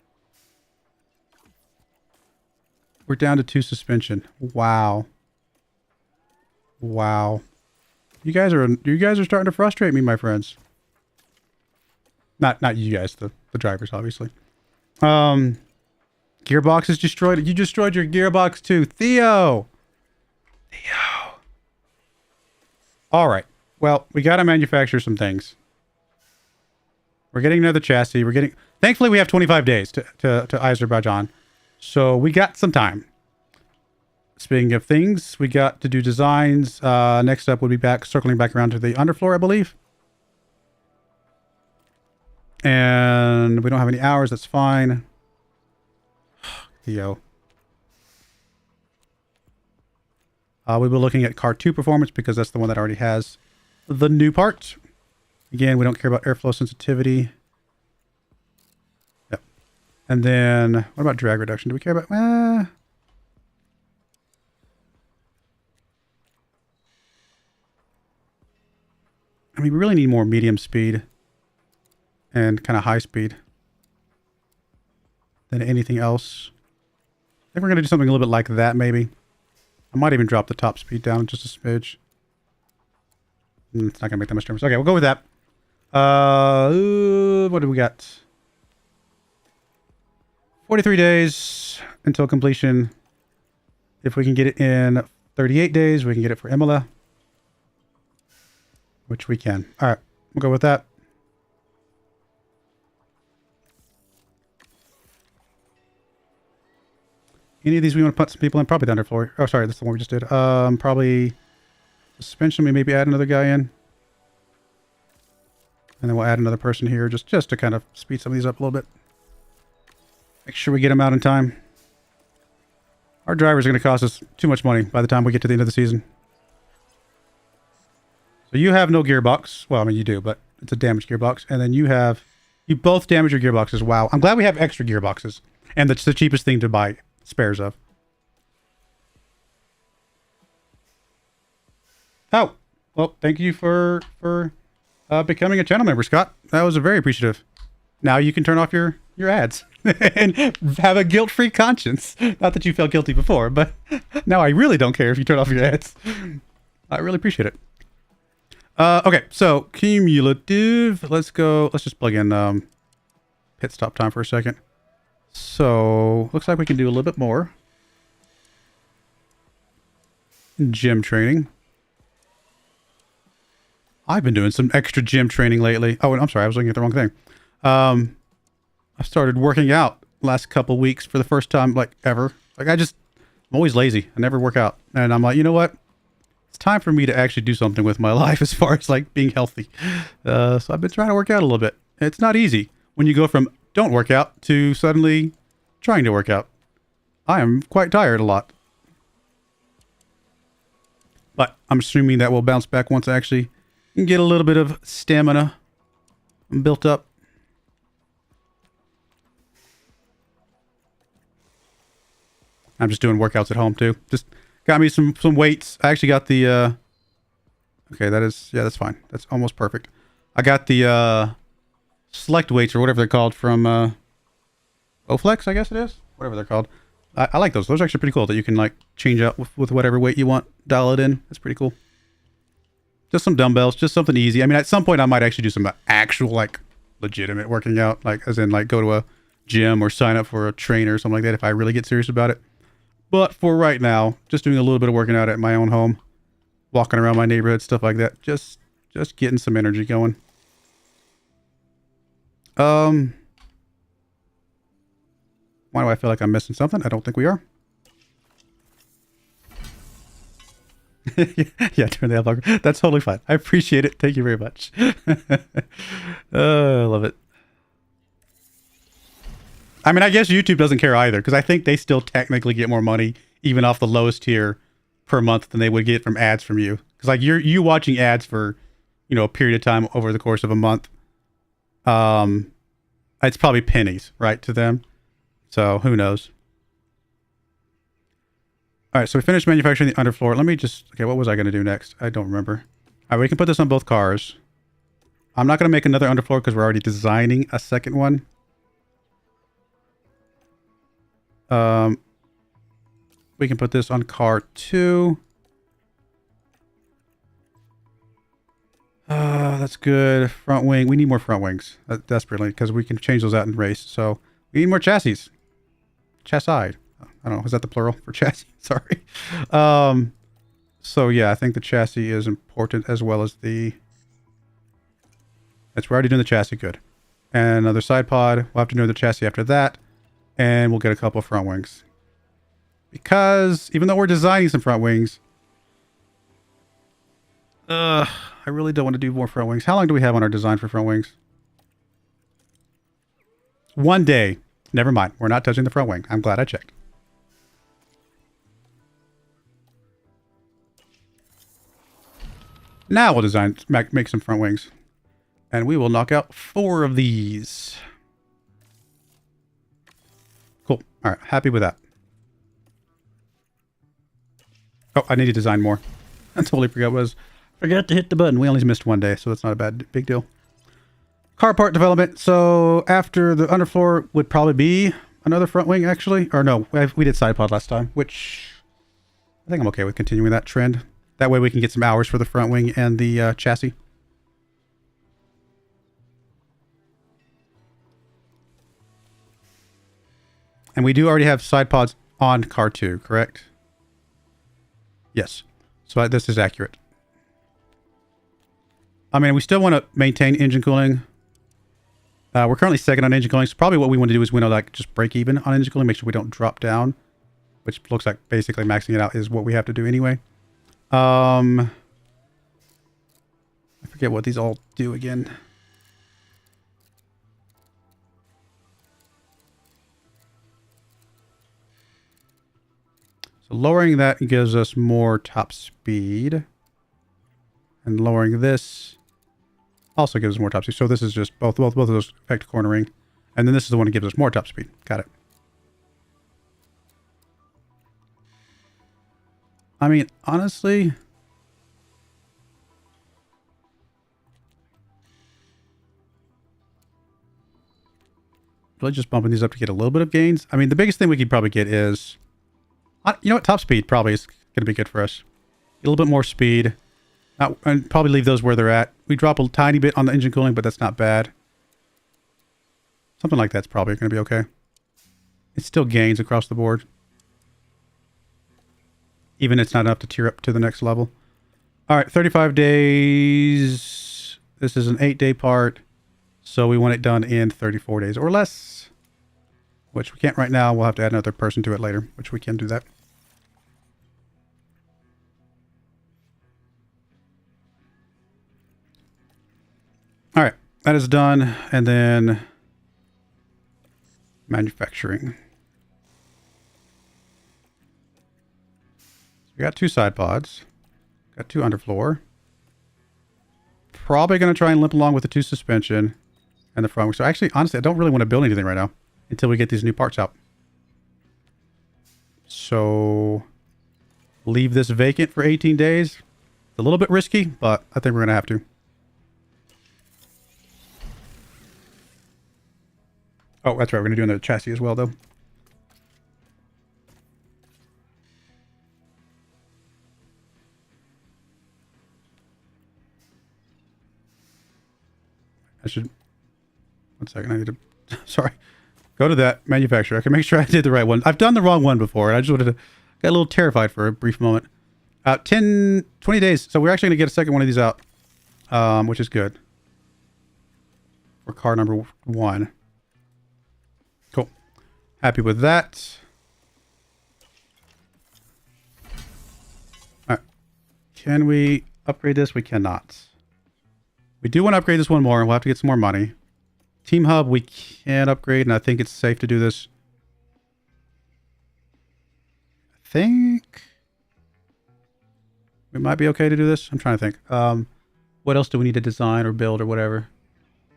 We're down to 2 suspension. Wow. Wow. You guys are starting to frustrate me, my friends. Not you guys, the drivers, obviously. Gearbox is destroyed. You destroyed your gearbox too. Theo! Theo. Alright. Well, we gotta manufacture some things. We're getting another chassis. Thankfully, we have 25 days to Azerbaijan. So we got some time. Speaking of things, we got to do designs. Next up, we'll be circling back around to the underfloor, I believe. And we don't have any hours. That's fine. Theo. We'll be looking at car 2 performance because that's the one that already has the new part. Again, we don't care about airflow sensitivity. Yep. And then, what about drag reduction? Do we care about... I mean, we really need more medium speed and kind of high speed than anything else. I think we're going to do something a little bit like that, maybe. I might even drop the top speed down just a smidge. It's not going to make that much difference. Okay, we'll go with that. What do we got? 43 days until completion. If we can get it in 38 days, we can get it for Imola. Which we can. All right, we'll go with that. Any of these we want to put some people in? Probably the underfloor. Oh, sorry, that's the one we just did. Probably suspension. We maybe add another guy in. And then we'll add another person here just to kind of speed some of these up a little bit. Make sure we get them out in time. Our drivers are going to cost us too much money by the time we get to the end of the season. So you have no gearbox. Well, I mean, you do, but it's a damaged gearbox. And then you both damage your gearboxes. Wow. I'm glad we have extra gearboxes. And that's the cheapest thing to buy spares of. Oh, well, thank you for becoming a channel member, Scott. That was very appreciative. Now you can turn off your ads and have a guilt-free conscience. Not that you felt guilty before, but now I really don't care if you turn off your ads. I really appreciate it. Okay, so cumulative. Let's go. Let's just plug in pit stop time for a second. So looks like we can do a little bit more gym training. I've been doing some extra gym training lately. Oh, and I'm sorry, I was looking at the wrong thing. I started working out last couple weeks for the first time, like, ever. Like, I just I'm always lazy. I never work out. And I'm like, you know what? It's time for me to actually do something with my life as far as like being healthy. So I've been trying to work out a little bit. It's not easy when you go from don't work out to suddenly trying to work out. I am quite tired a lot. But I'm assuming that will bounce back once I actually get a little bit of stamina built up. I'm just doing workouts at home too. Just got me some weights. I actually got the okay, that's fine. That's almost perfect. I got the select weights or whatever they're called from Bowflex, I guess it is. Whatever they're called. I like those. Those are actually pretty cool that you can like change out with whatever weight you want. Dial it in. That's pretty cool. Just some dumbbells, just something easy. I mean, at some point I might actually do some actual like legitimate working out, like as in like go to a gym or sign up for a trainer or something like that if I really get serious about it. But for right now, just doing a little bit of working out at my own home, walking around my neighborhood, stuff like that. Just getting some energy going. Why do I feel like I'm missing something? I don't think we are. Yeah, turn the adblocker. That's totally fine. I appreciate it. Thank you very much. I love it. I mean, I guess YouTube doesn't care either, because I think they still technically get more money, even off the lowest tier per month, than they would get from ads from you. Because like you watching ads for, you know, a period of time over the course of a month, it's probably pennies, right, to them. So who knows? All right, so we finished manufacturing the underfloor. Let me just, okay, what was I going to do next? I don't remember. All right, we can put this on both cars. I'm not going to make another underfloor because we're already designing a second one. We can put this on car 2. That's good. Front wing. We need more front wings desperately because we can change those out in race. So we need more chassis. Chassis. I don't know. Is that the plural for chassis? Sorry. So yeah, I think the chassis is important as well as the... We're already doing the chassis. Good. And another side pod. We'll have to do the chassis after that. And we'll get a couple of front wings. Because even though we're designing some front wings, I really don't want to do more front wings. How long do we have on our design for front wings? 1 day. Never mind. We're not touching the front wing. I'm glad I checked. Now we'll design, make some front wings. And we will knock out 4 of these. Cool. All right. Happy with that. Oh, I need to design more. I totally forgot to hit the button. We only missed 1 day, so that's not a big deal. Car part development. So after the underfloor would probably be another front wing, actually. Or no, we did side pod last time, which I think I'm okay with continuing that trend. That way we can get some hours for the front wing and the chassis. And we do already have side pods on car 2, correct? Yes. So this is accurate. I mean, we still want to maintain engine cooling. We're currently second on engine cooling. So probably what we want to do is we want to like just break even on engine cooling, make sure we don't drop down, which looks like basically maxing it out is what we have to do anyway. I forget what these all do again. So lowering that gives us more top speed. And lowering this also gives us more top speed. So this is just both of those affect cornering. And then this is the one that gives us more top speed. Got it. I mean, honestly, really just bumping these up to get a little bit of gains. I mean, the biggest thing we could probably get is, you know what, top speed probably is going to be good for us. A little bit more speed. And probably leave those where they're at. We drop a tiny bit on the engine cooling, but that's not bad. Something like that's probably going to be okay. It still gains across the board. Even it's not enough to tier up to the next level. All right, 35 days. This is an 8-day part. So we want it done in 34 days or less. Which we can't right now. We'll have to add another person to it later, which we can do that. that is done. And then manufacturing. We got 2 side pods. Got 2 underfloor. Probably going to try and limp along with the 2 suspension and the front. So actually, honestly, I don't really want to build anything right now until we get these new parts out. So leave this vacant for 18 days. It's a little bit risky, but I think we're going to have to. Oh, that's right. We're going to do another chassis as well, though. I should... One second. I need to... Sorry. Go to that manufacturer. I can make sure I did the right one. I've done the wrong one before, and I just wanted to... Got a little terrified for a brief moment. 20 days. So we're actually going to get a second one of these out, which is good. For car number 1. Cool. Happy with that. All right. Can we upgrade this? We cannot. We do want to upgrade this one more, and we'll have to get some more money. Team Hub, we can upgrade, and I think it's safe to do this. I think we might be okay to do this. I'm trying to think. What else do we need to design or build or whatever?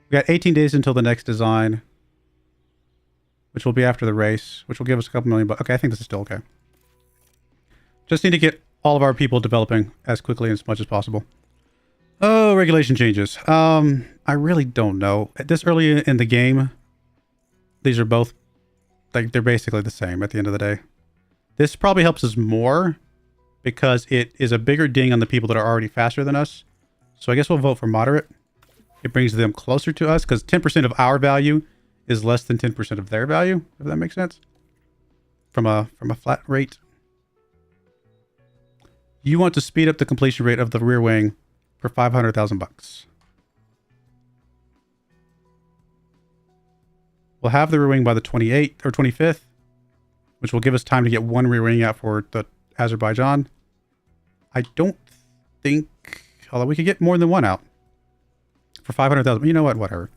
We got 18 days until the next design, which will be after the race, which will give us a couple million bucks. Okay, I think this is still okay. Just need to get all of our people developing as quickly and as much as possible. Oh, regulation changes. I really don't know. At this early in the game, these are both, like, they're basically the same at the end of the day. This probably helps us more because it is a bigger ding on the people that are already faster than us. So I guess we'll vote for moderate. It brings them closer to us because 10% of our value is less than 10% of their value, if that makes sense. From a flat rate. You want to speed up the completion rate of the rear wing for 500,000 bucks. We'll have the rear wing by the 28th or 25th, which will give us time to get 1 rear wing out for the Azerbaijan. I don't think, although we could get more than 1 out for 500,000. You know what? Whatever.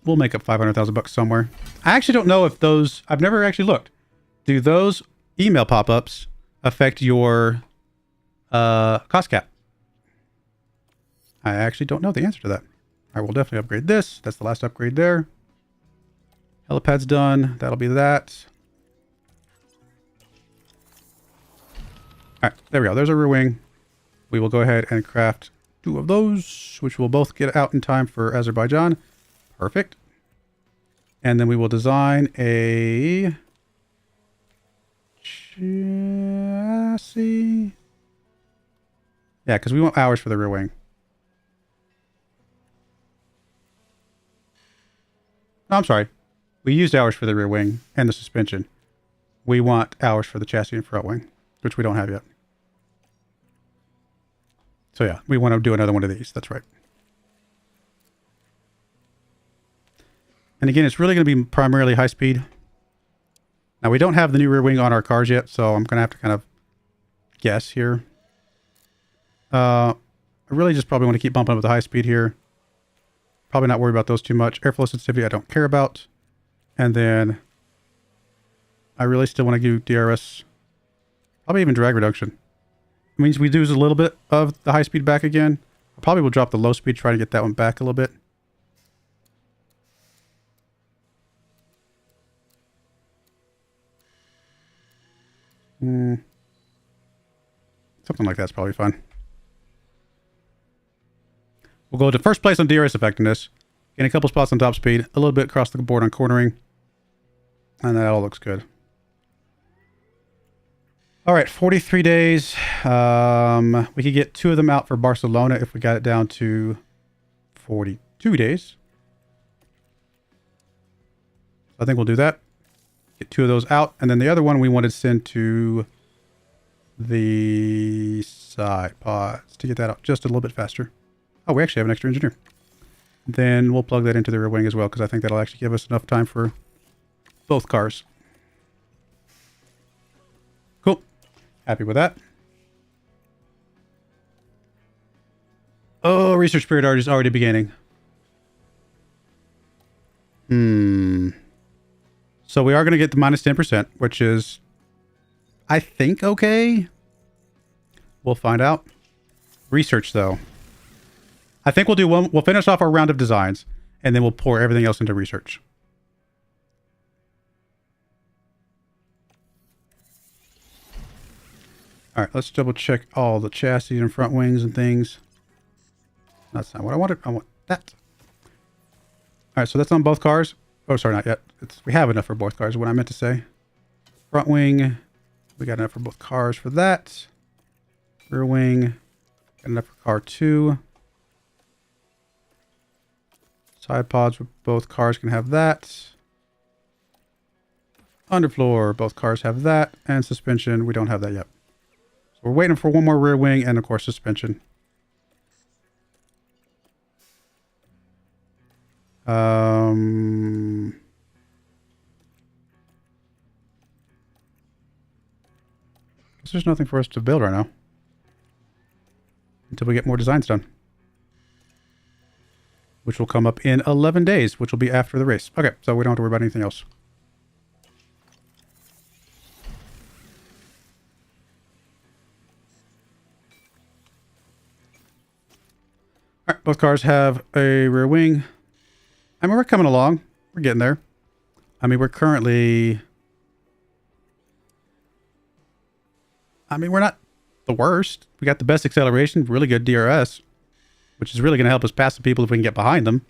We'll make up 500,000 bucks somewhere. I actually don't know if those, I've never actually looked. Do those email pop-ups affect your cost cap? I actually don't know the answer to that. I will definitely upgrade this. That's the last upgrade there. Helipad's done. That'll be that. All right, there we go. There's our rear wing. We will go ahead and craft 2 of those, which will both get out in time for Azerbaijan. Perfect. And then we will design a chassis. Yeah, because we want hours for the rear wing. No, I'm sorry. We used hours for the rear wing and the suspension. We want hours for the chassis and front wing, which we don't have yet. So yeah, we want to do another one of these. That's right. And again, it's really going to be primarily high speed. Now, we don't have the new rear wing on our cars yet, so I'm going to have to kind of guess here. I really just probably want to keep bumping up with the high speed here. Probably not worry about those too much. Airflow sensitivity, I don't care about. And then I really still want to do DRS. Probably even drag reduction. It means we lose a little bit of the high speed back again. I probably will drop the low speed, try to get that one back a little bit. Something like that's probably fine. We'll go to first place on DRS effectiveness. Gain a couple spots on top speed. A little bit across the board on cornering. And that all looks good. All right, 43 days. We could get 2 of them out for Barcelona if we got it down to 42 days. I think we'll do that. Get 2 of those out. And then the other one we wanted to send to the side pods to get that out just a little bit faster. Oh, we actually have an extra engineer. Then we'll plug that into the rear wing as well, because I think that'll actually give us enough time for both cars. Cool. Happy with that. Oh, research period is already beginning. So we are going to get the minus 10%, which is, I think, okay. We'll find out. Research, though. I think we'll do one. We'll finish off our round of designs, and then we'll pour everything else into research. All right, let's double check all the chassis and front wings and things. That's not what I wanted. I want that. All right, so that's on both cars. Oh, sorry, not yet. We have enough for both cars, is what I meant to say. Front wing, we got enough for both cars for that. Rear wing, got enough for car 2. Side pods, both cars can have that. Underfloor, both cars have that. And suspension, we don't have that yet. So we're waiting for one more rear wing and, of course, suspension. Guess there's nothing for us to build right now. Until we get more designs done. Which will come up in 11 days, which will be after the race. Okay, so we don't have to worry about anything else. Alright, both cars have a rear wing. I mean, we're coming along. We're getting there. I mean, we're currently... I mean, we're not the worst. We got the best acceleration, really good DRS, which is really going to help us pass the people if we can get behind them.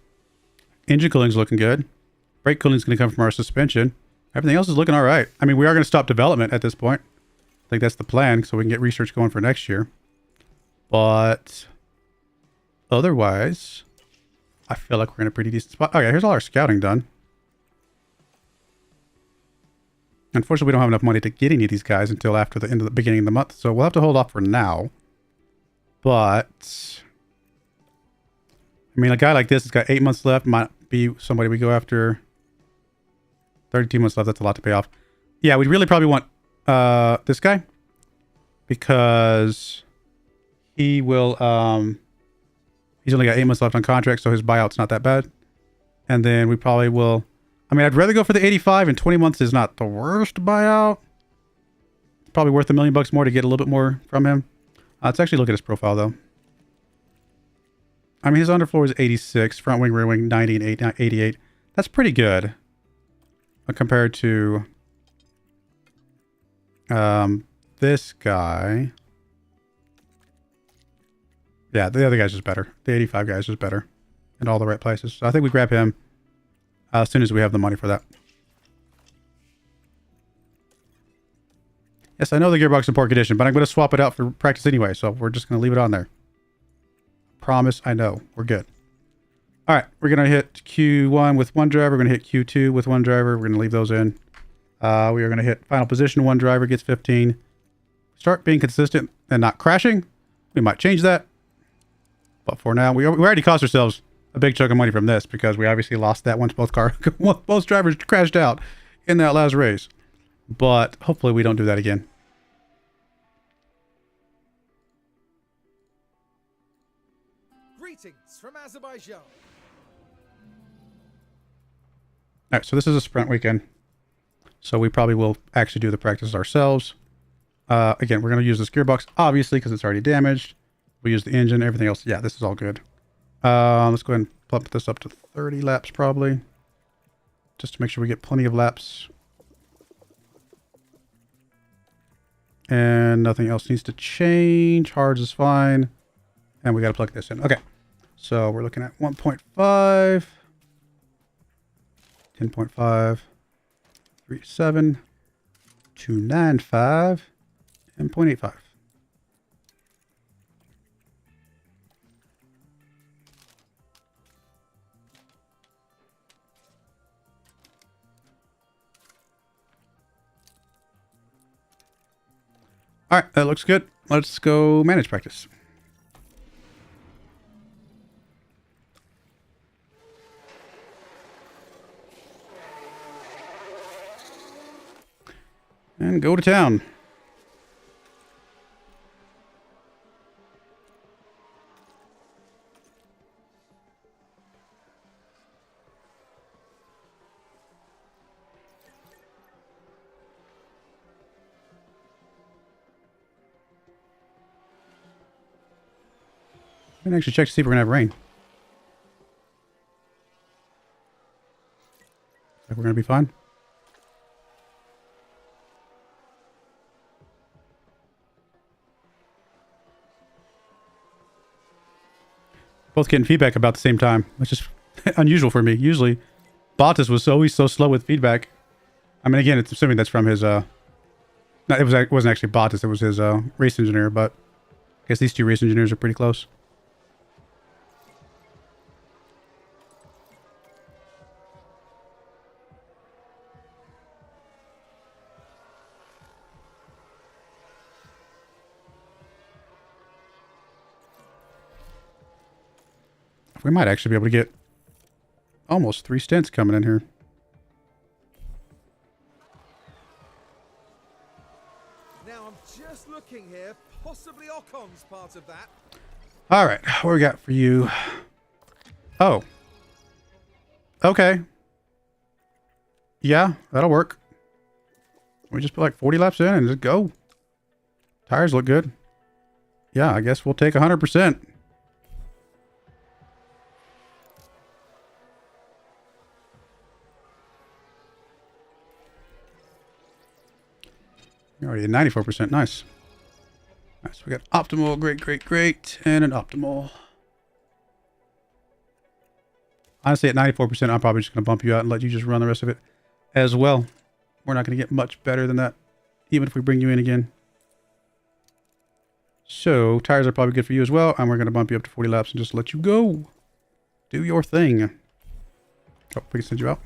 Engine cooling's looking good. Brake cooling's going to come from our suspension. Everything else is looking all right. I mean, we are going to stop development at this point. I think that's the plan, so we can get research going for next year. But otherwise, I feel like we're in a pretty decent spot. Okay, here's all our scouting done. Unfortunately, we don't have enough money to get any of these guys until after the end of the beginning of the month, so we'll have to hold off for now. But I mean, a guy like this has got 8 months left. Might be somebody we go after. 32 months left. That's a lot to pay off. Yeah, we'd really probably want this guy because he will. He's only got 8 months left on contract, so his buyout's not that bad. And then we probably will. I mean, I'd rather go for the 85, and 20 months is not the worst buyout. It's probably worth $1 million more to get a little bit more from him. Let's actually look at his profile, though. I mean, his underfloor is 86, front wing, rear wing, 90 and 88. That's pretty good compared to this guy. Yeah, the other guy's just better. The 85 guy's just better in all the right places. So I think we grab him as soon as we have the money for that. Yes, I know the gearbox is in poor condition, but I'm going to swap it out for practice anyway, so we're just going to leave it on there. Promise, I know. We're good. All right, we're going to hit Q1 with one driver. We're going to hit Q2 with one driver. We're going to leave those in. We are going to hit final position. One driver gets 15. Start being consistent and not crashing. We might change that. But for now, we already cost ourselves a big chunk of money from this because we obviously lost that once both drivers crashed out in that last race. But hopefully we don't do that again. Greetings from Azerbaijan. All right, so this is a sprint weekend. So we probably will actually do the practices ourselves. Again, we're going to use this gearbox, obviously, because it's already damaged. We use the engine, everything else. Yeah, this is all good. Let's go ahead and pump this up to 30 laps, probably. Just to make sure we get plenty of laps. And nothing else needs to change. Hards is fine. And we got to plug this in. Okay. So we're looking at 1.5. 10.5. 3.7. 2.95. And 0.85. All right, that looks good. Let's go manage practice. And go to town. I can actually check to see if we're gonna have rain. Like we're gonna be fine. Both getting feedback about the same time, which is unusual for me. Usually, Bottas was always so slow with feedback. I mean, again, it's assuming that's from his, no, it wasn't actually Bottas, it was his race engineer, but I guess these two race engineers are pretty close. We might actually be able to get almost 3 stints coming in here. Now I'm just looking here. Possibly Ocon's part of that. All right, what we got for you? Oh. Okay. Yeah, that'll work. We just put like 40 laps in and just go. Tires look good. Yeah, I guess we'll take 100%. You're already at 94%. Nice. Nice. We got optimal, great, and an optimal. Honestly, at 94%, I'm probably just going to bump you out and let you just run the rest of it as well. We're not going to get much better than that, even if we bring you in again. So, tires are probably good for you as well, and we're going to bump you up to 40 laps and just let you go. Do your thing. Oh, we can send you out.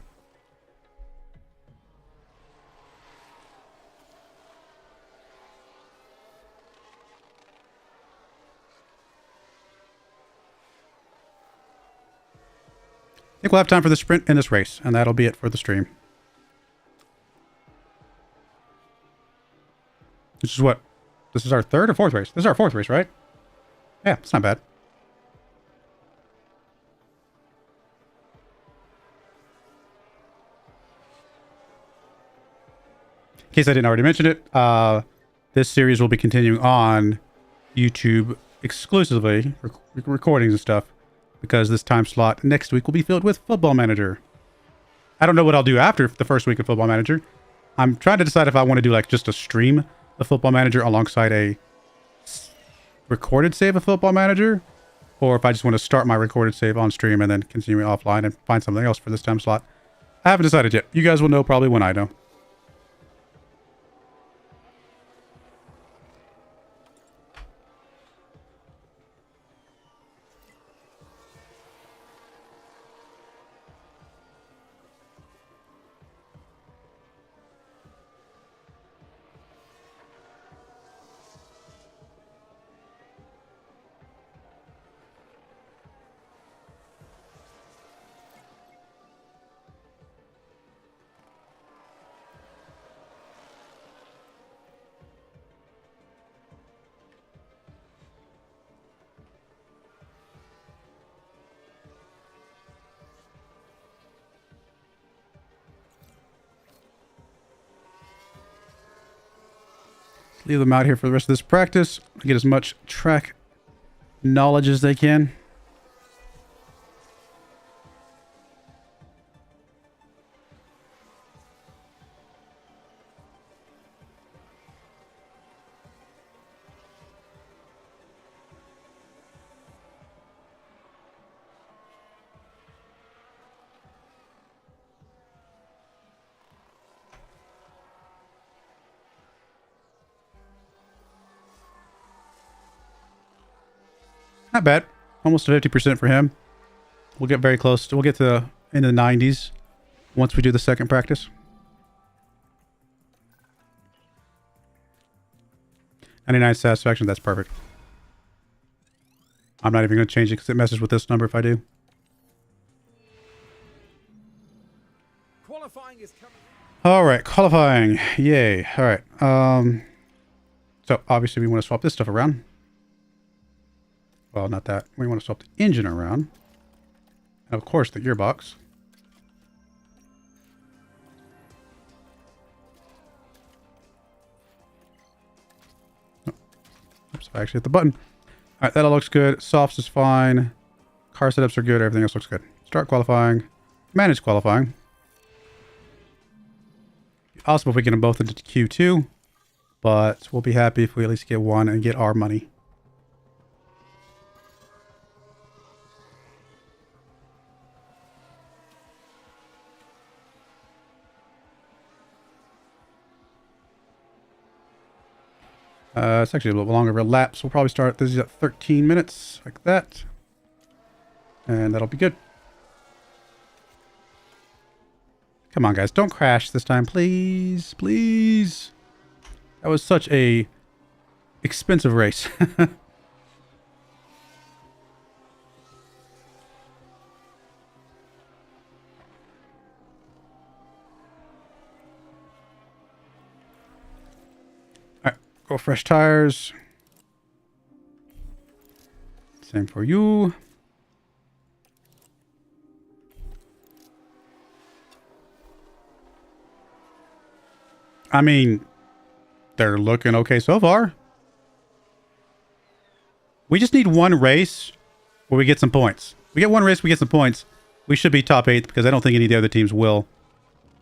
I think we'll have time for the sprint in this race, and that'll be it for the stream. This is what? This is our 3rd or 4th race? This is our 4th race, right? Yeah, it's not bad. In case I didn't already mention it, this series will be continuing on YouTube exclusively, recordings and stuff. Because this time slot next week will be filled with Football Manager. I don't know what I'll do after the first week of Football Manager. I'm trying to decide if I want to do like just a stream of Football Manager alongside a recorded save of Football Manager, or if I just want to start my recorded save on stream and then continue offline and find something else for this time slot. I haven't decided yet. You guys will know probably when I know. Leave them out here for the rest of this practice. Get as much track knowledge as they can. Not bad. Almost 50% for him. We'll get very close. We'll get to in the 90s once we do the second practice. 99 satisfaction. That's perfect. I'm not even going to change it because it messes with this number if I do. Qualifying is coming. All right, qualifying. Yay. All right. So obviously we want to swap this stuff around. Well, not that. We want to swap the engine around. And of course, the gearbox. Oh, oops, I actually hit the button. right, that all looks good. Softs is fine. Car setups are good. Everything else looks good. Start qualifying. Manage qualifying. Awesome if we get them both into Q2. But we'll be happy if we at least get one and get our money. It's actually a little longer of a lap, so we'll probably start this is at 13 minutes, like that. And that'll be good. Come on, guys. Don't crash this time, please. Please. That was such a expensive race. Alright, go fresh tires. Same for you. I mean, they're looking okay so far. We just need one race where we get some points. We get one race, we get some points. We should be top 8 because I don't think any of the other teams will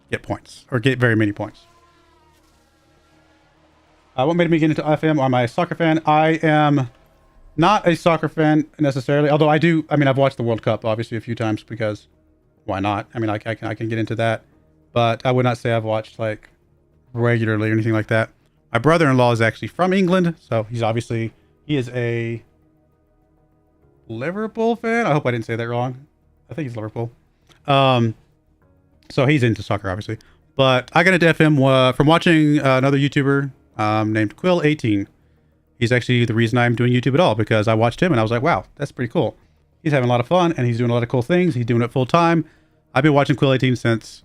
get points or get very many points. What made me get into FM? I'm a soccer fan. I am not a soccer fan necessarily, although I mean, I've watched the World Cup obviously a few times because why not? I mean, I can get into that, but I would not say I've watched like regularly or anything like that. My brother-in-law is actually from England, so he is a Liverpool fan. I hope I didn't say that wrong. I think he's Liverpool. So he's into soccer, obviously. But I got into FM from watching another YouTuber named Quill18. He's actually the reason I'm doing YouTube at all, because I watched him and I was like, wow, that's pretty cool. He's having a lot of fun and he's doing a lot of cool things. He's doing it full time. I've been watching Quill18 since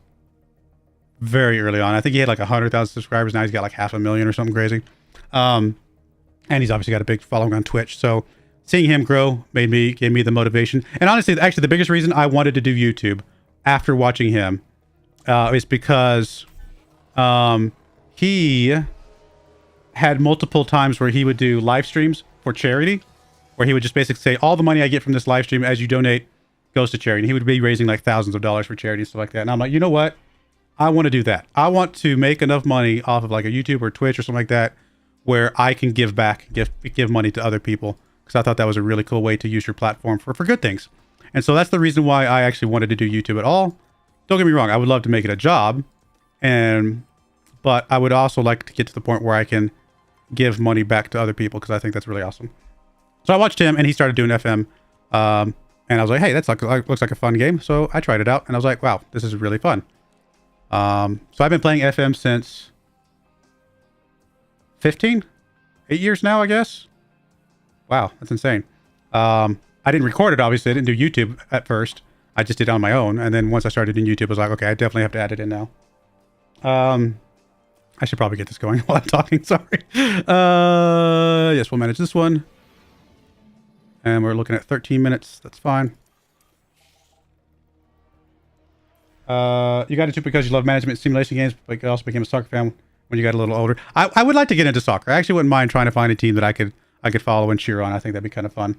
very early on. I think he had like 100,000 subscribers. Now he's got like 500,000 or something crazy. And he's obviously got a big following on Twitch. So seeing him grow gave me the motivation. And honestly, actually the biggest reason I wanted to do YouTube after watching him is because he had multiple times where he would do live streams for charity, where he would just basically say, all the money I get from this live stream as you donate goes to charity. And he would be raising like thousands of dollars for charity and stuff like that. And I'm like, you know what? I want to do that. I want to make enough money off of like a YouTube or Twitch or something like that where I can give back, give money to other people. Because I thought that was a really cool way to use your platform for good things. And so that's the reason why I actually wanted to do YouTube at all. Don't get me wrong. I would love to make it a job. But I would also like to get to the point where I can give money back to other people because I think that's really awesome. So I watched him and he started doing FM. And I was like, hey, looks like a fun game. So I tried it out and I was like, wow, this is really fun. So I've been playing FM since 8 years now, I guess. Wow, that's insane. I didn't record it, obviously. I didn't do YouTube at first. I just did it on my own. And then once I started doing YouTube, I was like, okay, I definitely have to add it in now. I should probably get this going while I'm talking. Sorry. Yes, we'll manage this one. And we're looking at 13 minutes. That's fine. You got into it because you love management simulation games, but you also became a soccer fan when you got a little older. I would like to get into soccer. I actually wouldn't mind trying to find a team that I could follow and cheer on. I think that'd be kind of fun.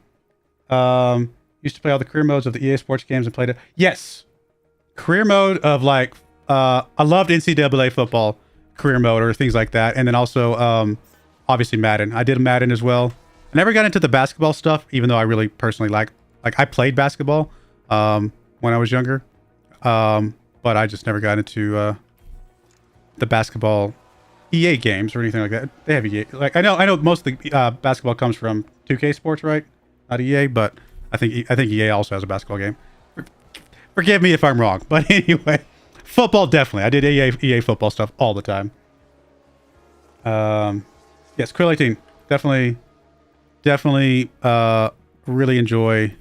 Used to play all the career modes of the EA Sports games and played it. Yes, career mode of like I loved NCAA football career mode or things like that, and then also obviously Madden. I did Madden as well. I never got into the basketball stuff, even though I really personally like I played basketball when I was younger. But I just never got into the basketball EA games or anything like that. They have EA. Like I know most of the basketball comes from 2K Sports, right? Not EA, but I think EA also has a basketball game. Forgive me if I'm wrong, but anyway, football definitely. I did EA football stuff all the time. Yes, Quill18 definitely really enjoy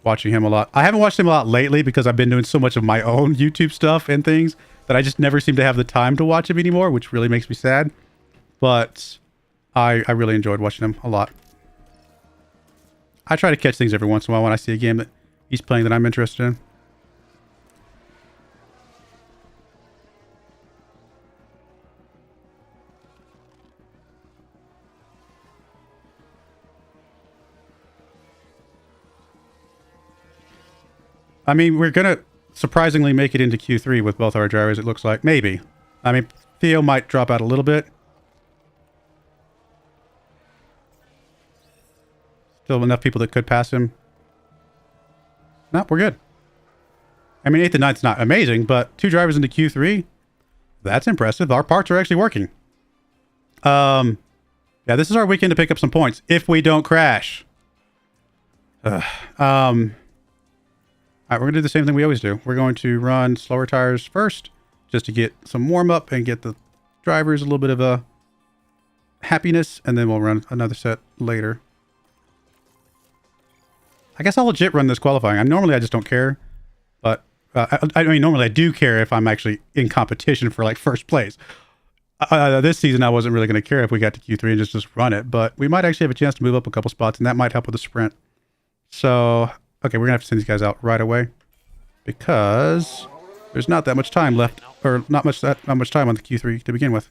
watching him a lot. I haven't watched him a lot lately because I've been doing so much of my own YouTube stuff and things that I just never seem to have the time to watch him anymore, which really makes me sad. But I really enjoyed watching him a lot. I try to catch things every once in a while when I see a game that he's playing that I'm interested in. I mean, we're going to surprisingly make it into Q3 with both our drivers, it looks like. Maybe. I mean, Theo might drop out a little bit. Still enough people that could pass him. No, we're good. I mean, 8th and 9th's not amazing, but 2 drivers into Q3, that's impressive. Our parts are actually working. Yeah, this is our weekend to pick up some points if we don't crash. All right, we're going to do the same thing we always do. We're going to run slower tires first just to get some warm up and get the drivers a little bit of a happiness, and then we'll run another set later. I guess I'll legit run this qualifying. Normally I just don't care, but I mean, normally I do care if I'm actually in competition for like first place. This season I wasn't really going to care if we got to Q3 and just run it, but we might actually have a chance to move up a couple spots, and that might help with the sprint. So, okay, we're going to have to send these guys out right away because there's not that much time left, or not much time on the Q3 to begin with.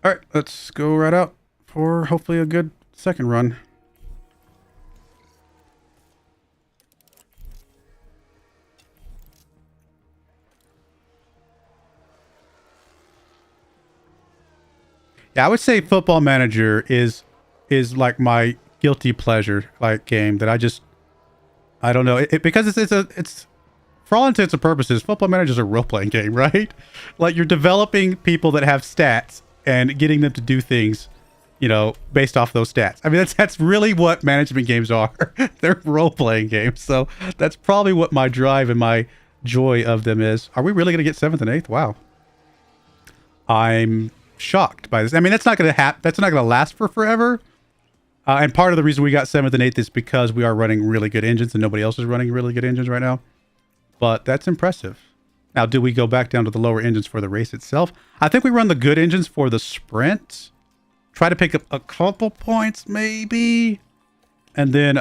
All right, let's go right out for hopefully a good second run. Yeah, I would say Football Manager is like my guilty pleasure like game that I don't know because it's for all intents and purposes, Football Manager is a role-playing game, right? Like you're developing people that have stats and getting them to do things, you know, based off those stats. I mean, that's really what management games are. They're role-playing games. So that's probably what my drive and my joy of them is. Are we really going to get 7th and 8th? Wow. I'm shocked by this. I mean, that's not going to last for forever. And part of the reason we got 7th and 8th is because we are running really good engines and nobody else is running really good engines right now. But that's impressive. Now, do we go back down to the lower engines for the race itself? I think we run the good engines for the sprint. Try to pick up a couple points, maybe. And then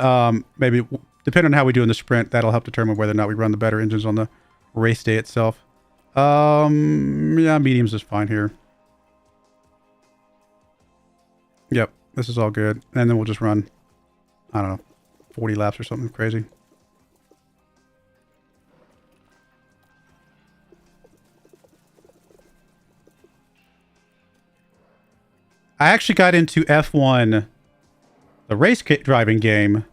maybe, depending on how we do in the sprint, that'll help determine whether or not we run the better engines on the race day itself. Yeah, mediums is fine here. Yep, this is all good. And then we'll just run, I don't know, 40 laps or something crazy. I actually got into F1, the race driving game,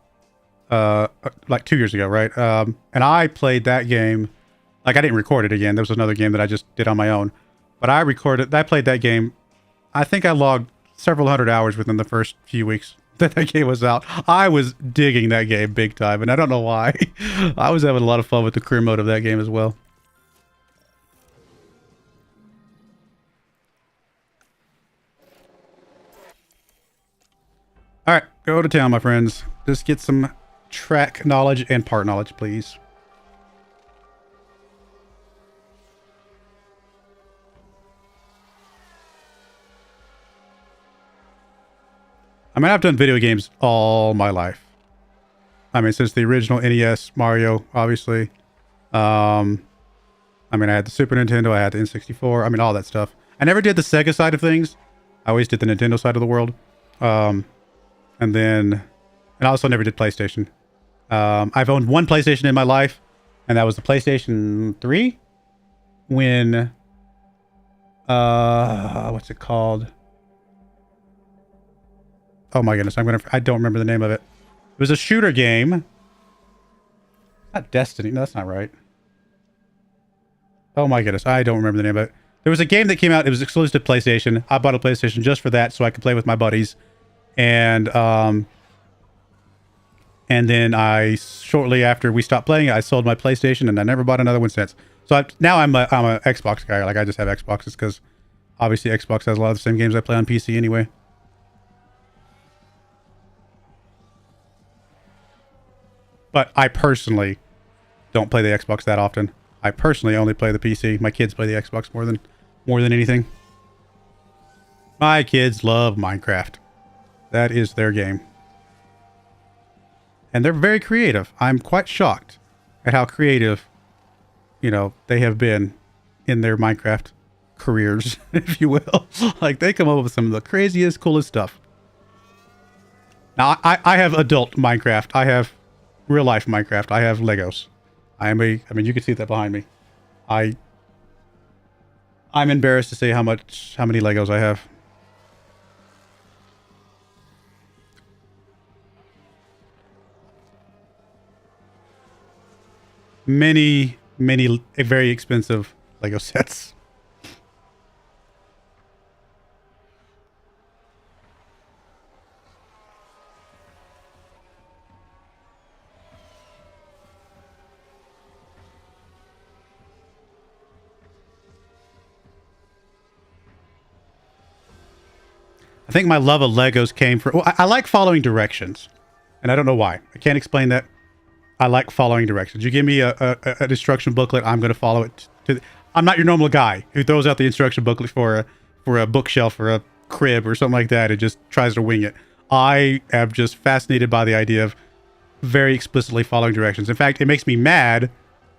like 2 years ago, right? And I played that game. Like, I didn't record it again. There was another game that I just did on my own. But I played that game. I think I logged several hundred hours within the first few weeks that game was out. I was digging that game big time, and I don't know why. I was having a lot of fun with the career mode of that game as well. All right, go to town, my friends. Just get some track knowledge and part knowledge, please. I mean, I've done video games all my life. I mean, since the original NES, Mario, obviously. I mean, I had the Super Nintendo, I had the N64, I mean, all that stuff. I never did the Sega side of things. I always did the Nintendo side of the world. And I also never did PlayStation. I've owned one PlayStation in my life, and that was the PlayStation 3 when, what's it called? Oh my goodness, I don't remember the name of it. It was a shooter game. Not Destiny, no, that's not right. Oh my goodness, I don't remember the name of it. There was a game that came out, it was exclusive to PlayStation. I bought a PlayStation just for that so I could play with my buddies. And then shortly after we stopped playing it, I sold my PlayStation and I never bought another one since. So now I'm a Xbox guy. Like, I just have Xboxes because obviously Xbox has a lot of the same games I play on PC anyway. But I personally don't play the Xbox that often. I personally only play the PC. My kids play the Xbox more than anything. My kids love Minecraft. That is their game. And they're very creative. I'm quite shocked at how creative, you know, they have been in their Minecraft careers, if you will. Like, they come up with some of the craziest, coolest stuff. Now, I have adult Minecraft. I have real life Minecraft. I have Legos. I mean, you can see that behind me. I'm embarrassed to say how many Legos I have. Many very expensive Lego sets. I think my love of Legos came from... Well, I like following directions. And I don't know why. I can't explain that. I like following directions. You give me an instruction booklet, I'm going to follow it. I'm not your normal guy who throws out the instruction booklet for a bookshelf or a crib or something like that and just tries to wing it. I am just fascinated by the idea of very explicitly following directions. In fact, it makes me mad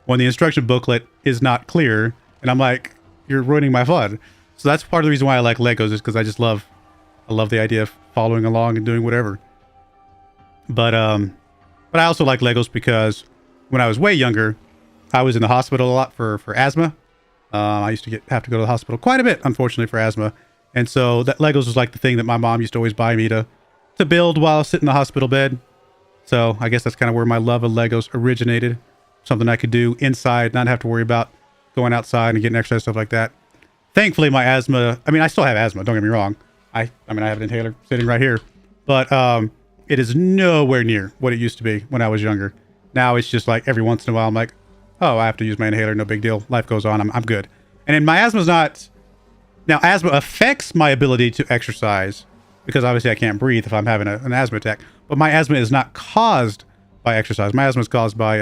when the instruction booklet is not clear. And I'm like, you're ruining my fun. So that's part of the reason why I like Legos, is because I love the idea of following along and doing whatever. But I also like Legos because when I was way younger, I was in the hospital a lot for asthma. I used to have to go to the hospital quite a bit, unfortunately, for asthma. And so that Legos was like the thing that my mom used to always buy me to build while I was sitting in the hospital bed. So I guess that's kind of where my love of Legos originated. Something I could do inside, not have to worry about going outside and getting exercise, stuff like that. Thankfully, my asthma, I mean, I still have asthma, don't get me wrong. I mean, I have an inhaler sitting right here. But it is nowhere near what it used to be when I was younger. Now it's just like every once in a while, I'm like, oh, I have to use my inhaler. No big deal. Life goes on. I'm good. And then my asthma's not... Now, asthma affects my ability to exercise because obviously I can't breathe if I'm having an asthma attack. But my asthma is not caused by exercise. My asthma is caused by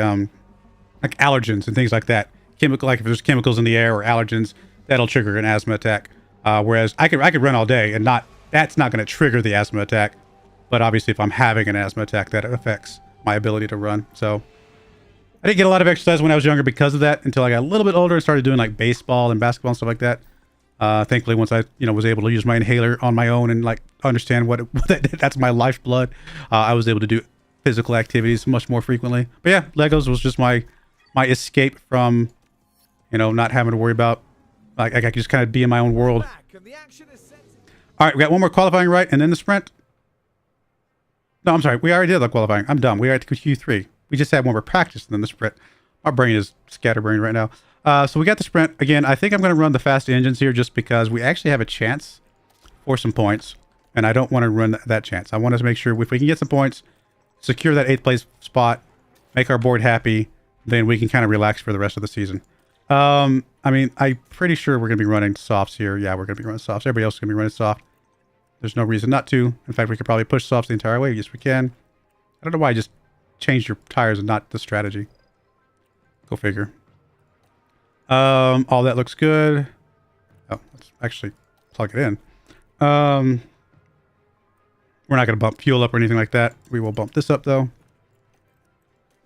like allergens and things like that. Like if there's chemicals in the air or allergens, that'll trigger an asthma attack. Whereas I could run all day and that's not going to trigger the asthma attack. But obviously, if I'm having an asthma attack, that affects my ability to run. So I didn't get a lot of exercise when I was younger because of that until I got a little bit older and started doing like baseball and basketball and stuff like that. Thankfully, once I was able to use my inhaler on my own and like understand that's my lifeblood, I was able to do physical activities much more frequently. But yeah, Legos was just my escape from not having to worry about, like I could just kind of be in my own world. All right, we got one more qualifying right and then the sprint. No, I'm sorry. We already did the qualifying. I'm dumb. We are at Q3. We just had one more practice and then the sprint. My brain is scatterbrained right now. So we got the sprint. Again, I think I'm going to run the fast engines here just because we actually have a chance for some points. And I don't want to run that chance. I want to make sure if we can get some points, secure that 8th place spot, make our board happy, then we can kind of relax for the rest of the season. I mean, I'm pretty sure we're going to be running softs here. Yeah, we're going to be running softs. Everybody else is going to be running soft. There's no reason not to. In fact, we could probably push softs the entire way. Yes, we can. I don't know why I just changed your tires and not the strategy. Go figure. All that looks good. Oh, let's actually plug it in. We're not going to bump fuel up or anything like that. We will bump this up, though.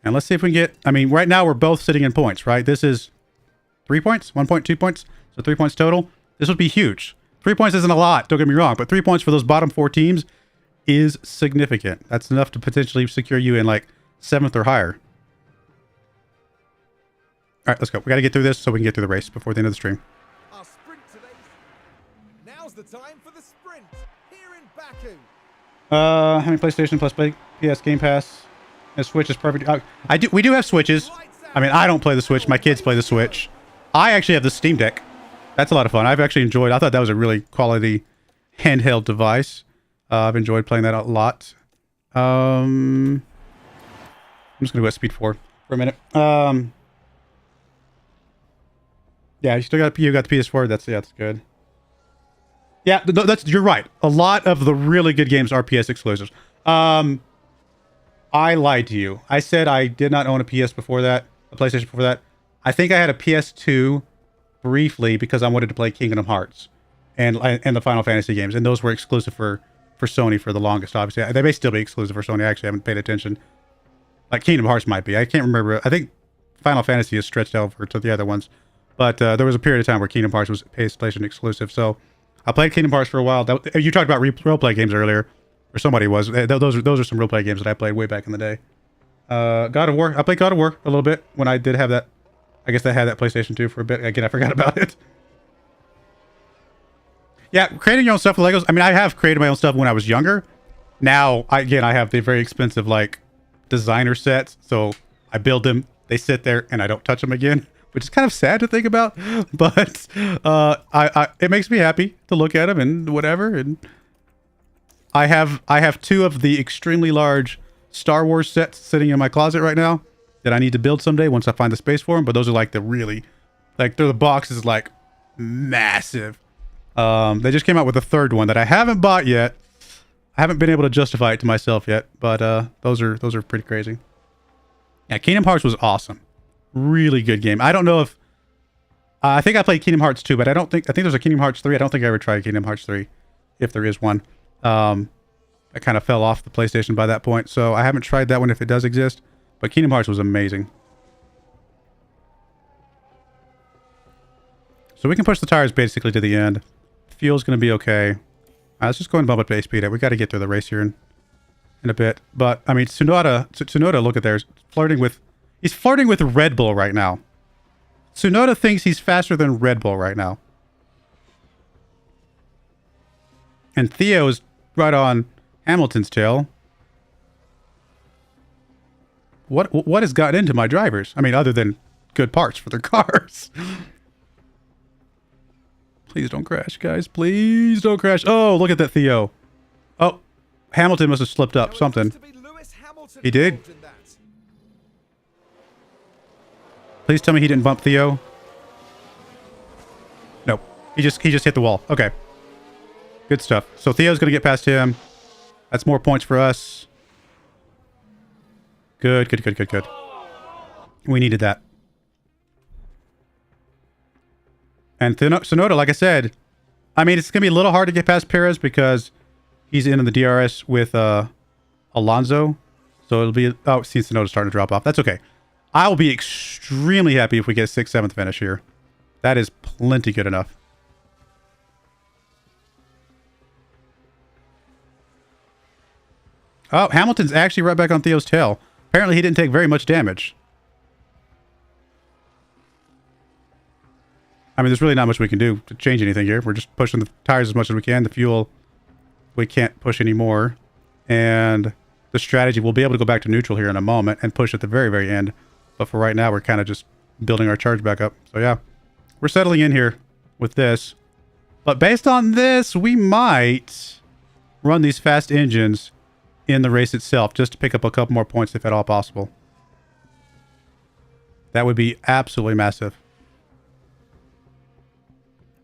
And let's see if we can get... I mean, right now we're both sitting in points, right? This is 3 points? 1 point, 2 points? So 3 points total. This would be huge. 3 points isn't a lot, don't get me wrong, but 3 points for those bottom 4 teams is significant. That's enough to potentially secure you in like 7th or higher. All right, let's go. We got to get through this so we can get through the race before the end of the stream. Our sprint today. Now's the time for the sprint here in Baku. Having PlayStation plus PS Game Pass. And Switch is perfect. We do have Switches. I mean, I don't play the Switch. My kids play the Switch. I actually have the Steam Deck. That's a lot of fun. I've actually enjoyed. I thought that was a really quality handheld device. I've enjoyed playing that a lot. I'm just gonna go at speed 4 for a minute. Yeah, you got the PS4. That's good. Yeah, you're right. A lot of the really good games are PS exclusives. I lied to you. I said I did not own a PS before that, a PlayStation before that. I think I had a PS2 briefly because I wanted to play Kingdom Hearts. and the Final Fantasy games, and those were exclusive for Sony for the longest. Obviously, they may still be exclusive for Sony. I actually haven't paid attention. Like Kingdom Hearts might be. I can't remember. I think Final Fantasy is stretched over to the other ones, but there was a period of time where Kingdom Hearts was PlayStation exclusive. So I played Kingdom Hearts for a while. You talked about role-play games earlier, or somebody was. Those are some role-play games that I played way back in the day. God of War. I played God of War a little bit when I did have that. I guess I had that PlayStation 2 for a bit. Again, I forgot about it. Yeah, creating your own stuff with Legos. I mean, I have created my own stuff when I was younger. Now, I have the very expensive, like, designer sets. So I build them, they sit there, and I don't touch them again, which is kind of sad to think about. But it makes me happy to look at them and whatever. And I have 2 of the extremely large Star Wars sets sitting in my closet right now that I need to build someday once I find the space for them. But those are like the really, like, they're the boxes like massive. They just came out with a 3rd one that I haven't bought yet. I haven't been able to justify it to myself yet, but those are pretty crazy. Yeah, Kingdom Hearts was awesome. Really good game. I don't know if I think I played Kingdom Hearts 2, but I think there's a Kingdom Hearts 3. I don't think I ever tried Kingdom Hearts 3, if there is one. I kind of fell off the PlayStation by that point, so I haven't tried that one if it does exist. But Kingdom Hearts was amazing. So we can push the tires basically to the end. Fuel's going to be okay. Let's just go and bump up base speed. We got to get through the race here in a bit. But, I mean, Tsunoda, look at there. He's flirting with Red Bull right now. Tsunoda thinks he's faster than Red Bull right now. And Theo's right on Hamilton's tail. What has gotten into my drivers? I mean, other than good parts for their cars. Please don't crash, guys. Please don't crash. Oh, look at that Theo. Oh, Hamilton must have slipped up something. He did. Please tell me he didn't bump Theo. Nope. He just hit the wall. Okay. Good stuff. So Theo's going to get past him. That's more points for us. Good. We needed that. And Tsunoda, like I said, I mean, it's going to be a little hard to get past Perez because he's in the DRS with Alonso. So it'll be... Oh, see Tsunoda starting to drop off. That's okay. I will be extremely happy if we get a 6th, 7th finish here. That is plenty good enough. Oh, Hamilton's actually right back on Theo's tail. Apparently he didn't take very much damage. I mean, there's really not much we can do to change anything here. We're just pushing the tires as much as we can. The fuel, we can't push anymore. And the strategy, we'll be able to go back to neutral here in a moment and push at the very, very end. But for right now, we're kind of just building our charge back up. So yeah, we're settling in here with this. But based on this, we might run these fast engines in the race itself just to pick up a couple more points if at all possible. That would be absolutely massive.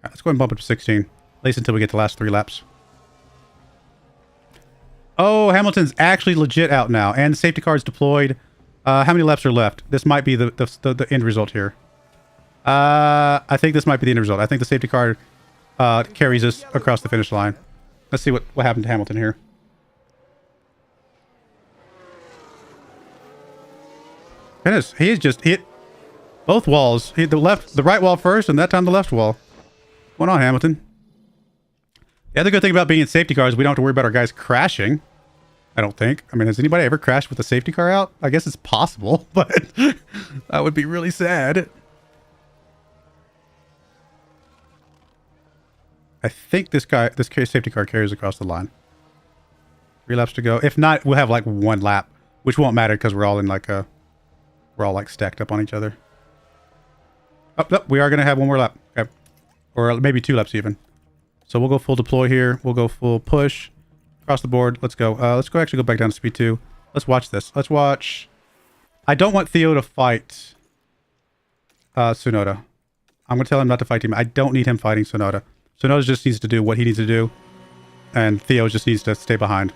All right, let's go ahead and bump up to 16. At least until we get the last 3 laps. Oh, Hamilton's actually legit out now. And the safety car is deployed. How many laps are left? This might be the end result here. I think this might be the end result. I think the safety car carries us across the finish line. Let's see what happened to Hamilton here. Goodness, he has just hit both walls. He hit the right wall first, and that time the left wall. What's going on, Hamilton? The other good thing about being in safety cars is we don't have to worry about our guys crashing. I don't think. I mean, has anybody ever crashed with a safety car out? I guess it's possible, but that would be really sad. I think this safety car carries across the line. 3 laps to go. If not, we'll have like 1 lap, which won't matter because we're all in like a... We're all like stacked up on each other. Oh, no, we are going to have 1 more lap. Okay. Or maybe 2 laps even. So we'll go full deploy here. We'll go full push. Across the board. Let's go. Actually go back down to speed 2. Let's watch this. Let's watch. I don't want Theo to fight Tsunoda. I'm going to tell him not to fight him. I don't need him fighting Tsunoda. Tsunoda just needs to do what he needs to do. And Theo just needs to stay behind.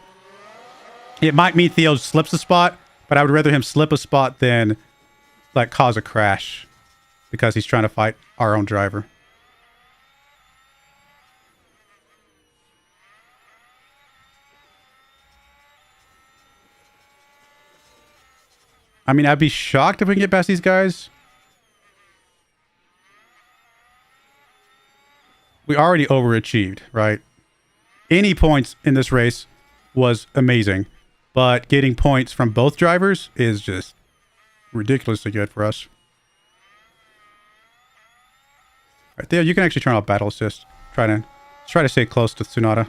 It might mean Theo slips a spot, but I would rather him slip a spot than like cause a crash because he's trying to fight our own driver. I mean, I'd be shocked if we can get past these guys. We already overachieved, right? Any points in this race was amazing. But getting points from both drivers is just ridiculously good for us. Right there, you can actually turn off battle assist. Try to stay close to Tsunoda.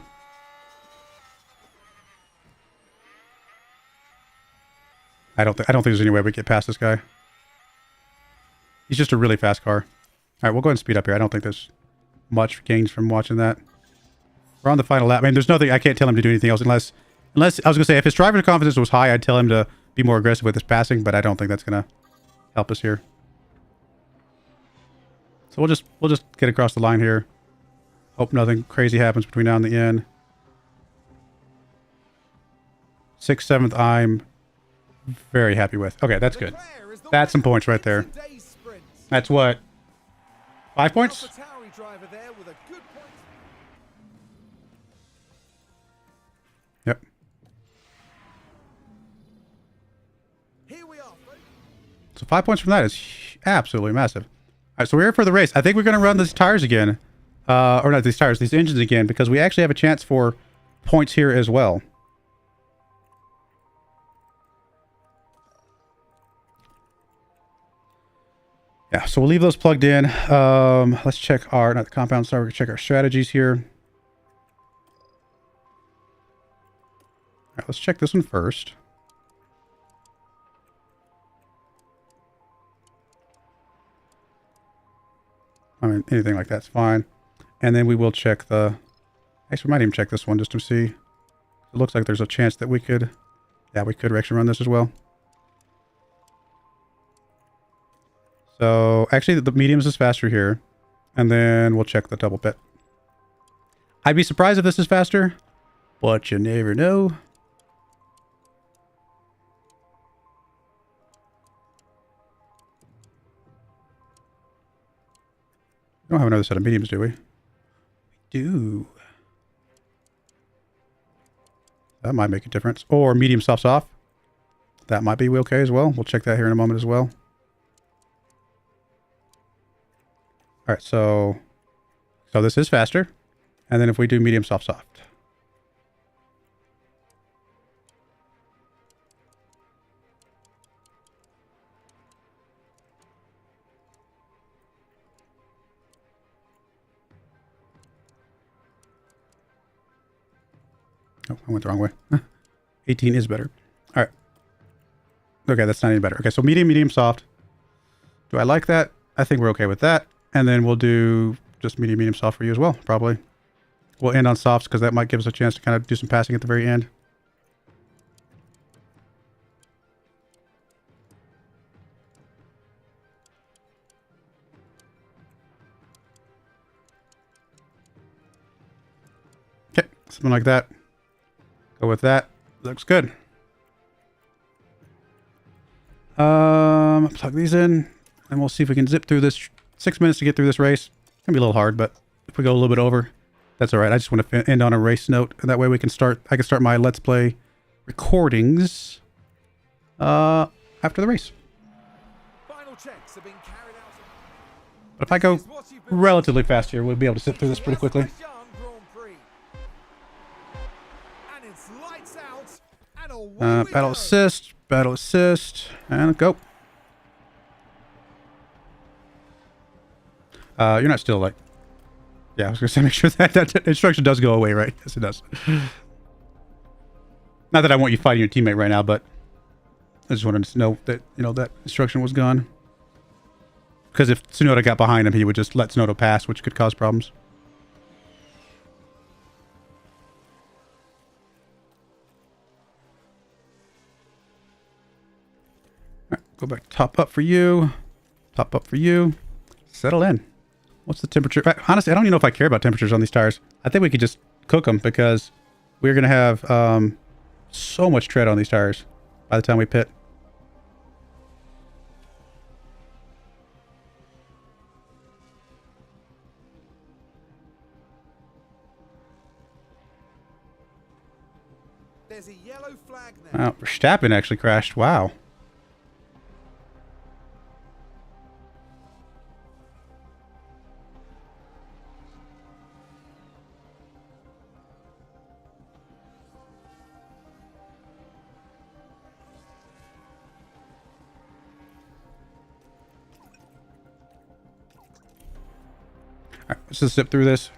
I don't think there's any way we get past this guy. He's just a really fast car. All right, we'll go ahead and speed up here. I don't think there's much gains from watching that. We're on the final lap. I mean, there's nothing. I can't tell him to do anything else unless I was gonna say if his driver's confidence was high, I'd tell him to be more aggressive with his passing, but I don't think that's gonna help us here. So we'll just get across the line here. Hope nothing crazy happens between now and the end. 6th, 7th, I'm very happy with. Okay, that's good. That's some points right there. That's what? 5 points? Yep. So 5 points from that is absolutely massive. All right, so we're here for the race. I think we're going to run these tires again. Or not these tires, these engines again, because we actually have a chance for points here as well. Yeah, so we'll leave those plugged in. Let's check our, not the compound, sorry, we're going to check our strategies here. All right, let's check this one first. I mean, anything like that's fine. And then we will check the... Actually, we might even check this one just to see. It looks like there's a chance that we could... Yeah, we could actually run this as well. So, actually, the mediums is faster here. And then we'll check the double pit. I'd be surprised if this is faster, but you never know. We don't have another set of mediums, do we? We do. That might make a difference. Or medium softs off. That might be okay as well. We'll check that here in a moment as well. All right, so this is faster. And then if we do medium soft. Oh, I went the wrong way. 18 is better. All right. Okay, that's not any better. Okay, so medium, soft. Do I like that? I think we're okay with that. And then we'll do just medium, soft for you as well, probably. We'll end on softs because that might give us a chance to kind of do some passing at the very end. Okay, something like that. Go with that. Looks good. Plug these in, and we'll see if we can zip through this. 6 minutes to get through this race. It's gonna be a little hard, but if we go a little bit over, that's all right. I just want to end on a race note, and that way we can start. I can start my Let's Play recordings after the race. Final checks have been carried out. But if I go relatively fast here, we'll be able to sit through this pretty quickly. Battle assist, and go. You're not still like... Yeah, I was going to say, make sure that instruction does go away, right? Yes, it does. Not that I want you fighting your teammate right now, but I just wanted to know that, you know, that instruction was gone. Because if Tsunoda got behind him, he would just let Tsunoda pass, which could cause problems. All right, go back to top up for you. Top up for you. Settle in. What's the temperature? Honestly, I don't even know if I care about temperatures on these tires. I think we could just cook them because we're going to have so much tread on these tires by the time we pit. There's a yellow flag now. Verstappen actually crashed. Wow. right, let's just zip through this.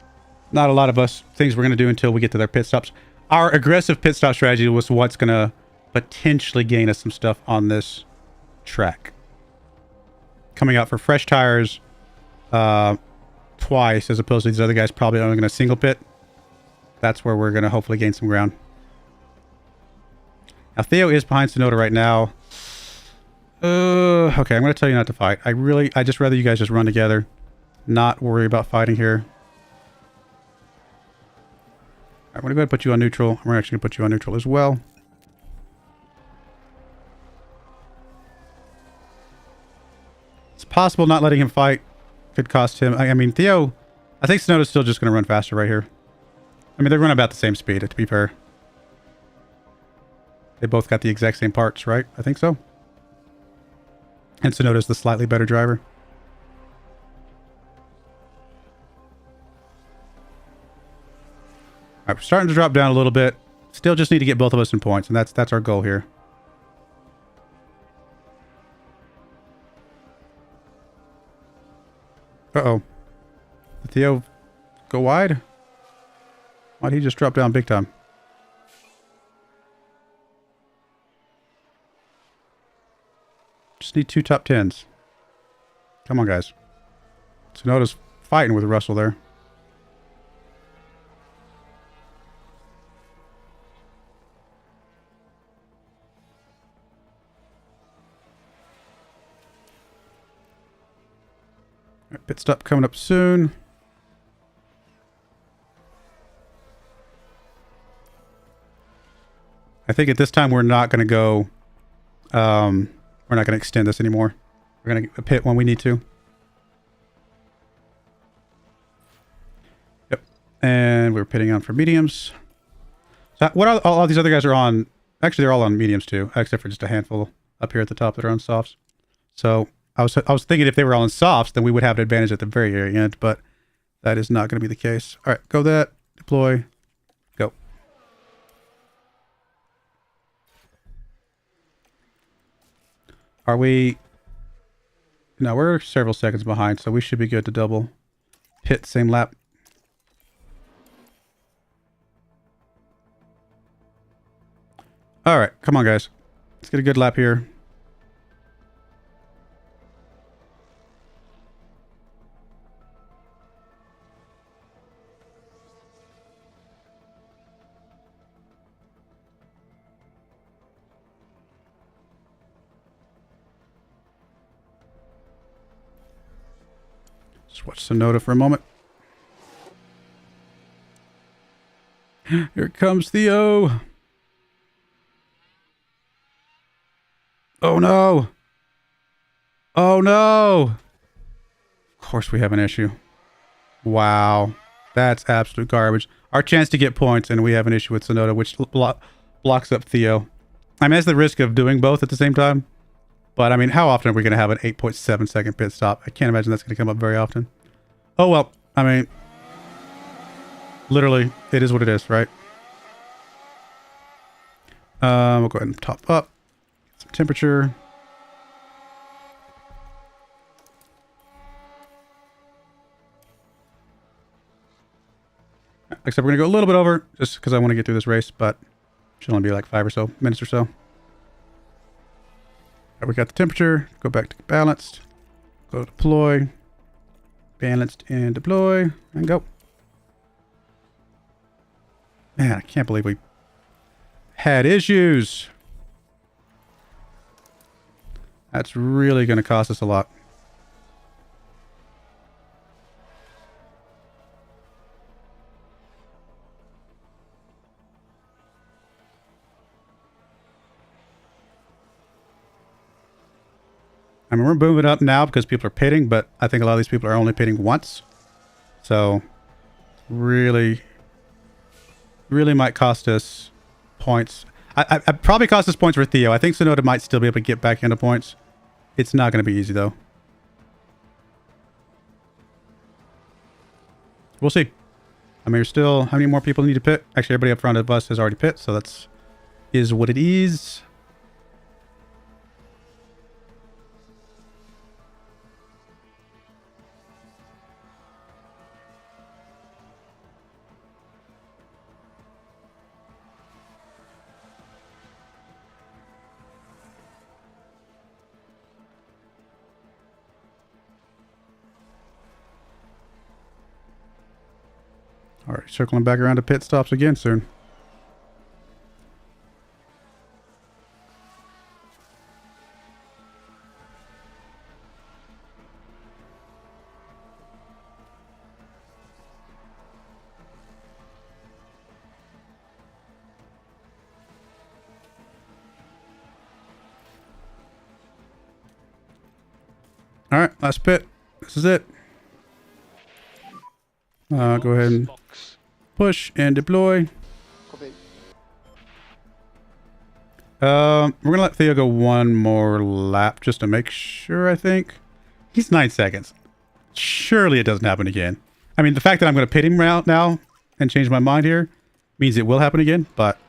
Not a lot of things we're going to do until we get to their pit stops. Our aggressive pit stop strategy was what's going to potentially gain us some stuff on this track. Coming out for fresh tires twice, as opposed to these other guys probably only going to single pit. That's where we're going to hopefully gain some ground. Now, Theo is behind Sonoda right now. Okay, I'm going to tell you not to fight. I just rather you guys just run together. Not worry about fighting here. I'm going to go ahead and put you on neutral. We're actually going to put you on neutral as well. It's possible not letting him fight could cost him. I mean, Theo, I think Sonoda's still just going to run faster right here. I mean, they're running about the same speed, to be fair. They both got the exact same parts, right? I think so. And Sonoda's the slightly better driver. All right, we're starting to drop down a little bit. Still just need to get both of us in points, and that's our goal here. Uh-oh. Did Theo go wide? Why'd he just drop down big time? Just need 2 top 10s. Come on, guys. Sonoda's fighting with Russell there. Right, pit stop coming up soon. I think at this time we're not going to go... we're not going to extend this anymore. We're going to pit when we need to. Yep. And we're pitting on for mediums. So what are all these other guys are on? Actually, they're all on mediums too, except for just a handful up here at the top that are on softs. So I was thinking if they were all on softs, then we would have an advantage at the very, very end, but that is not going to be the case. All right, go that, deploy, go. Are we... No, we're several seconds behind, so we should be good to double pit same lap. All right, come on, guys. Let's get a good lap here. Just watch Sonoda for a moment. Here comes Theo. Oh no! Oh no! Of course we have an issue. Wow. That's absolute garbage. Our chance to get points, and we have an issue with Sonoda, which blocks up Theo. I mean, that's the risk of doing both at the same time. But, I mean, how often are we going to have an 8.7 second pit stop? I can't imagine that's going to come up very often. Oh, well. I mean, literally, it is what it is, right? We'll go ahead and top up. Some temperature. Except we're going to go a little bit over just because I want to get through this race, but it should only be like 5 or so minutes or so. All right, we got the temperature. Go back to balanced. Go deploy. Balanced and deploy. And go. Man, I can't believe we had issues. That's really going to cost us a lot. I mean, we're moving up now because people are pitting, but I think a lot of these people are only pitting once. So, really might cost us points. I probably cost us points for Theo. I think Sonoda might still be able to get back into points. It's not going to be easy, though. We'll see. I mean, there's still... How many more people need to pit? Actually, everybody up front of us has already pit, so that's... is what it is. All right, circling back around to pit stops again soon. All right, last pit. This is it. Go ahead and push and deploy. We're gonna let Theo go one more lap just to make sure. I think he's 9 seconds. Surely it doesn't happen again. I mean, the fact that I'm gonna pit him out now and change my mind here means it will happen again, but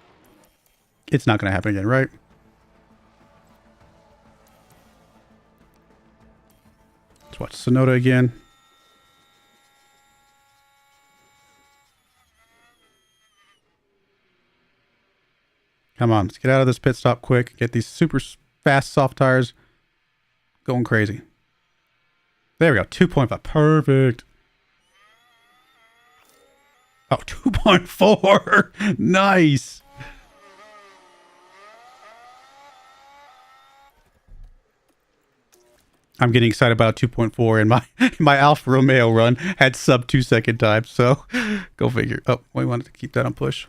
it's not gonna happen again, right? Let's watch Sonoda again. Come on, let's get out of this pit stop quick. Get these super fast soft tires going crazy. There we go, 2.5, perfect. Oh, 2.4, nice. I'm getting excited about 2.4, and my Alfa Romeo run had sub 2 second time, so go figure. Oh, we wanted to keep that on push.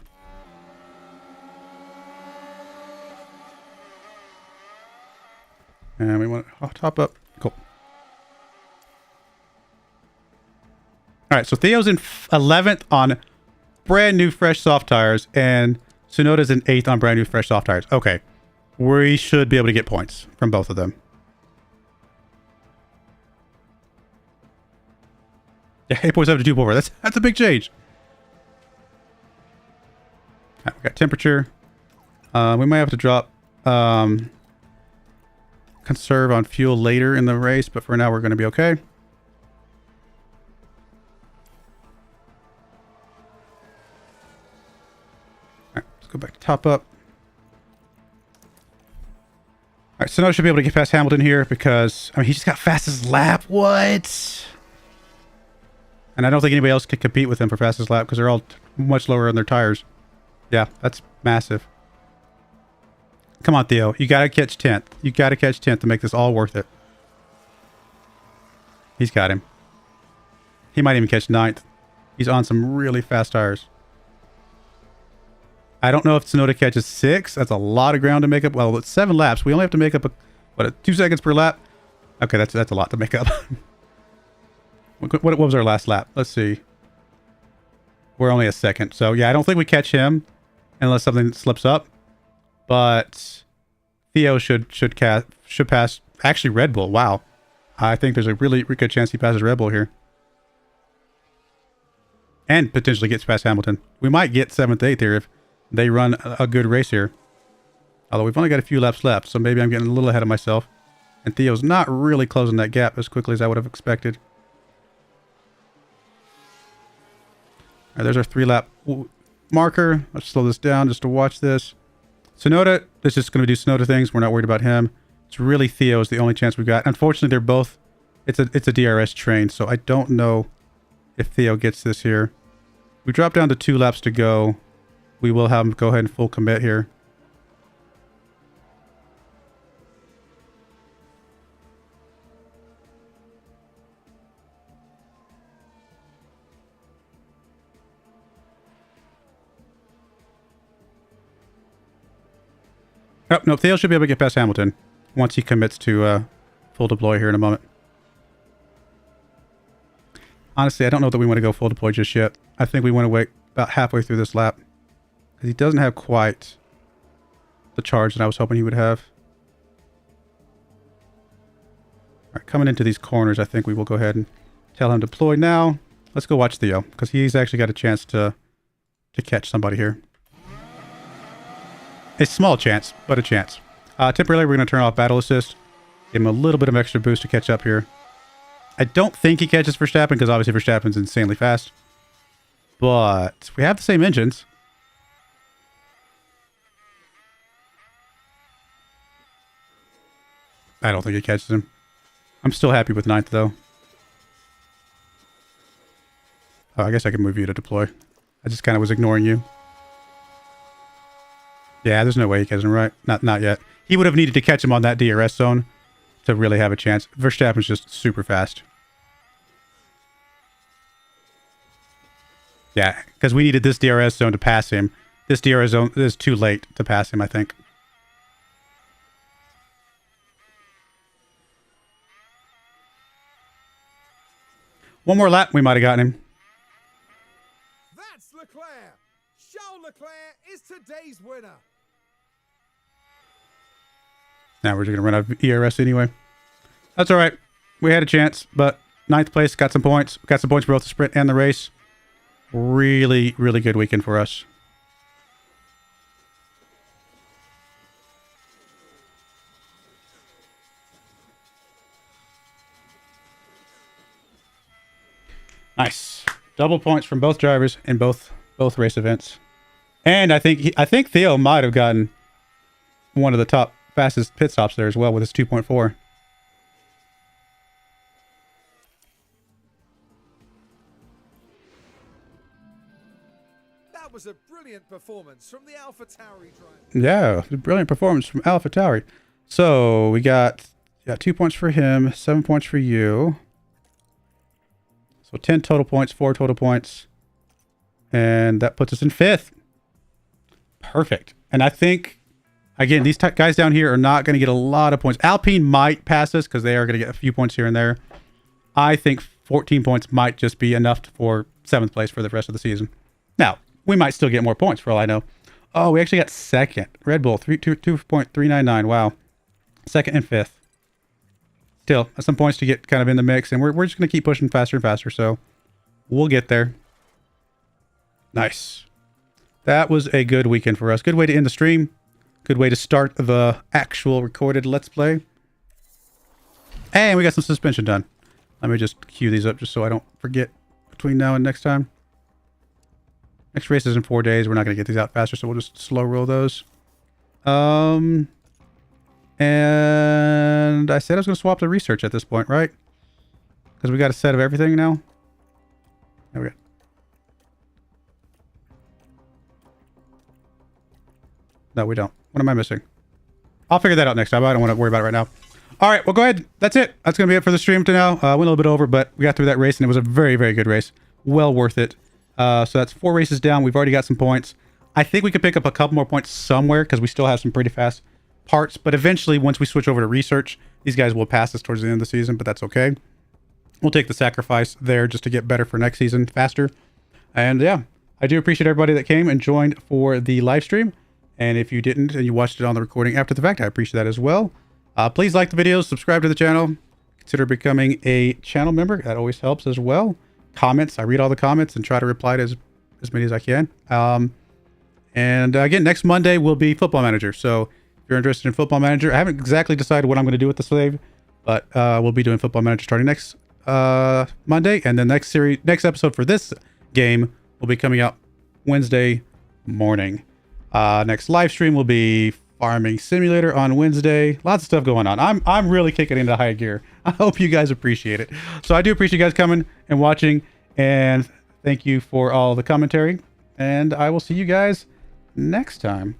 And we want to top up. Cool. All right, so Theo's in 11th on brand new fresh soft tires, and Tsunoda's in 8th on brand new fresh soft tires. Okay, we should be able to get points from both of them. Yeah, 8.7 to 2.4. That's a big change. All right, we got temperature. We might have to drop conserve on fuel later in the race, but for now we're going to be okay. All right, let's go back to top up. All right, so now I should be able to get past Hamilton here because, I mean, he just got fastest lap. What? And I don't think anybody else can compete with him for fastest lap because they're all much lower on their tires. Yeah, that's massive. Come on, Theo. You got to catch 10th. You got to catch 10th to make this all worth it. He's got him. He might even catch 9th. He's on some really fast tires. I don't know if Tsunoda catches 6. That's a lot of ground to make up. Well, it's 7 laps. We only have to make up, 2 seconds per lap? Okay, that's a lot to make up. What was our last lap? Let's see. We're only a second. So, yeah, I don't think we catch him unless something slips up. But Theo should pass actually Red Bull. Wow. I think there's a really good chance he passes Red Bull here. And potentially gets past Hamilton. We might get 7th, 8th here if they run a good race here. Although we've only got a few laps left, so maybe I'm getting a little ahead of myself. And Theo's not really closing that gap as quickly as I would have expected. All right, there's our 3-lap marker. Let's slow this down just to watch this. Tsunoda is just going to do Tsunoda things. We're not worried about him. It's really Theo is the only chance we've got. Unfortunately, they're both... It's a DRS train, so I don't know if Theo gets this here. We drop down to 2 laps to go. We will have him go ahead and full commit here. Oh, no, Theo should be able to get past Hamilton once he commits to full deploy here in a moment. Honestly, I don't know that we want to go full deploy just yet. I think we want to wait about halfway through this lap. Because he doesn't have quite the charge that I was hoping he would have. All right, coming into these corners, I think we will go ahead and tell him deploy now. Let's go watch Theo, because he's actually got a chance to catch somebody here. A small chance, but a chance. Temporarily, we're going to turn off battle assist. Give him a little bit of extra boost to catch up here. I don't think he catches Verstappen, because obviously Verstappen's insanely fast. But we have the same engines. I don't think he catches him. I'm still happy with 9th, though. Oh, I guess I can move you to deploy. I just kind of was ignoring you. Yeah, there's no way he catches him, right? Not yet. He would have needed to catch him on that DRS zone to really have a chance. Verstappen's just super fast. Yeah, because we needed this DRS zone to pass him. This DRS zone is too late to pass him, I think. One more lap, we might have gotten him. That's Leclerc. Charles Leclerc is today's winner. Now we're just going to run out of ERS anyway. That's all right. We had a chance, but 9th place, got some points. Got some points for both the sprint and the race. Really, really good weekend for us. Nice. Double points from both drivers in both race events. And I think Theo might have gotten one of the top fastest pit stops there as well with his 2.4. That was a brilliant performance from the AlphaTauri driver. Yeah, a brilliant performance from AlphaTauri. So we got 2 points for him, 7 points for you. So 10 total points, 4 total points. And that puts us in 5th. Perfect. And I think, again, these guys down here are not going to get a lot of points. Alpine might pass us because they are going to get a few points here and there. I think 14 points might just be enough for 7th place for the rest of the season. Now, we might still get more points for all I know. Oh, we actually got 2nd. Red Bull, 2.399. Wow. 2nd and 5th. Still, some points to get kind of in the mix. And we're just going to keep pushing faster and faster. So we'll get there. Nice. That was a good weekend for us. Good way to end the stream. Good way to start the actual recorded Let's Play. And we got some suspension done. Let me just queue these up just so I don't forget between now and next time. Next race is in 4 days. We're not going to get these out faster, so we'll just slow roll those. And I said I was going to swap the research at this point, right? Because we got a set of everything now. There we go. No, we don't. What am I missing? I'll figure that out next time. I don't want to worry about it right now. All right, well, go ahead. That's it. That's going to be it for the stream to now. Went a little bit over, but we got through that race, and it was a very, very good race. Well worth it. So that's 4 races down. We've already got some points. I think we could pick up a couple more points somewhere because we still have some pretty fast parts. But eventually, once we switch over to research, these guys will pass us towards the end of the season, but that's okay. We'll take the sacrifice there just to get better for next season faster. And yeah, I do appreciate everybody that came and joined for the live stream. And if you didn't and you watched it on the recording after the fact, I appreciate that as well. Please like the videos, subscribe to the channel, consider becoming a channel member. That always helps as well. Comments, I read all the comments and try to reply to as many as I can. And again, next Monday will be Football Manager. So if you're interested in Football Manager, I haven't exactly decided what I'm going to do with the slave, but we'll be doing Football Manager starting next Monday. And the next episode for this game will be coming out Wednesday morning. Next live stream will be Farming Simulator on Wednesday. Lots of stuff going on. I'm really kicking into high gear. I hope you guys appreciate it. So I do appreciate you guys coming and watching, and thank you for all the commentary. And I will see you guys next time.